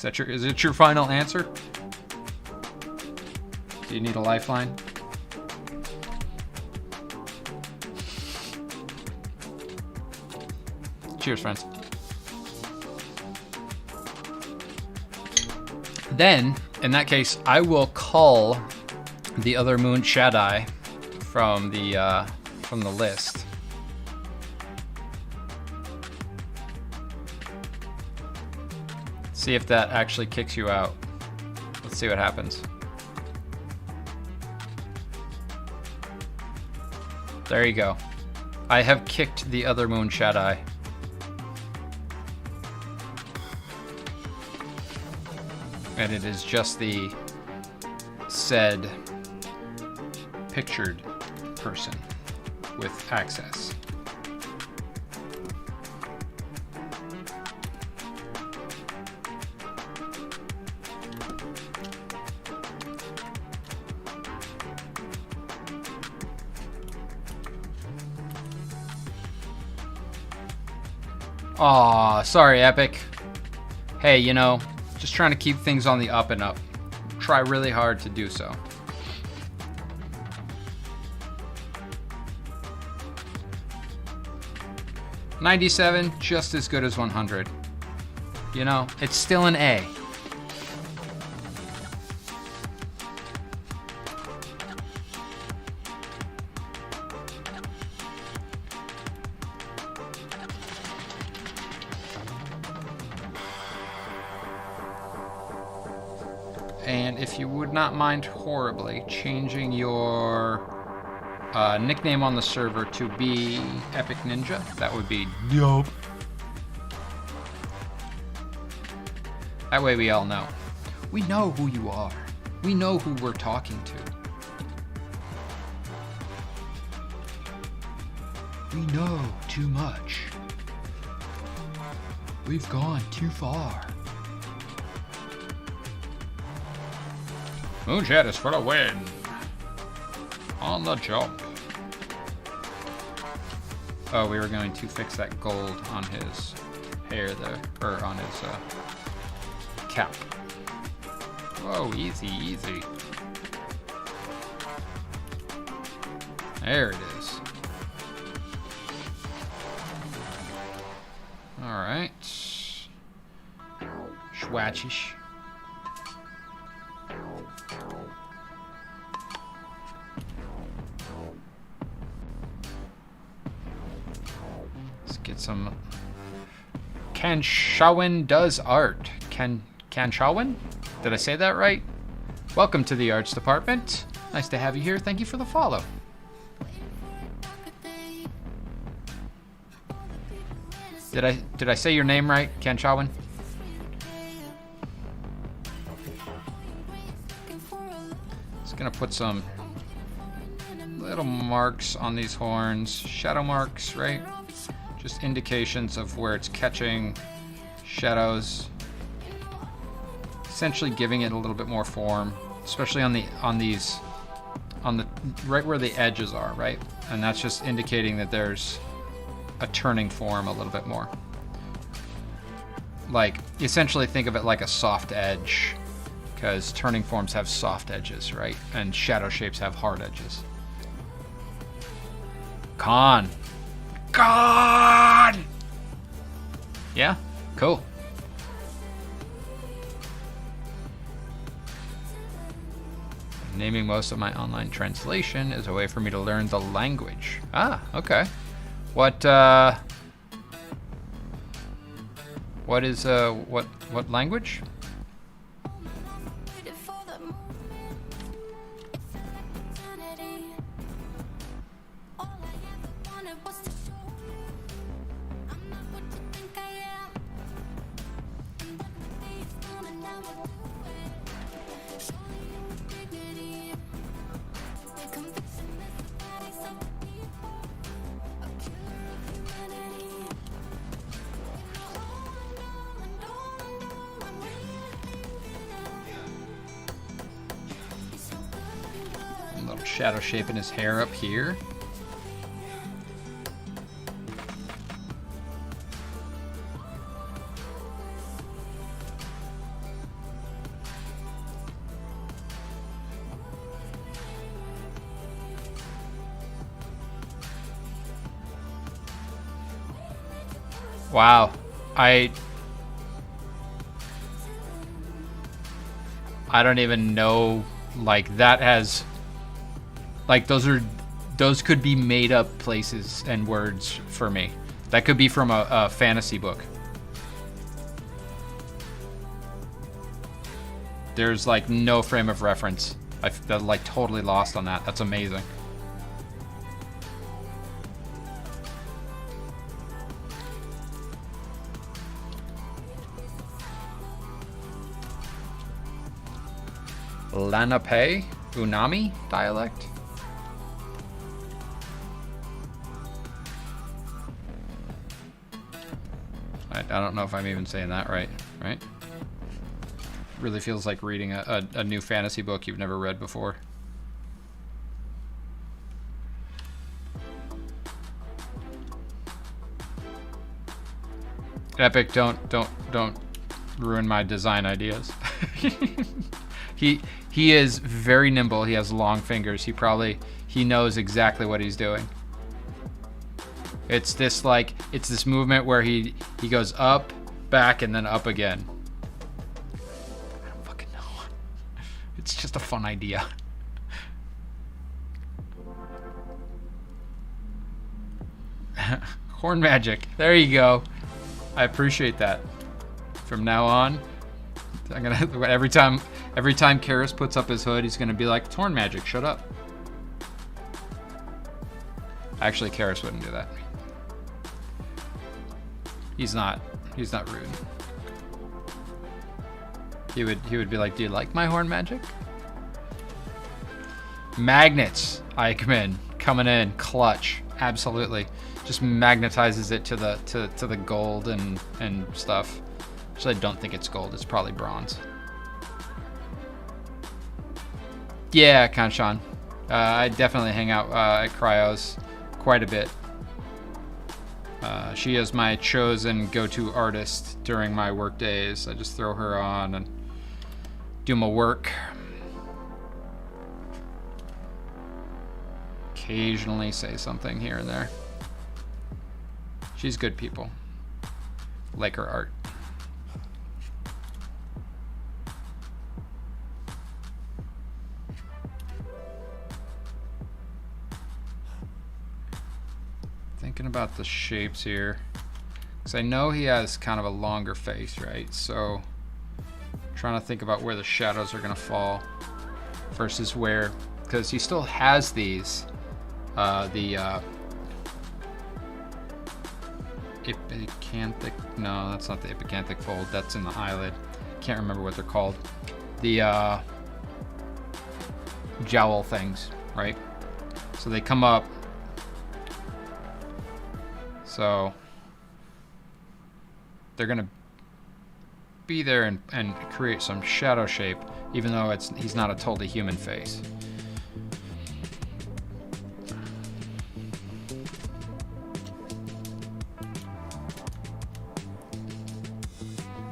Is it your final answer? Do you need a lifeline? Cheers, friends. Then, in that case, I will call the other Moon Shaddai from the list. See if that actually kicks you out. Let's see what happens. There you go. I have kicked the other Moon Shaddai. And it is just the said pictured person with access. Aw, sorry, Epic. Hey, you know, just trying to keep things on the up and up. Try really hard to do so. $97, just as good as 100. You know, it's still an A. And if you would not mind horribly changing your nickname on the server to be Epic Ninja, that would be dope. That way we all know. We know who you are. We know who we're talking to. We know too much. We've gone too far. Moonshot is for the win. On the jump. Oh, we were going to fix that gold on his hair there, or on his cap. Whoa, easy, easy. There it is. All right. Schwatchish. Some Ken Shawin does art. Ken Shawin? Did I say that right? Welcome to the arts department. Nice to have you here. Thank you for the follow. Did I say your name right, Ken Shawin? Just gonna put some little marks on these horns. Shadow marks, right? Just indications of where it's catching shadows, essentially giving it a little bit more form, especially on the right where the edges are, right? And that's just indicating that there's a turning form a little bit more. Like, essentially think of it like a soft edge, because turning forms have soft edges, right? And shadow shapes have hard edges. God! Yeah? Cool. Naming most of my online translation is a way for me to learn the language. Ah, okay. What language? shadow shape in his hair up here. Wow, I don't even know, like, that has, like, those could be made up places and words for me. That could be from a fantasy book. There's like no frame of reference. I'm like totally lost on that. That's amazing. Lenape Unami dialect. I don't know if I'm even saying that right, right? Really feels like reading a new fantasy book you've never read before. Epic, don't ruin my design ideas. He is very nimble. He has long fingers. He knows exactly what he's doing. It's this movement where he goes up, back, and then up again. I don't fucking know. It's just a fun idea. Horn magic. There you go. I appreciate that. From now on, I'm gonna every time Karis puts up his hood, he's gonna be like, "Horn magic, shut up." Actually, Karis wouldn't do that. He's not rude. He would be like, "Do you like my horn magic?" Magnets, Eichmann, coming in clutch, absolutely. Just magnetizes it to the gold and stuff. Actually, I don't think it's gold. It's probably bronze. Yeah, Kanchan. I definitely hang out at Cryo's quite a bit. She is my chosen go-to artist during my work days. I just throw her on and do my work. Occasionally say something here and there. She's good people. Like her art. Thinking about the shapes here, because I know he has kind of a longer face, right? So trying to think about where the shadows are gonna fall versus where, because he still has these epicanthic, no, that's not the epicanthic fold, that's in the eyelid. Can't remember what they're called. The jowl things, right? So they come up. So they're gonna be there and create some shadow shape, even though he's not a totally human face.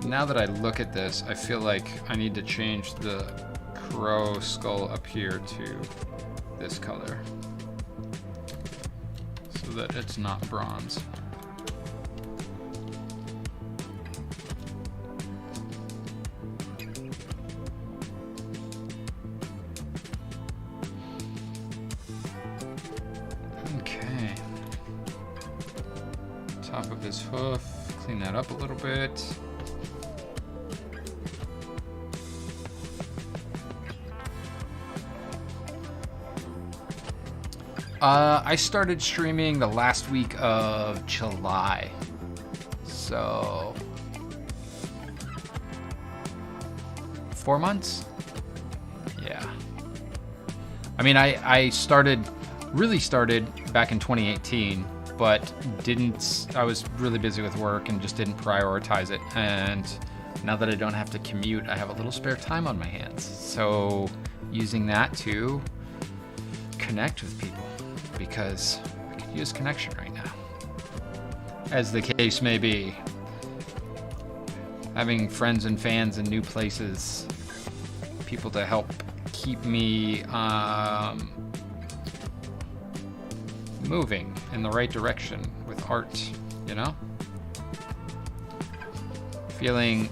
Now that I look at this, I feel like I need to change the crow skull up here to this color, so that it's not bronze. Okay. Top of his hoof, clean that up a little bit. I started streaming the last week of July, so 4 months? Yeah. I mean, I really started back in 2018, but I was really busy with work and just didn't prioritize it. And now that I don't have to commute, I have a little spare time on my hands. So using that to connect with people, because I could use connection right now. As the case may be, having friends and fans in new places, people to help keep me moving in the right direction with art, you know? Feeling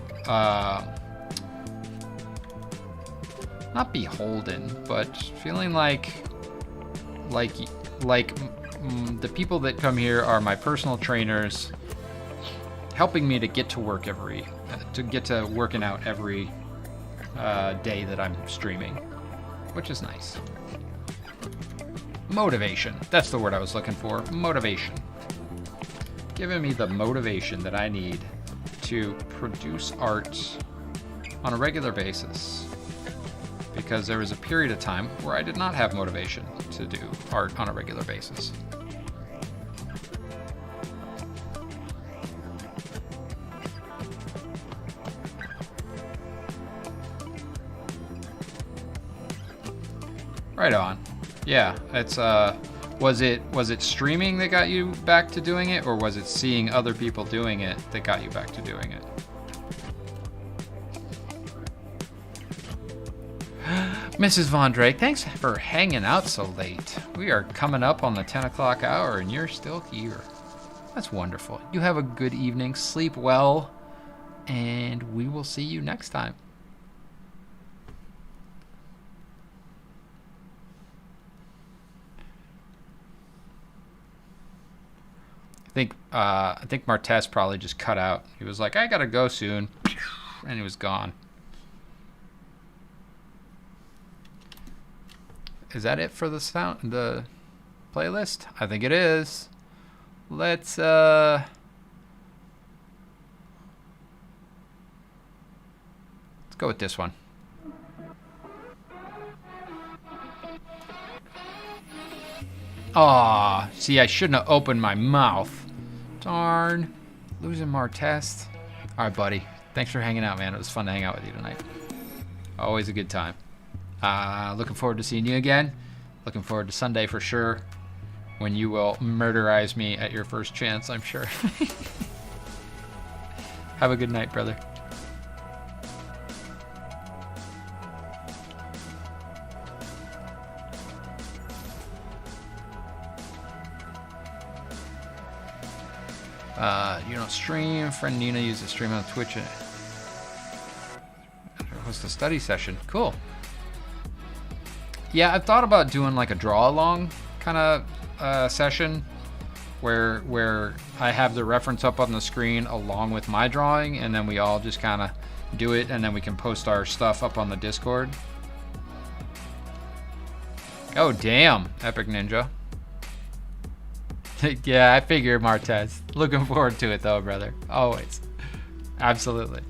not beholden, but feeling like the people that come here are my personal trainers, helping me to get to work working out every day that I'm streaming, which is nice. Motivation. That's the word I was looking for. Motivation. Giving me the motivation that I need to produce art on a regular basis. Because there was a period of time where I did not have motivation to do art on a regular basis. Right on. Yeah, it's was it streaming that got you back to doing it, or was it seeing other people doing it that got you back to doing it? Mrs. Von Drake, thanks for hanging out so late. We are coming up on the 10 o'clock hour and you're still here. That's wonderful. You have a good evening, sleep well, and we will see you next time. I think Martez probably just cut out. He was like, I gotta go soon, and he was gone. Is that it for the playlist? I think it is. Let's go with this one. Aw, see, I shouldn't have opened my mouth. Darn. Losing Martest. Alright, buddy. Thanks for hanging out, man. It was fun to hang out with you tonight. Always a good time. Looking forward to seeing you again. Looking forward to Sunday for sure, when you will murderize me at your first chance, I'm sure. Have a good night, brother. You don't stream. Friend Nina uses stream on Twitch. Host a study session. Cool. Yeah, I've thought about doing like a draw along kind of session where I have the reference up on the screen along with my drawing, and then we all just kind of do it, and then we can post our stuff up on the Discord. Oh, damn, Epic Ninja. Yeah, I figured, Martez. Looking forward to it, though, brother. Always. Absolutely.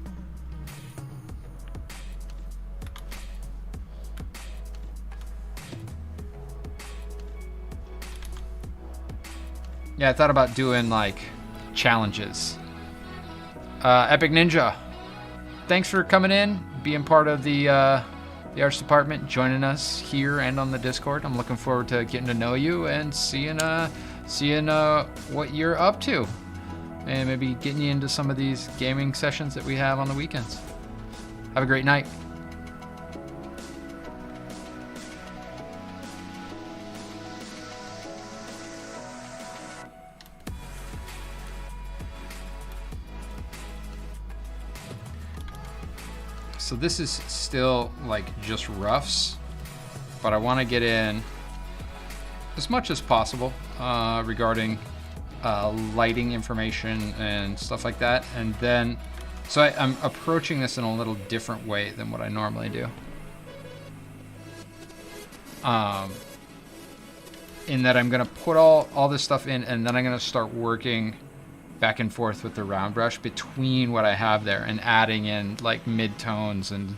Yeah, I thought about doing, like, challenges. Epic Ninja, thanks for coming in, being part of the arts department, joining us here and on the Discord. I'm looking forward to getting to know you and seeing what you're up to, and maybe getting you into some of these gaming sessions that we have on the weekends. Have a great night. So this is still like just roughs, but I want to get in as much as possible regarding lighting information and stuff like that. And then, so I'm approaching this in a little different way than what I normally do. In that I'm going to put all this stuff in, and then I'm going to start working back and forth with the round brush between what I have there and adding in like mid-tones and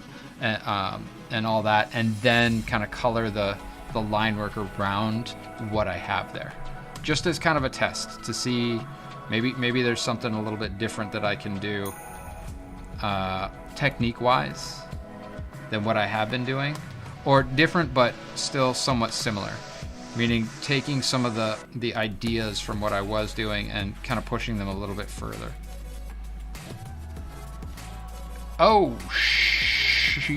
all that, and then kind of color the line work around what I have there, just as kind of a test to see maybe there's something a little bit different that I can do technique wise than what I have been doing, or different but still somewhat similar. Meaning taking some of the ideas from what I was doing and kind of pushing them a little bit further. Oh, shit.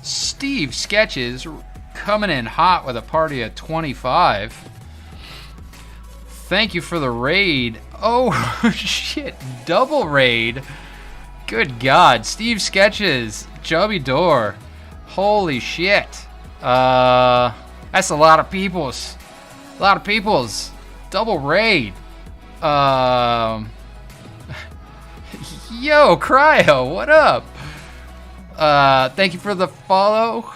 Steve Sketches coming in hot with a party of 25. Thank you for the raid. Oh, shit. Double raid. Good God. Steve Sketches. Chubby Door. Holy shit. That's a lot of peoples. A lot of peoples. Double raid. Yo, Cryo, what up? Thank you for the follow,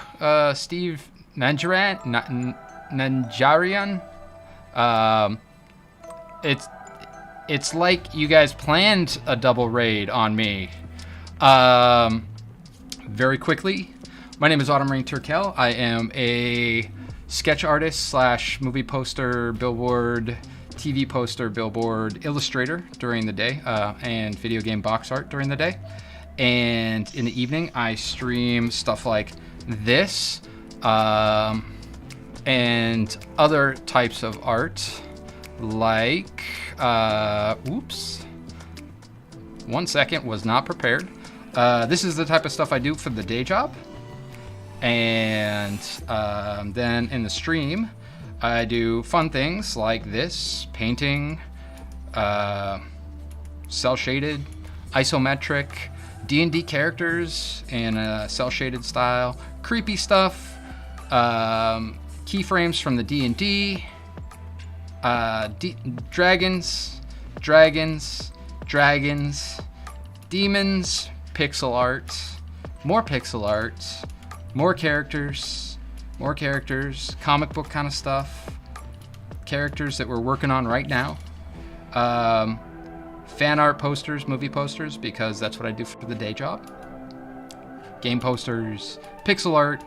Steve Nanjarian. It's like you guys planned a double raid on me. Very quickly, my name is Autumn Rain Turkel. I am a sketch artist / movie poster, billboard, TV poster, billboard, illustrator during the day, and video game box art during the day. And in the evening, I stream stuff like this, and other types of art, like, oops, 1 second, was not prepared. This is the type of stuff I do for the day job. And then in the stream, I do fun things like this, painting, cel-shaded, isometric, D&D characters in a cel-shaded style, creepy stuff, keyframes from the D&D, dragons, demons, pixel art, more pixel art, more characters, comic book kind of stuff, characters that we're working on right now, fan art posters, movie posters, because that's what I do for the day job, game posters, pixel art,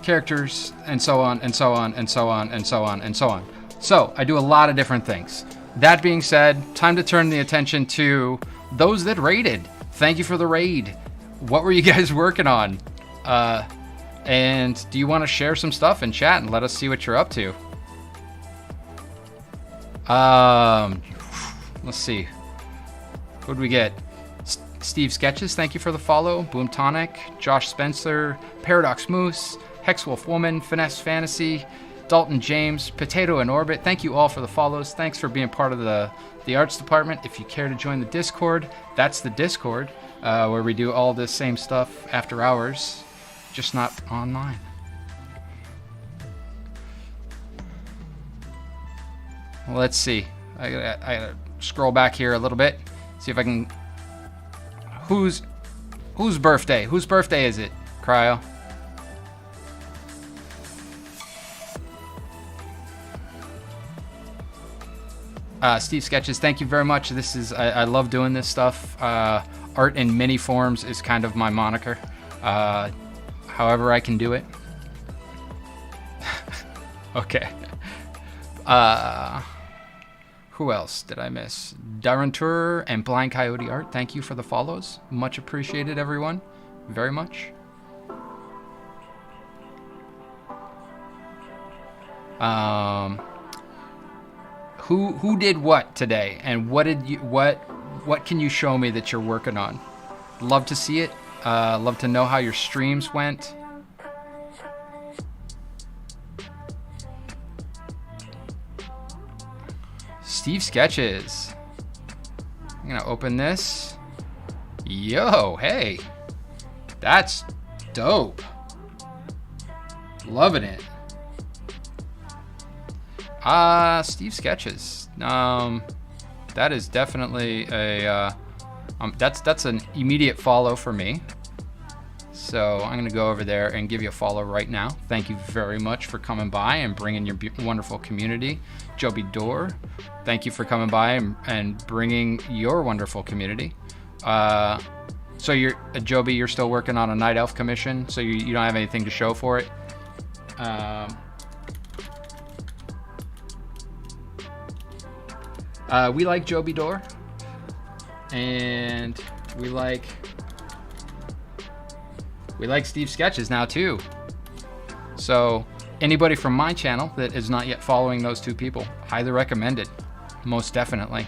characters, and so on, and so on, and so on, and so on, and so on. So I do a lot of different things. That being said, time to turn the attention to those that raided. Thank you for the raid. What were you guys working on? And do you want to share some stuff in chat and let us see what you're up to? Let's see. What did we get? Steve Sketches, thank you for the follow. Boom Tonic, Josh Spencer, Paradox Moose, Hexwolf Woman, Finesse Fantasy, Dalton James, Potato in Orbit. Thank you all for the follows. Thanks for being part of the arts department. If you care to join the Discord, that's the Discord, where we do all this same stuff after hours, just not online. Well, let's see. I gotta scroll back here a little bit, see if I can. Whose birthday? Whose birthday is it, Cryo? Steve Sketches, thank you very much. This is I love doing this stuff. Art in many forms is kind of my moniker. However I can do it. Okay. Who else did I miss? Darantur and Blind Coyote Art, thank you for the follows. Much appreciated, everyone. Very much. Who did what today, and what can you show me that you're working on? Love to see it. Love to know how your streams went. Steve Sketches. I'm gonna open this. Yo, hey. That's dope. Loving it. Steve Sketches. That is definitely a that's an immediate follow for me. So I'm gonna go over there and give you a follow right now. Thank you very much for coming by and bringing your wonderful community. Joby Door, thank you for coming by and bringing your wonderful community. So you're Joby, you're still working on a Night Elf commission, so you don't have anything to show for it. We like Joby Door, and we like Steve Sketches now too. So Anybody from my channel that is not yet following those two people, highly recommended, most definitely.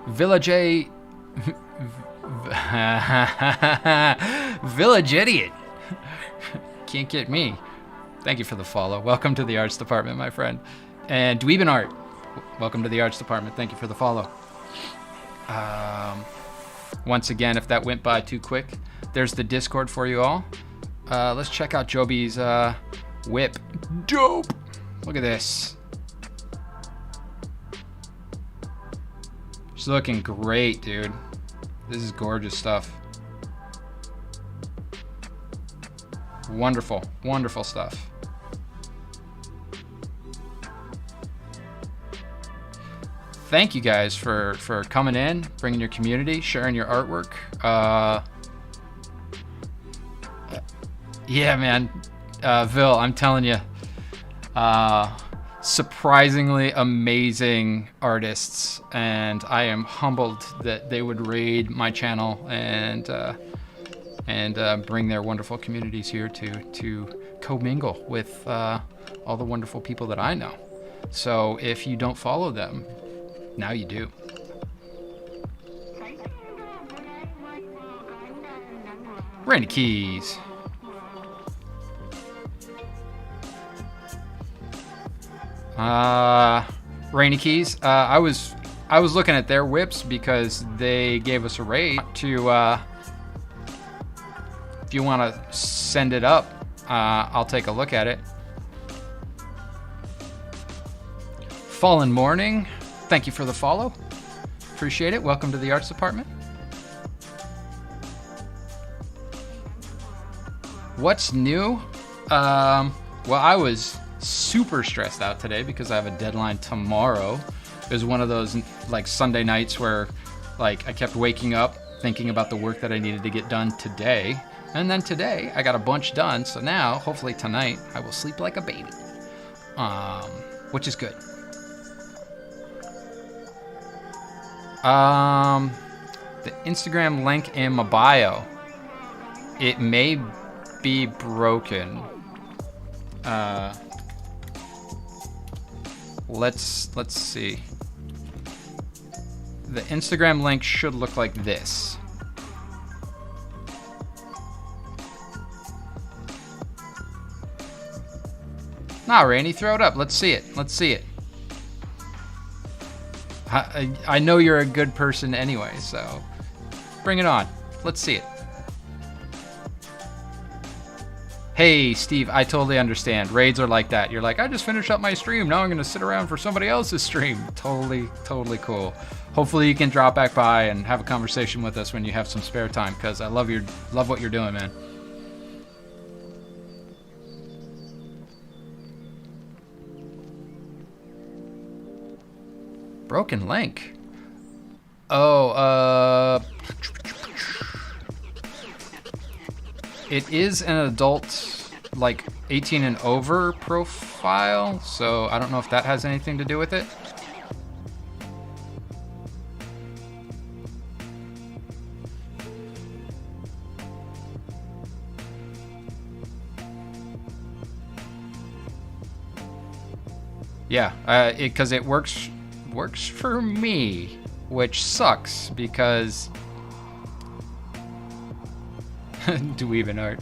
Village Village Idiot. Can't get me. Thank you for the follow. Welcome to the arts department, my friend. And Dweebin Art, welcome to the arts department. Thank you for the follow. Once again, if that went by too quick, there's the Discord for you all. Let's check out Joby's whip. Dope. Look at this. She's looking great, dude. This is gorgeous stuff. Wonderful, wonderful stuff. Thank you guys for coming in, bringing your community, sharing your artwork. Yeah, man. Vil, I'm telling you, surprisingly amazing artists, and I am humbled that they would raid my channel and bring their wonderful communities here to commingle with all the wonderful people that I know. So if you don't follow them, now you do. Randy Keys. Rainy Keys. I was looking at their whips because they gave us a raid to. If you want to send it up, I'll take a look at it. Fallen Morning, thank you for the follow. Appreciate it. Welcome to the arts department. What's new? Well, I was super stressed out today because I have a deadline tomorrow. It was one of those like Sunday nights where like I kept waking up thinking about the work that I needed to get done today. And then today I got a bunch done. So now hopefully tonight I will sleep like a baby, which is good. The Instagram link in my bio, it may be broken. Let's see. The Instagram link should look like this. Nah, Randy, throw it up. Let's see it. Let's see it. I know you're a good person anyway, so bring it on. Let's see it. Hey, Steve, I totally understand. Raids are like that. You're like, I just finished up my stream. Now I'm going to sit around for somebody else's stream. Totally, totally cool. Hopefully you can drop back by and have a conversation with us when you have some spare time, because I love what you're doing, man. Broken link. Oh, it is an adult, like 18 and over profile, so I don't know if that has anything to do with it. Yeah, because it works for me, which sucks because Dweebin Art.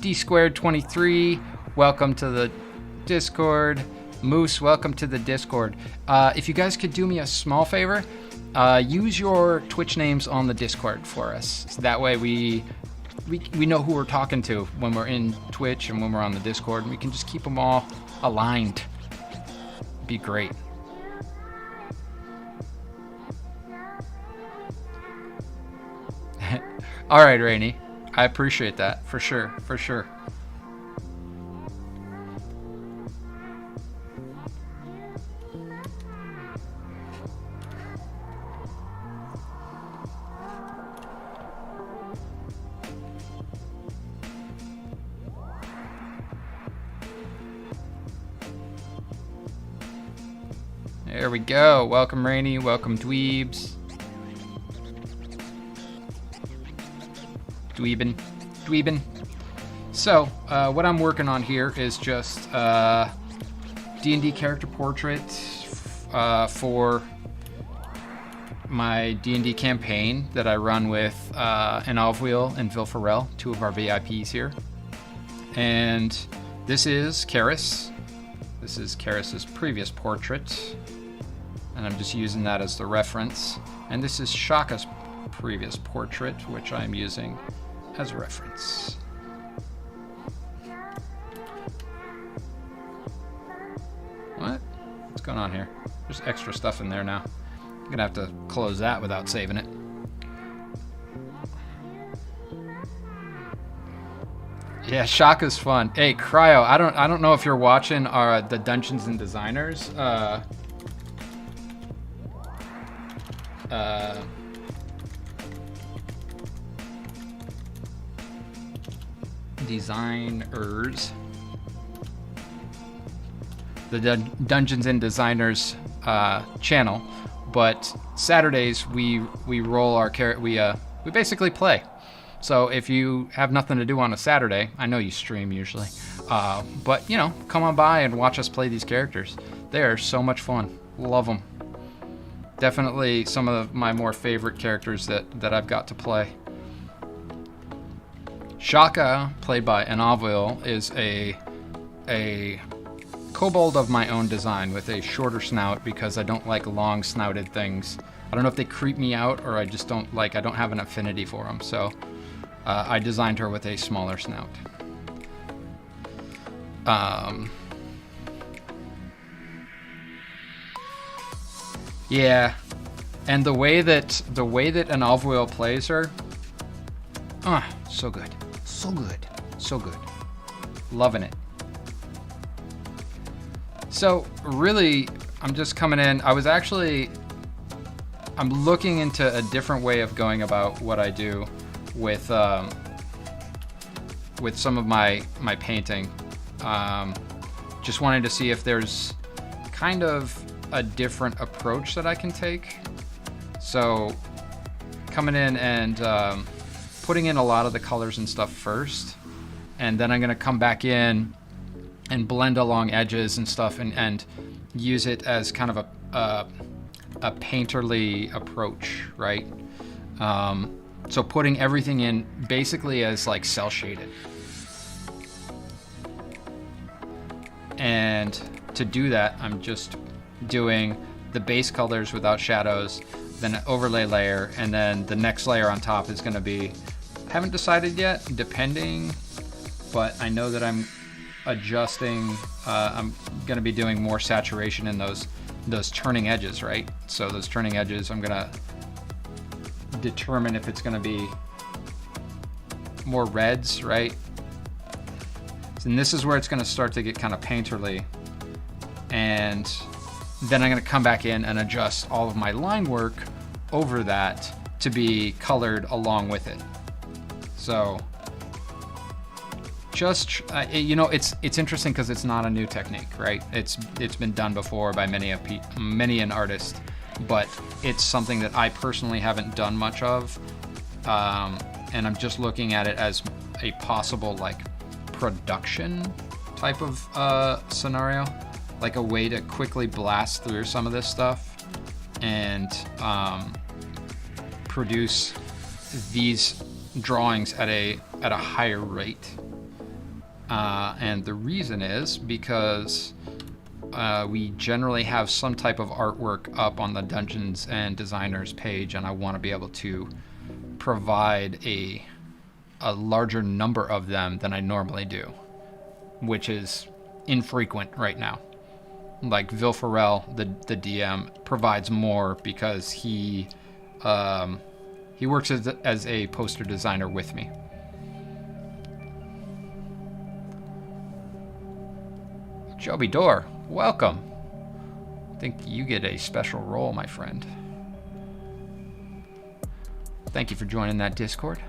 D squared 23, welcome to the Discord. Moose, welcome to the Discord. If you guys could do me a small favor, use your Twitch names on the Discord for us. So that way we know who we're talking to when we're in Twitch and when we're on the Discord, and we can just keep them all aligned. Be great. All right, Rainy. I appreciate that for sure, for sure. There we go. Welcome, Rainy. Welcome, Dweebs. Dweebin. So, what I'm working on here is just D&D character portrait for my D&D campaign that I run with an Alvwheel and Vil Farrell, two of our VIPs here. And this is Karis. This is Karis's previous portrait, and I'm just using that as the reference. And this is Shaka's previous portrait, which I'm using as a reference. What? What's going on here? There's extra stuff in there now. I'm gonna have to close that without saving it. Yeah, Shaka's fun. Hey, Cryo, I don't know if you're watching the Dungeons and Designers the Dungeons and Designers channel, but Saturdays we roll our we basically play. So if you have nothing to do on a Saturday, I know you stream usually, but you know, come on by and watch us play these characters. They are so much fun. Love them. Definitely some of my more favorite characters that I've got to play. Shaka, played by an Alvwheel, is a kobold of my own design with a shorter snout because I don't like long snouted things. I don't know if they creep me out or I just don't like, I don't have an affinity for them. So I designed her with a smaller snout. Yeah, and the way that an Alvwheel plays her, so good, so good, so good, loving it. So really, I'm just coming in. I'm looking into a different way of going about what I do with some of my painting. Just wanted to see if there's kind of a different approach that I can take. So coming in and putting in a lot of the colors and stuff first, and then I'm gonna come back in and blend along edges and stuff and use it as kind of a painterly approach, right? So putting everything in basically as like cell shaded. And to do that, I'm just doing the base colors without shadows, then an overlay layer, and then the next layer on top is going to be, haven't decided yet, depending, but I know that I'm adjusting, I'm going to be doing more saturation in those turning edges, right? So those turning edges, I'm going to determine if it's going to be more reds, right? And this is where it's going to start to get kind of painterly, and then I'm going to come back in and adjust all of my line work over that to be colored along with it. So just you know, it's interesting because it's not a new technique, right? It's been done before by many an artist, but it's something that I personally haven't done much of, and I'm just looking at it as a possible like production type of scenario, like a way to quickly blast through some of this stuff and produce these drawings at a higher rate. And the reason is because we generally have some type of artwork up on the Dungeons and Designers page, and I want to be able to provide a larger number of them than I normally do, which is infrequent right now. Like Vil Farrell, the DM, provides more because he works as a poster designer with me. Joby Door, welcome. I think you get a special role, my friend. Thank you for joining that Discord.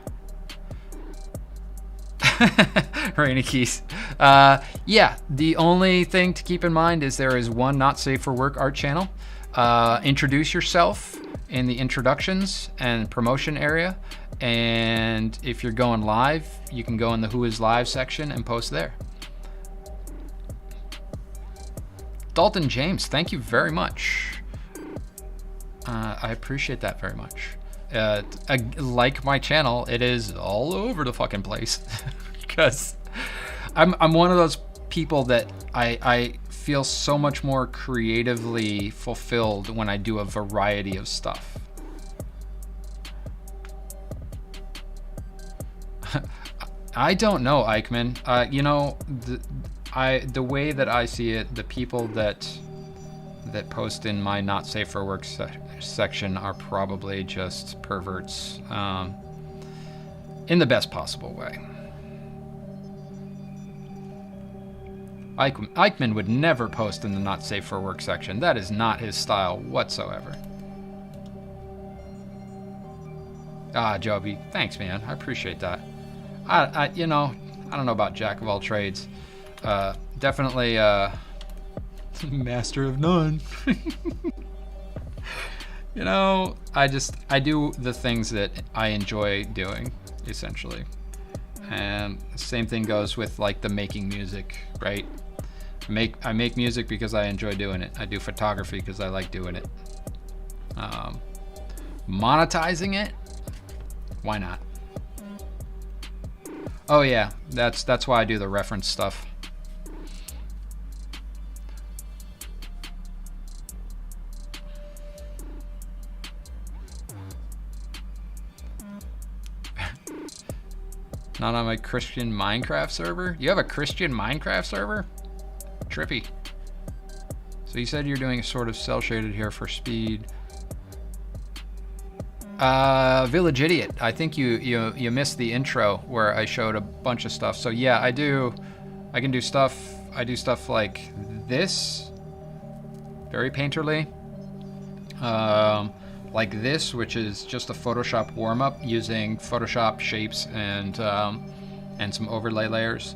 Rainy Keys. Yeah, the only thing to keep in mind is there is one not safe for work art channel. introduce yourself in the introductions and promotion area. And if you're going live, you can go in the Who is Live section and post there. Dalton James, thank you very much. I appreciate that very much. Like my channel, it is all over the fucking place. Because I'm one of those people that I feel so much more creatively fulfilled when I do a variety of stuff. I don't know, Eichmann. You know, the way that I see it, the people that post in my not safe for work section are probably just perverts, in the best possible way. Eichmann would never post in the not safe for work section. That is not his style whatsoever. Joby, thanks, man. I appreciate that. You know, I don't know about jack of all trades. Definitely master of none. You know, I do the things that I enjoy doing, essentially. And the same thing goes with like the making music, right? I make music because I enjoy doing it. I do photography because I like doing it. Monetizing it? Why not? Oh yeah, that's why I do the reference stuff. Not on my Christian Minecraft server? You have a Christian Minecraft server? Trippy. So you said you're doing a sort of cell shaded here for speed. Village Idiot. I think you missed the intro where I showed a bunch of stuff. So yeah, I can do stuff. I do stuff like this, very painterly. Like this, which is just a Photoshop warm-up using Photoshop shapes and some overlay layers,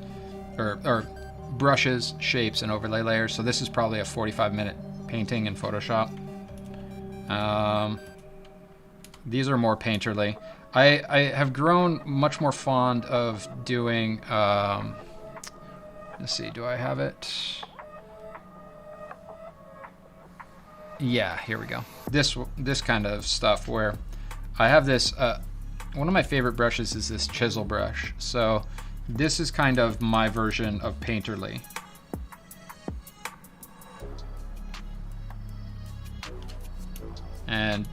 or brushes, shapes, and overlay layers. So this is probably a 45-minute painting in Photoshop. These are more painterly. I have grown much more fond of doing, let's see, do I have it? Yeah, here we go. This kind of stuff where I have this, one of my favorite brushes is this chisel brush. So this is kind of my version of painterly. And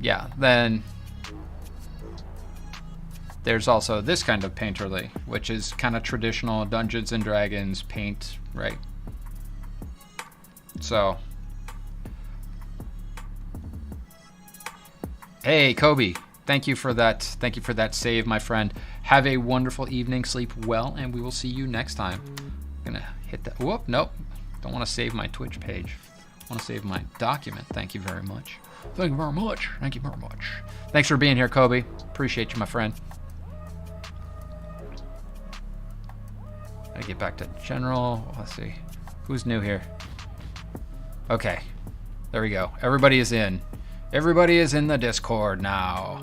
yeah, then there's also this kind of painterly, which is kind of traditional Dungeons and Dragons paint, right? So, hey, Kobe, thank you for that. Thank you for that save, my friend. Have a wonderful evening, sleep well, and we will see you next time. I'm gonna hit that. Whoop, nope. Don't want to save my Twitch page. I want to save my document. Thank you very much. Thank you very much. Thank you very much. Thanks for being here, Kobe. Appreciate you, my friend. I get back to general. Let's see. Who's new here? Okay. There we go. Everybody is in. Everybody is in the Discord now.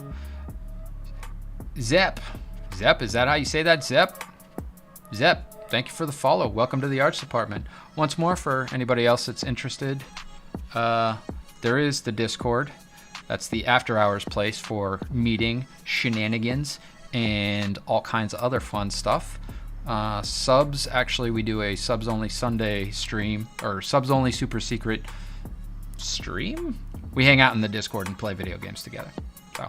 Zep. Zep, is that how you say that? Zep? Zep, thank you for the follow. Welcome to the arts department. Once more, for anybody else that's interested, there is the Discord. That's the after hours place for meeting, shenanigans, and all kinds of other fun stuff. Subs, actually we do a subs only Sunday stream, or subs only super secret stream? We hang out in the Discord and play video games together. So,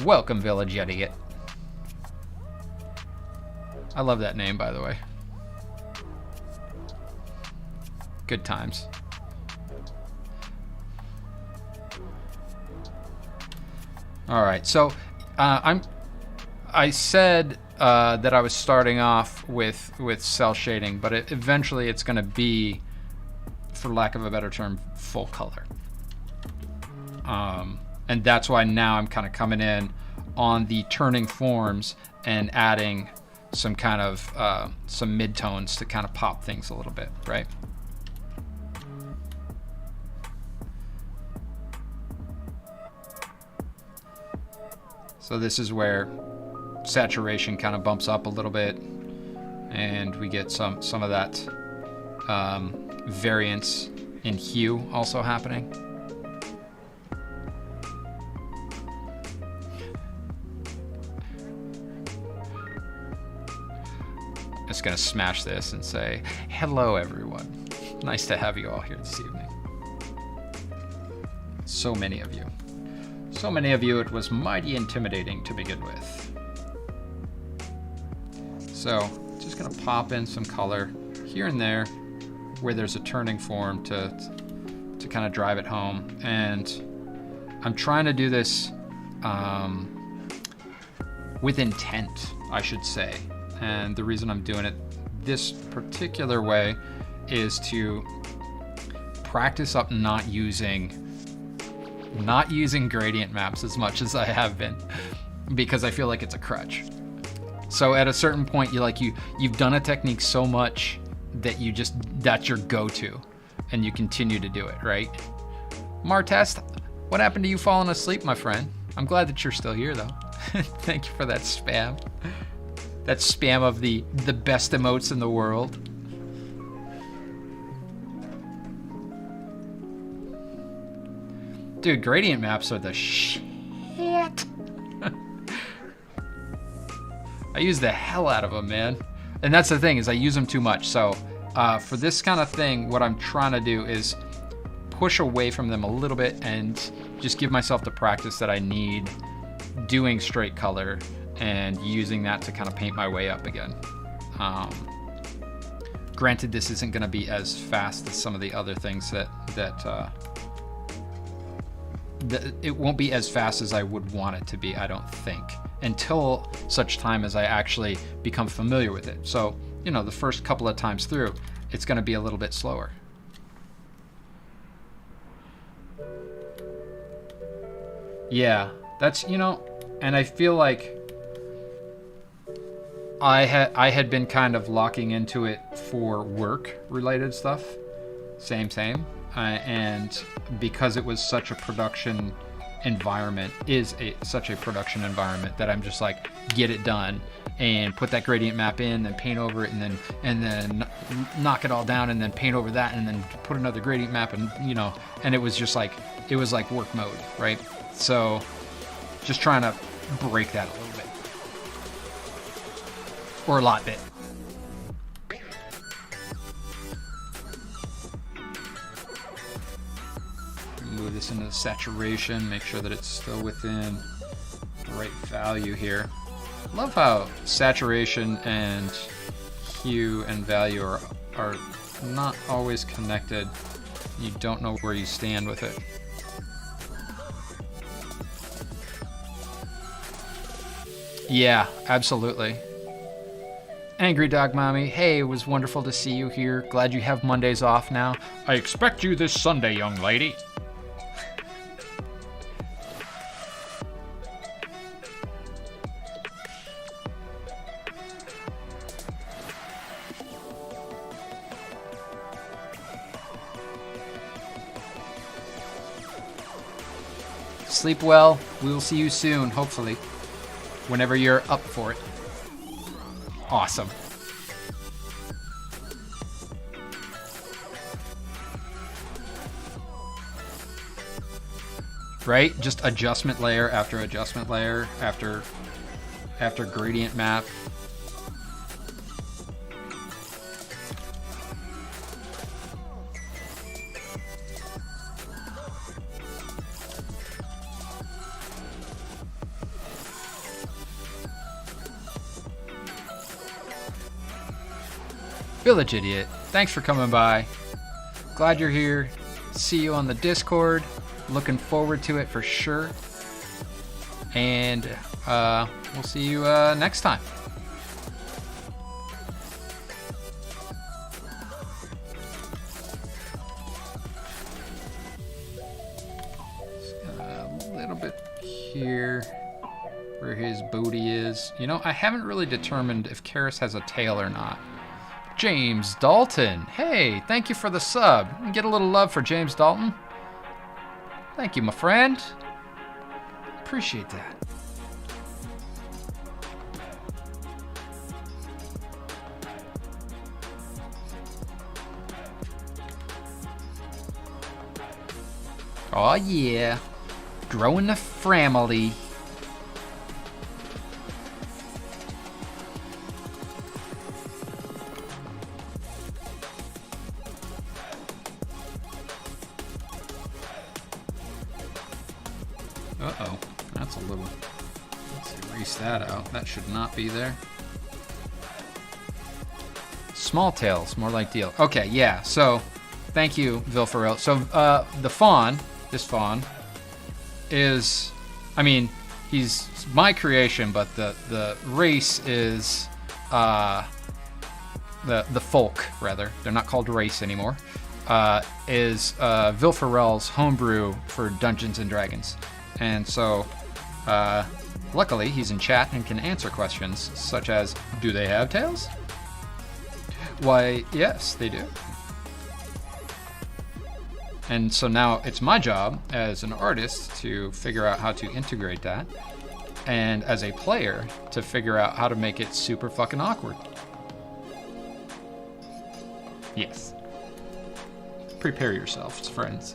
welcome, Village Idiot. I love that name, by the way. Good times. All right, so I said that I was starting off with cell shading, but eventually it's going to be, for lack of a better term, full color. And that's why now I'm kind of coming in on the turning forms and adding some kind of some midtones to kind of pop things a little bit, right? So this is where saturation kind of bumps up a little bit, and we get some of that variance in hue also happening. Just gonna smash this and say, hello everyone. Nice to have you all here this evening. So many of you. So many of you, it was mighty intimidating to begin with. So, just gonna pop in some color here and there where there's a turning form to kind of drive it home. And I'm trying to do this with intent, I should say. And the reason I'm doing it this particular way is to practice up not using gradient maps as much as I have been, because I feel like it's a crutch. So at a certain point, you've done a technique so much that that's your go-to, and you continue to do it, right? Martest, what happened to you falling asleep, my friend? I'm glad that you're still here, though. Thank you for that spam. That spam of the best emotes in the world. Dude, gradient maps are the shit. I use the hell out of them, man. And that's the thing, is I use them too much. So for this kind of thing, what I'm trying to do is push away from them a little bit and just give myself the practice that I need doing straight color and using that to kind of paint my way up again. Granted, this isn't going to be as fast as some of the other things that it won't be as fast as I would want it to be, I don't think, until such time as I actually become familiar with it. So, the first couple of times through, it's going to be a little bit slower. Yeah, that's, and I feel like I had been kind of locking into it for work-related stuff. Same. And because it was such a production environment, such a production environment, that I'm just like, get it done and put that gradient map in, then paint over it, and then knock it all down, and then paint over that, and then put another gradient map, and and it was just like, it was like work mode, right? So just trying to break that a little bit, or a lot bit. Move this into the saturation, make sure that it's still within the right value here. Love how saturation and hue and value are not always connected. You don't know where you stand with it. Yeah, absolutely. Angry Dog Mommy, hey, it was wonderful to see you here. Glad you have Mondays off now. I expect you this Sunday, young lady. Sleep well. We will see you soon, hopefully. Whenever you're up for it. Awesome. Right? Just adjustment layer after adjustment layer after gradient map. Village Idiot, thanks for coming by. Glad you're here. See you on the Discord. Looking forward to it for sure. And we'll see you next time. A little bit here. where his booty is. You know, I haven't really determined if Karis has a tail or not. James Dalton. Hey, thank you for the sub. Get a little love for James Dalton. Thank you, my friend. Appreciate that. Oh yeah, growing a family. Uh-oh, that's a little, let's erase that out. That should not be there. Small tails, more like deal. Okay, yeah, so thank you, Vilfarel. So the fawn, this fawn, is, I mean, he's my creation, but the race is the folk, rather. They're not called race anymore. Is Vilfarel's homebrew for Dungeons and Dragons. And so, luckily, he's in chat and can answer questions such as, do they have tails? Why, yes, they do. And so now it's my job as an artist to figure out how to integrate that, and as a player to figure out how to make it super fucking awkward. Yes. Prepare yourselves, friends.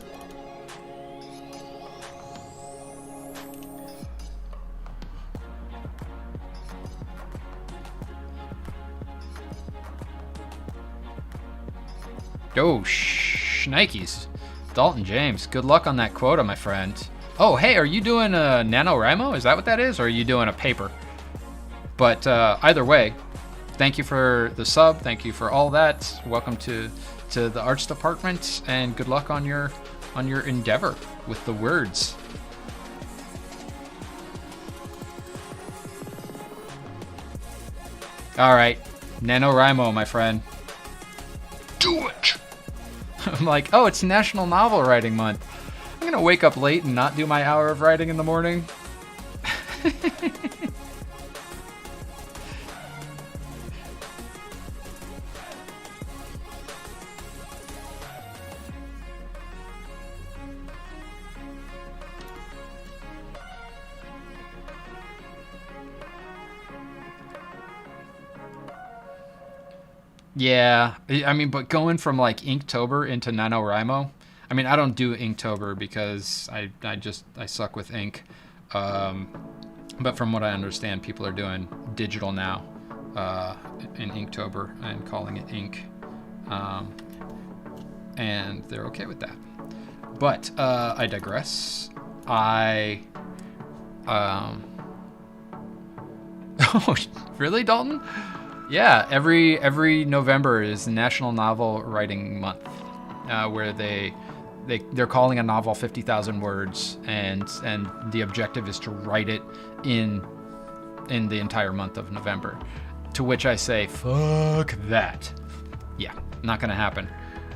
Oh, shnikes. Dalton James, good luck on that quota, my friend. Oh, hey, are you doing a NaNoWriMo? Is that what that is? Or are you doing a paper? But either way, thank you for the sub. Thank you for all that. Welcome to the arts department, and good luck on your endeavor with the words. All right, NaNoWriMo, my friend. Do it. I'm like, oh, it's National Novel Writing Month. I'm gonna wake up late and not do my hour of writing in the morning. Yeah, I mean, but going from like Inktober into NaNoWriMo, I mean, I don't do Inktober because I suck with ink. But from what I understand, people are doing digital now in Inktober and calling it ink. And they're okay with that. But I digress. Oh, really, Dalton? Yeah, every November is National Novel Writing Month, where they're calling a novel 50,000 words, and the objective is to write it in the entire month of November. To which I say, fuck that. Yeah, not gonna happen.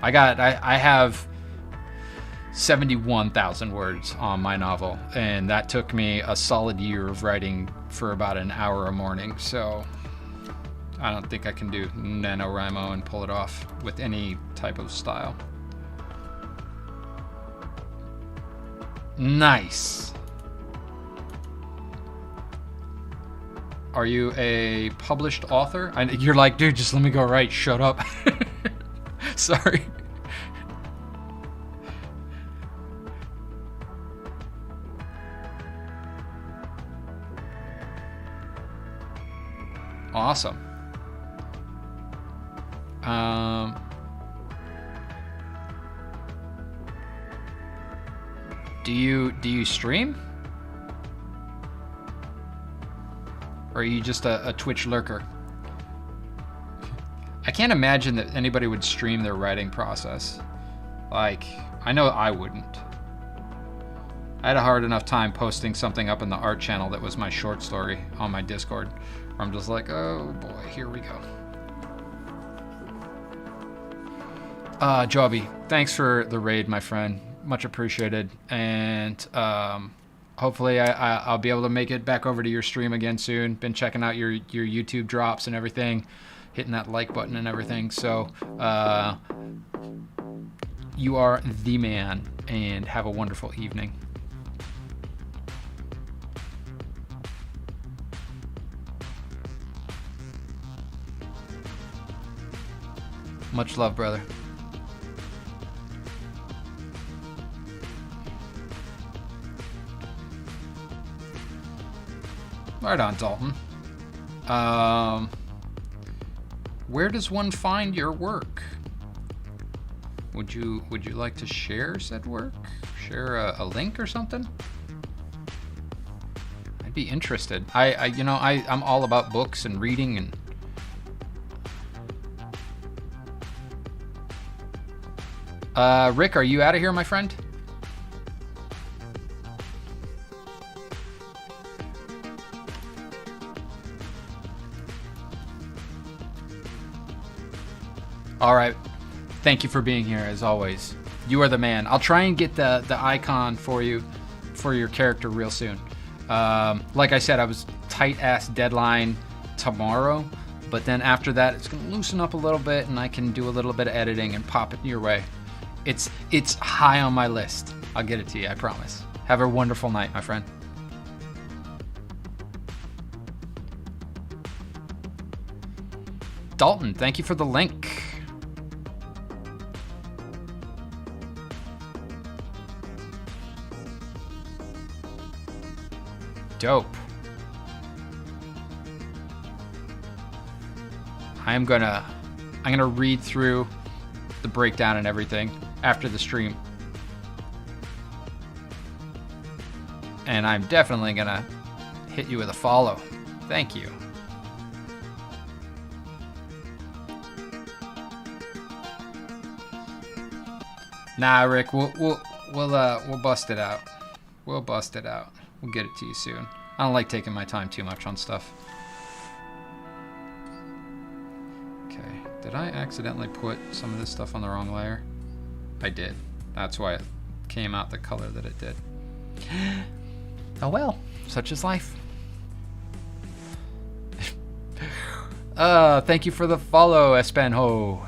I have 71,000 words on my novel, and that took me a solid year of writing for about an hour a morning. So I don't think I can do NaNoWriMo and pull it off with any type of style. Nice. Are you a published author? You're like, dude, just let me go write. Shut up. Sorry. Awesome. Do you stream? Or are you just a Twitch lurker? I can't imagine that anybody would stream their writing process. Like, I know I wouldn't. I had a hard enough time posting something up in the art channel that was my short story on my Discord, where I'm just like, oh boy, here we go. Jobby, thanks for the raid, my friend. Much appreciated. And hopefully I'll be able to make it back over to your stream again soon. Been checking out your YouTube drops and everything, hitting that like button and everything. So you are the man, and have a wonderful evening. Much love, brother. Right on, Dalton. Where does one find your work? Would you like to share said work? Share a link or something? I'd be interested. I'm all about books and reading and. Rick, are you out of here, my friend? All right. Thank you for being here, as always. You are the man. I'll try and get the icon for you, for your character real soon. Like I said, I was tight-ass deadline tomorrow, but then after that, it's going to loosen up a little bit, and I can do a little bit of editing and pop it your way. It's high on my list. I'll get it to you, I promise. Have a wonderful night, my friend. Dalton, thank you for the link. Dope. I'm gonna read through the breakdown and everything after the stream. And I'm definitely gonna hit you with a follow. Thank you. Nah, Rick, we'll bust it out. We'll bust it out. We'll get it to you soon. I don't like taking my time too much on stuff. Okay, did I accidentally put some of this stuff on the wrong layer? I did. That's why it came out the color that it did. Oh well, such is life. Thank you for the follow, Espanhol.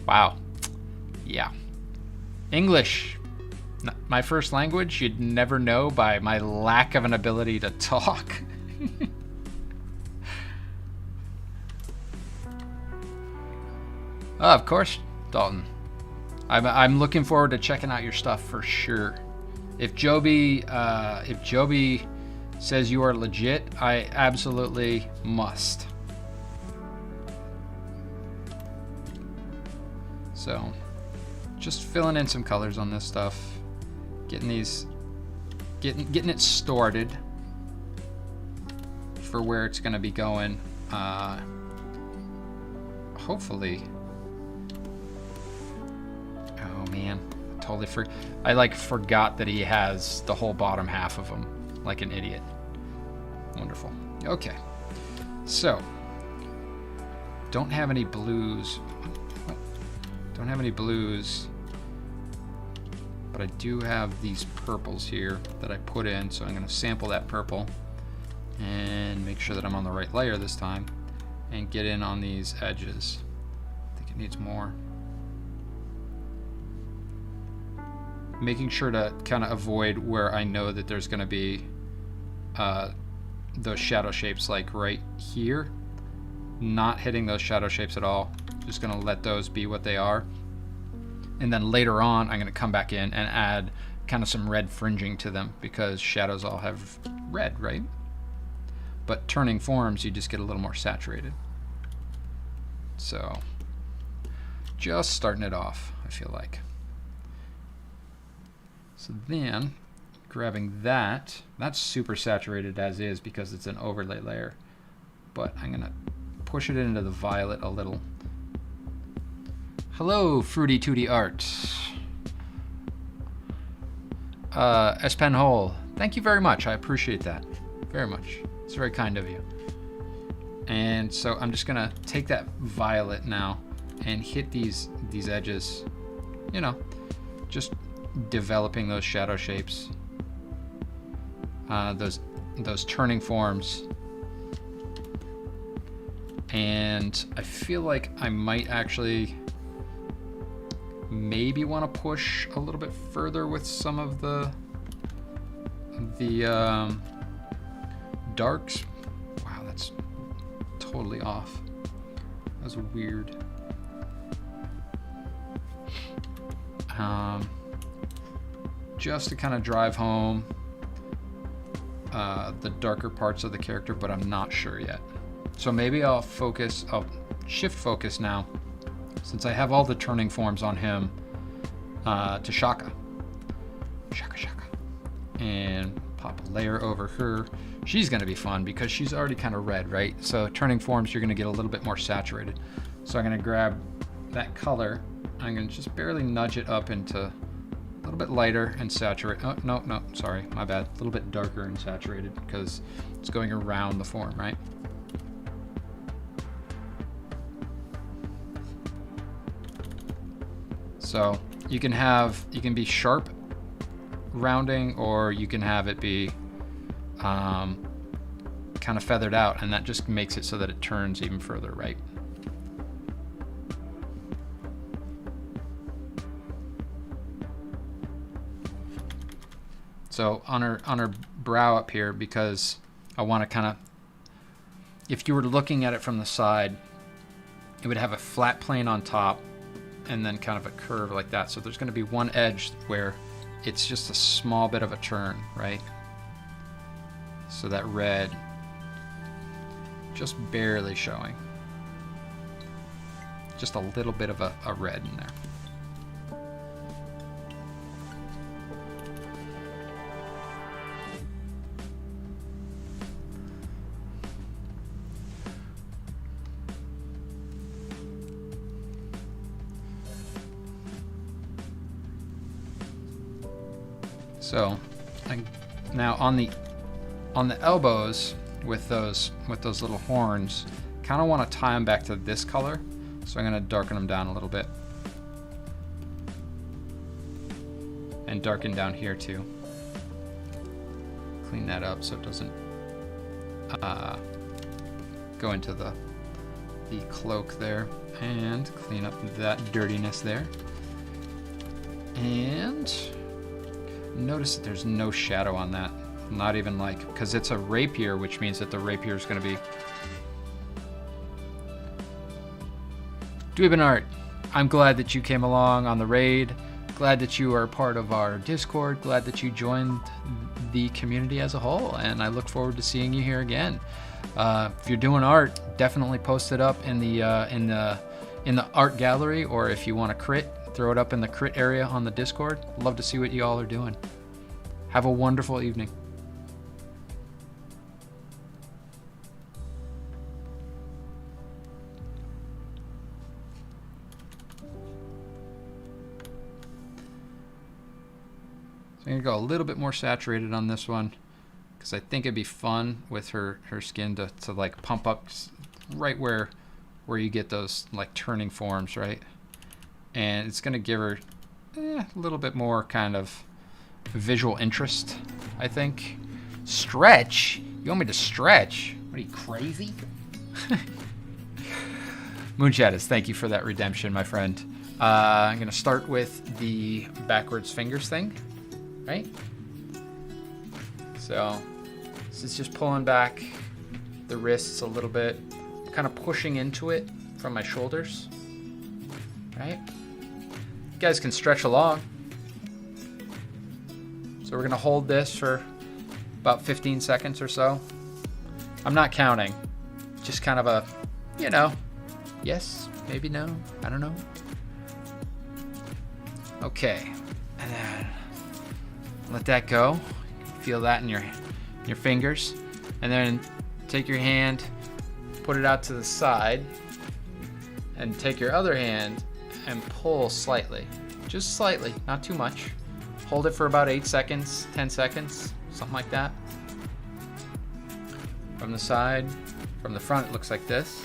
Wow. Yeah. English. My first language, you'd never know by my lack of an ability to talk. Oh, of course, Dalton. I'm looking forward to checking out your stuff for sure. If Joby says you are legit, I absolutely must. So, just filling in some colors on this stuff. Getting it started for where it's going to be going. Hopefully. Oh man, totally I forgot that he has the whole bottom half of them, like an idiot. Wonderful. Okay, so don't have any blues. Don't have any blues. But I do have these purples here that I put in, so I'm going to sample that purple and make sure that I'm on the right layer this time and get in on these edges. I think it needs more. Making sure to kind of avoid where I know that there's going to be those shadow shapes, like right here. Not hitting those shadow shapes at all. Just going to let those be what they are. And then later on, I'm going to come back in and add kind of some red fringing to them, because shadows all have red, right? But turning forms, you just get a little more saturated. So, just starting it off, I feel like. So then, grabbing that's super saturated as is because it's an overlay layer. But I'm going to push it into the violet a little. Hello, Fruity Tooty Art. Espanhol, thank you very much. I appreciate that very much. It's very kind of you. And so I'm just gonna take that violet now and hit these edges. You know, just developing those shadow shapes. those turning forms. And I feel like I might actually maybe want to push a little bit further with some of the darks. Wow, that's totally off. That was weird. Just to kind of drive home the darker parts of the character, but I'm not sure yet. So maybe I'll shift focus now, since I have all the turning forms on him, to Shaka. Shaka. And pop a layer over her. She's going to be fun because she's already kind of red, right? So turning forms, you're going to get a little bit more saturated. So I'm going to grab that color. I'm going to just barely nudge it up into a little bit lighter and saturate. Oh, no, sorry, my bad. A little bit darker and saturated because it's going around the form, right? So you can be sharp rounding, or you can have it be kind of feathered out, and that just makes it so that it turns even further, right? So on her brow up here, because I want to kind of, if you were looking at it from the side, it would have a flat plane on top and then kind of a curve like that. So there's going to be one edge where it's just a small bit of a turn, right? So that red just barely showing. Just a little bit of a red in there. So now on the elbows with those little horns, kind of want to tie them back to this color. So I'm going to darken them down a little bit, and darken down here too. Clean that up so it doesn't go into the cloak there, and clean up that dirtiness there. And notice that there's no shadow on that. Not even because it's a rapier, which means that the rapier is going to be... Dweebin Art, I'm glad that you came along on the raid. Glad that you are part of our Discord. Glad that you joined the community as a whole, and I look forward to seeing you here again. If you're doing art, definitely post it up in the art gallery, or if you want to crit, throw it up in the crit area on the Discord. Love to see what you all are doing. Have a wonderful evening. So I'm going to go a little bit more saturated on this one, because I think it'd be fun with her skin to like pump up right where you get those like turning forms, right? And it's going to give her a little bit more kind of visual interest, I think. Stretch? You want me to stretch? What are you, crazy? Moonshadows, thank you for that redemption, my friend. I'm going to start with the backwards fingers thing, right? So this is just pulling back the wrists a little bit, kind of pushing into it from my shoulders, right? You guys can stretch along. So we're gonna hold this for about 15 seconds or so. I'm not counting, just kind of a, yes, maybe no, I don't know. Okay, and then let that go. Feel that in your fingers, and then take your hand, put it out to the side, and take your other hand and pull slightly, just slightly, not too much. Hold it for about 8 seconds, 10 seconds, something like that. From the side, from the front, it looks like this.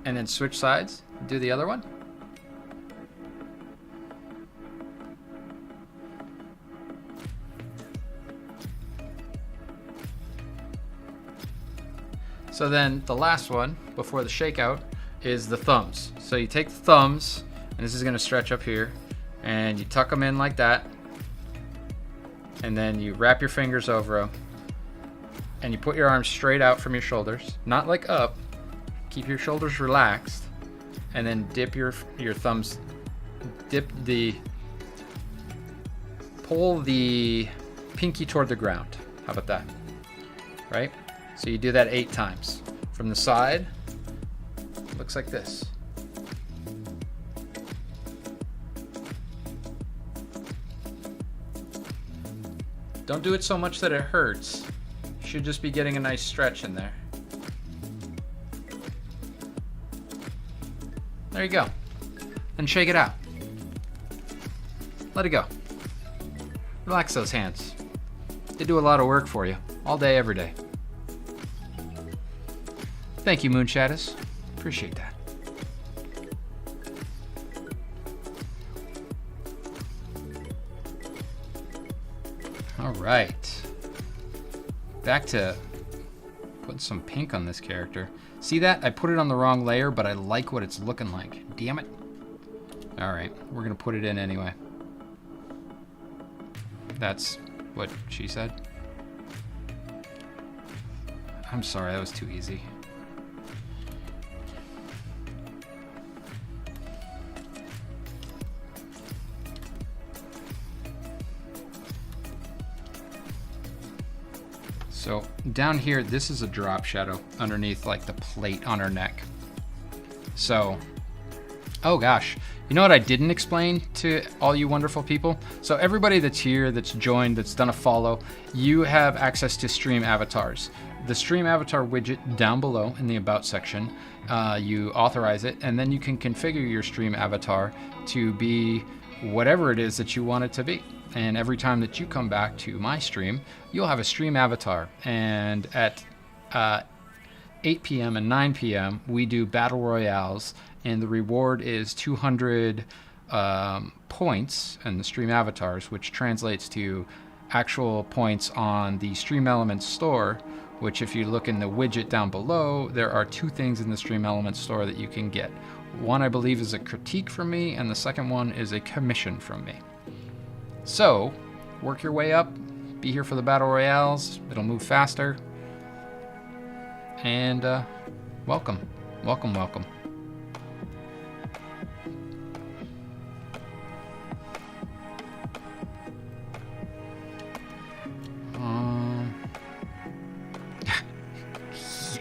And then switch sides, do the other one. So then the last one before the shakeout is the thumbs. So you take the thumbs, and this is going to stretch up here, and you tuck them in like that, and then you wrap your fingers over them, and you put your arms straight out from your shoulders, not like up. Keep your shoulders relaxed, and then dip your thumbs, pull the pinky toward the ground. How about that? Right? So you do that 8 times. From the side, it looks like this. Don't do it so much that it hurts. You should just be getting a nice stretch in there. There you go. Then shake it out. Let it go. Relax those hands. They do a lot of work for you, all day, every day. Thank you, Moonshadows. Appreciate that. All right. Back to putting some pink on this character. See that? I put it on the wrong layer, but I like what it's looking like. Damn it. All right, we're gonna put it in anyway. That's what she said. I'm sorry, that was too easy. So down here, this is a drop shadow underneath like the plate on her neck. So, oh gosh, you know what I didn't explain to all you wonderful people? So everybody that's here, that's joined, that's done a follow, you have access to stream avatars. The stream avatar widget down below in the about section, you authorize it, and then you can configure your stream avatar to be whatever it is that you want it to be. And every time that you come back to my stream, you'll have a stream avatar. And at 8 p.m. and 9 p.m., we do battle royales, and the reward is 200 points in the stream avatars, which translates to actual points on the Stream Elements store, which if you look in the widget down below, there are 2 things in the Stream Elements store that you can get. One, I believe, is a critique from me, and the second one is a commission from me. So, work your way up, be here for the battle royales, it'll move faster, and welcome, welcome, welcome.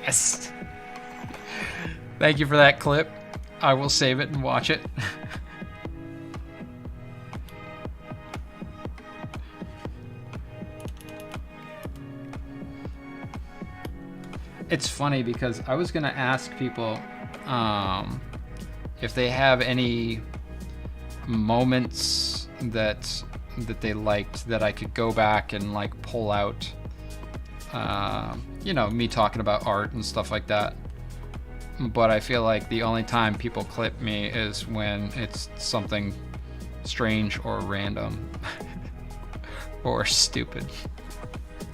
Yes! Thank you for that clip. I will save it and watch it. It's funny because I was gonna ask people if they have any moments that they liked that I could go back and like pull out. You know, me talking about art and stuff like that. But I feel like the only time people clip me is when it's something strange or random or stupid.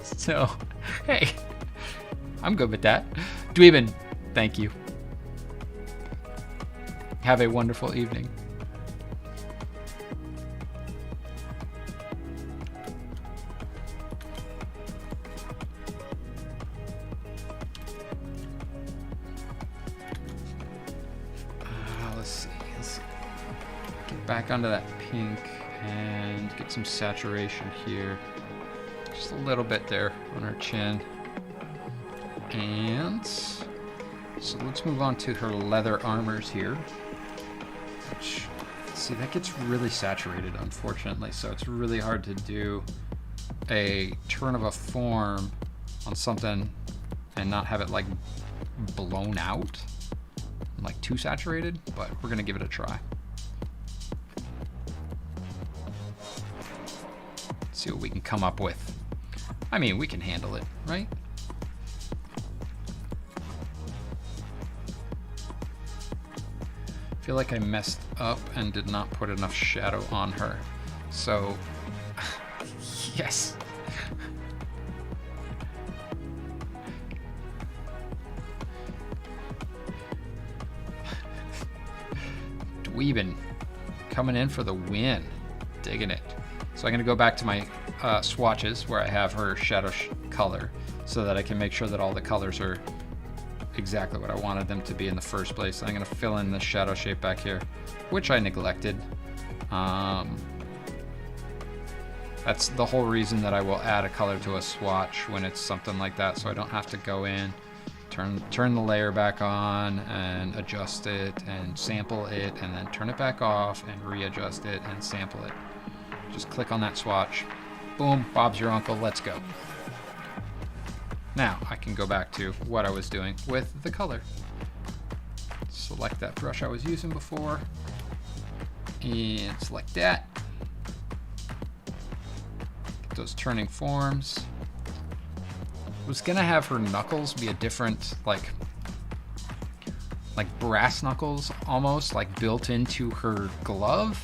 So, hey. I'm good with that. Dweebin, thank you. Have a wonderful evening. Let's see. Let's get back onto that pink and get some saturation here. Just a little bit there on her chin. And so let's move on to her leather armors here. Which, see, that gets really saturated, unfortunately, so it's really hard to do a turn of a form on something and not have it like blown out, like too saturated, but we're gonna give it a try. Let's see what we can come up with. I mean, we can handle it, right? I feel like I messed up and did not put enough shadow on her. So, yes. Weebin coming in for the win. Digging it. So I'm going to go back to my swatches where I have her shadow color so that I can make sure that all the colors are exactly what I wanted them to be in the first place. I'm going to fill in the shadow shape back here, which I neglected. That's the whole reason that I will add a color to a swatch when it's something like that, so I don't have to go in, turn the layer back on and adjust it and sample it, and then turn it back off and readjust it and sample it. Just click on that swatch. Boom, Bob's your uncle, let's go. Now I can go back to what I was doing with the color. Select that brush I was using before and select that. Get those turning forms. I was gonna have her knuckles be a different, like brass knuckles almost, like built into her glove.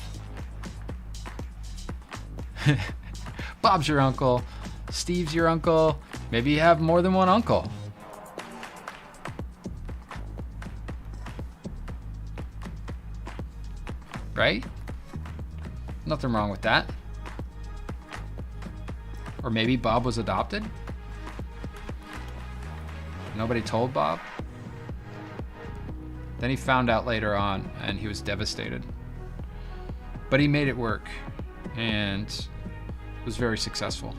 Bob's your uncle, Steve's your uncle, maybe you have more than one uncle. Right? Nothing wrong with that. Or maybe Bob was adopted? Nobody told Bob? Then he found out later on and he was devastated. But he made it work and was very successful.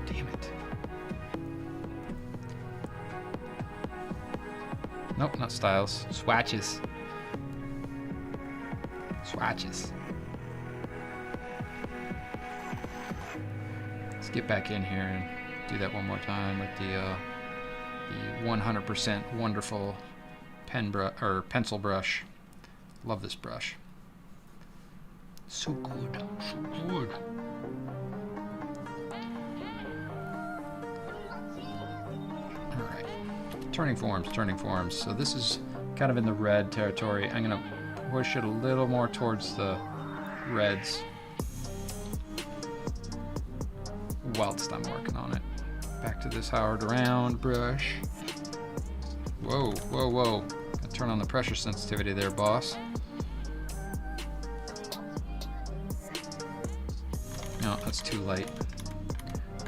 Damn it. Nope, not styles. Swatches. Swatches. Let's get back in here and do that one more time with the 100% wonderful pencil brush. Love this brush. So good, so good. All right, turning forms. So this is kind of in the red territory. I'm gonna push it a little more towards the reds whilst I'm working on it. Back to this Howard round brush. Whoa, whoa, whoa. Gotta turn on the pressure sensitivity there, boss. No, that's too light.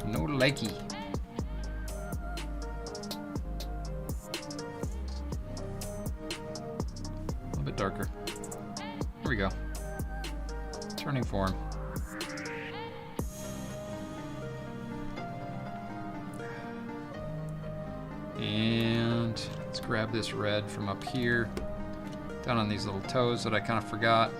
No likey. A little bit darker. Here we go. Turning form. And let's grab this red from up here, down on these little toes that I kind of forgot.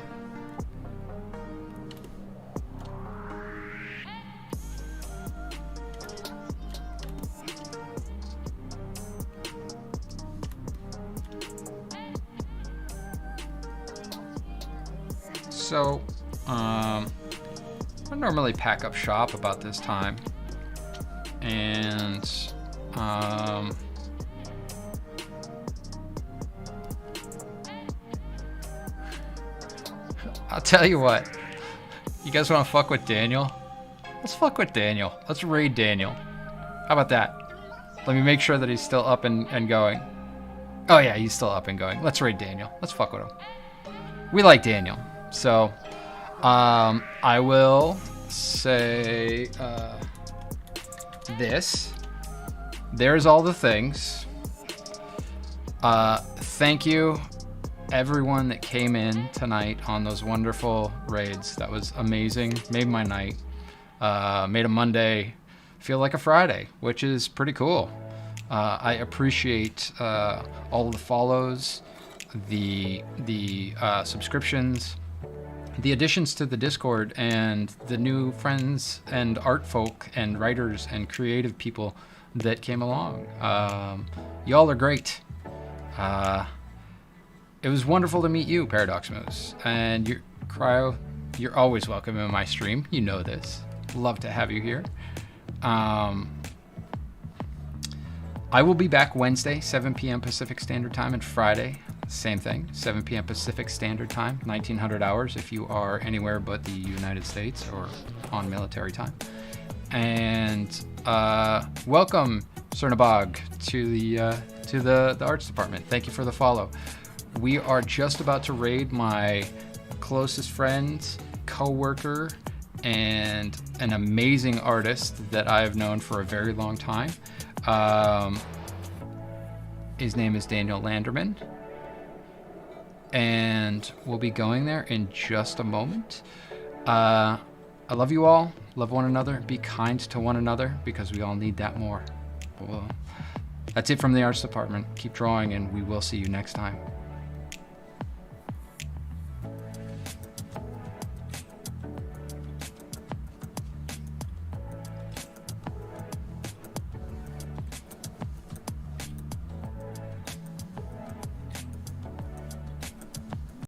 So, I normally pack up shop about this time, and I'll tell you what, you guys want to fuck with Daniel? Let's fuck with Daniel. Let's raid Daniel. How about that? Let me make sure that he's still up and going. Oh yeah, he's still up and going. Let's raid Daniel. Let's fuck with him. We like Daniel. So, I will say this. There's all the things. Thank you, everyone that came in tonight on those wonderful raids. That was amazing. Made my night. Made a Monday feel like a Friday, which is pretty cool. I appreciate all of the follows, the subscriptions, the additions to the Discord, and the new friends and art folk and writers and creative people that came along. Y'all are great. It was wonderful to meet you, Paradox Moose. And Cryo, you're always welcome in my stream. You know this. Love to have you here. I will be back Wednesday, 7 p.m. Pacific Standard Time, and Friday, same thing, 7 p.m. Pacific Standard Time, 1900 hours if you are anywhere but the United States or on military time. And welcome, Cernabog, to the arts department. Thank you for the follow. We are just about to raid my closest friend, co-worker, and an amazing artist that I've known for a very long time. His name is Daniel Landerman, and we'll be going there in just a moment. I love you all. Love one another. Be kind to one another, because we all need that more. Well, that's it from the arts department. Keep drawing, and we will see you next time.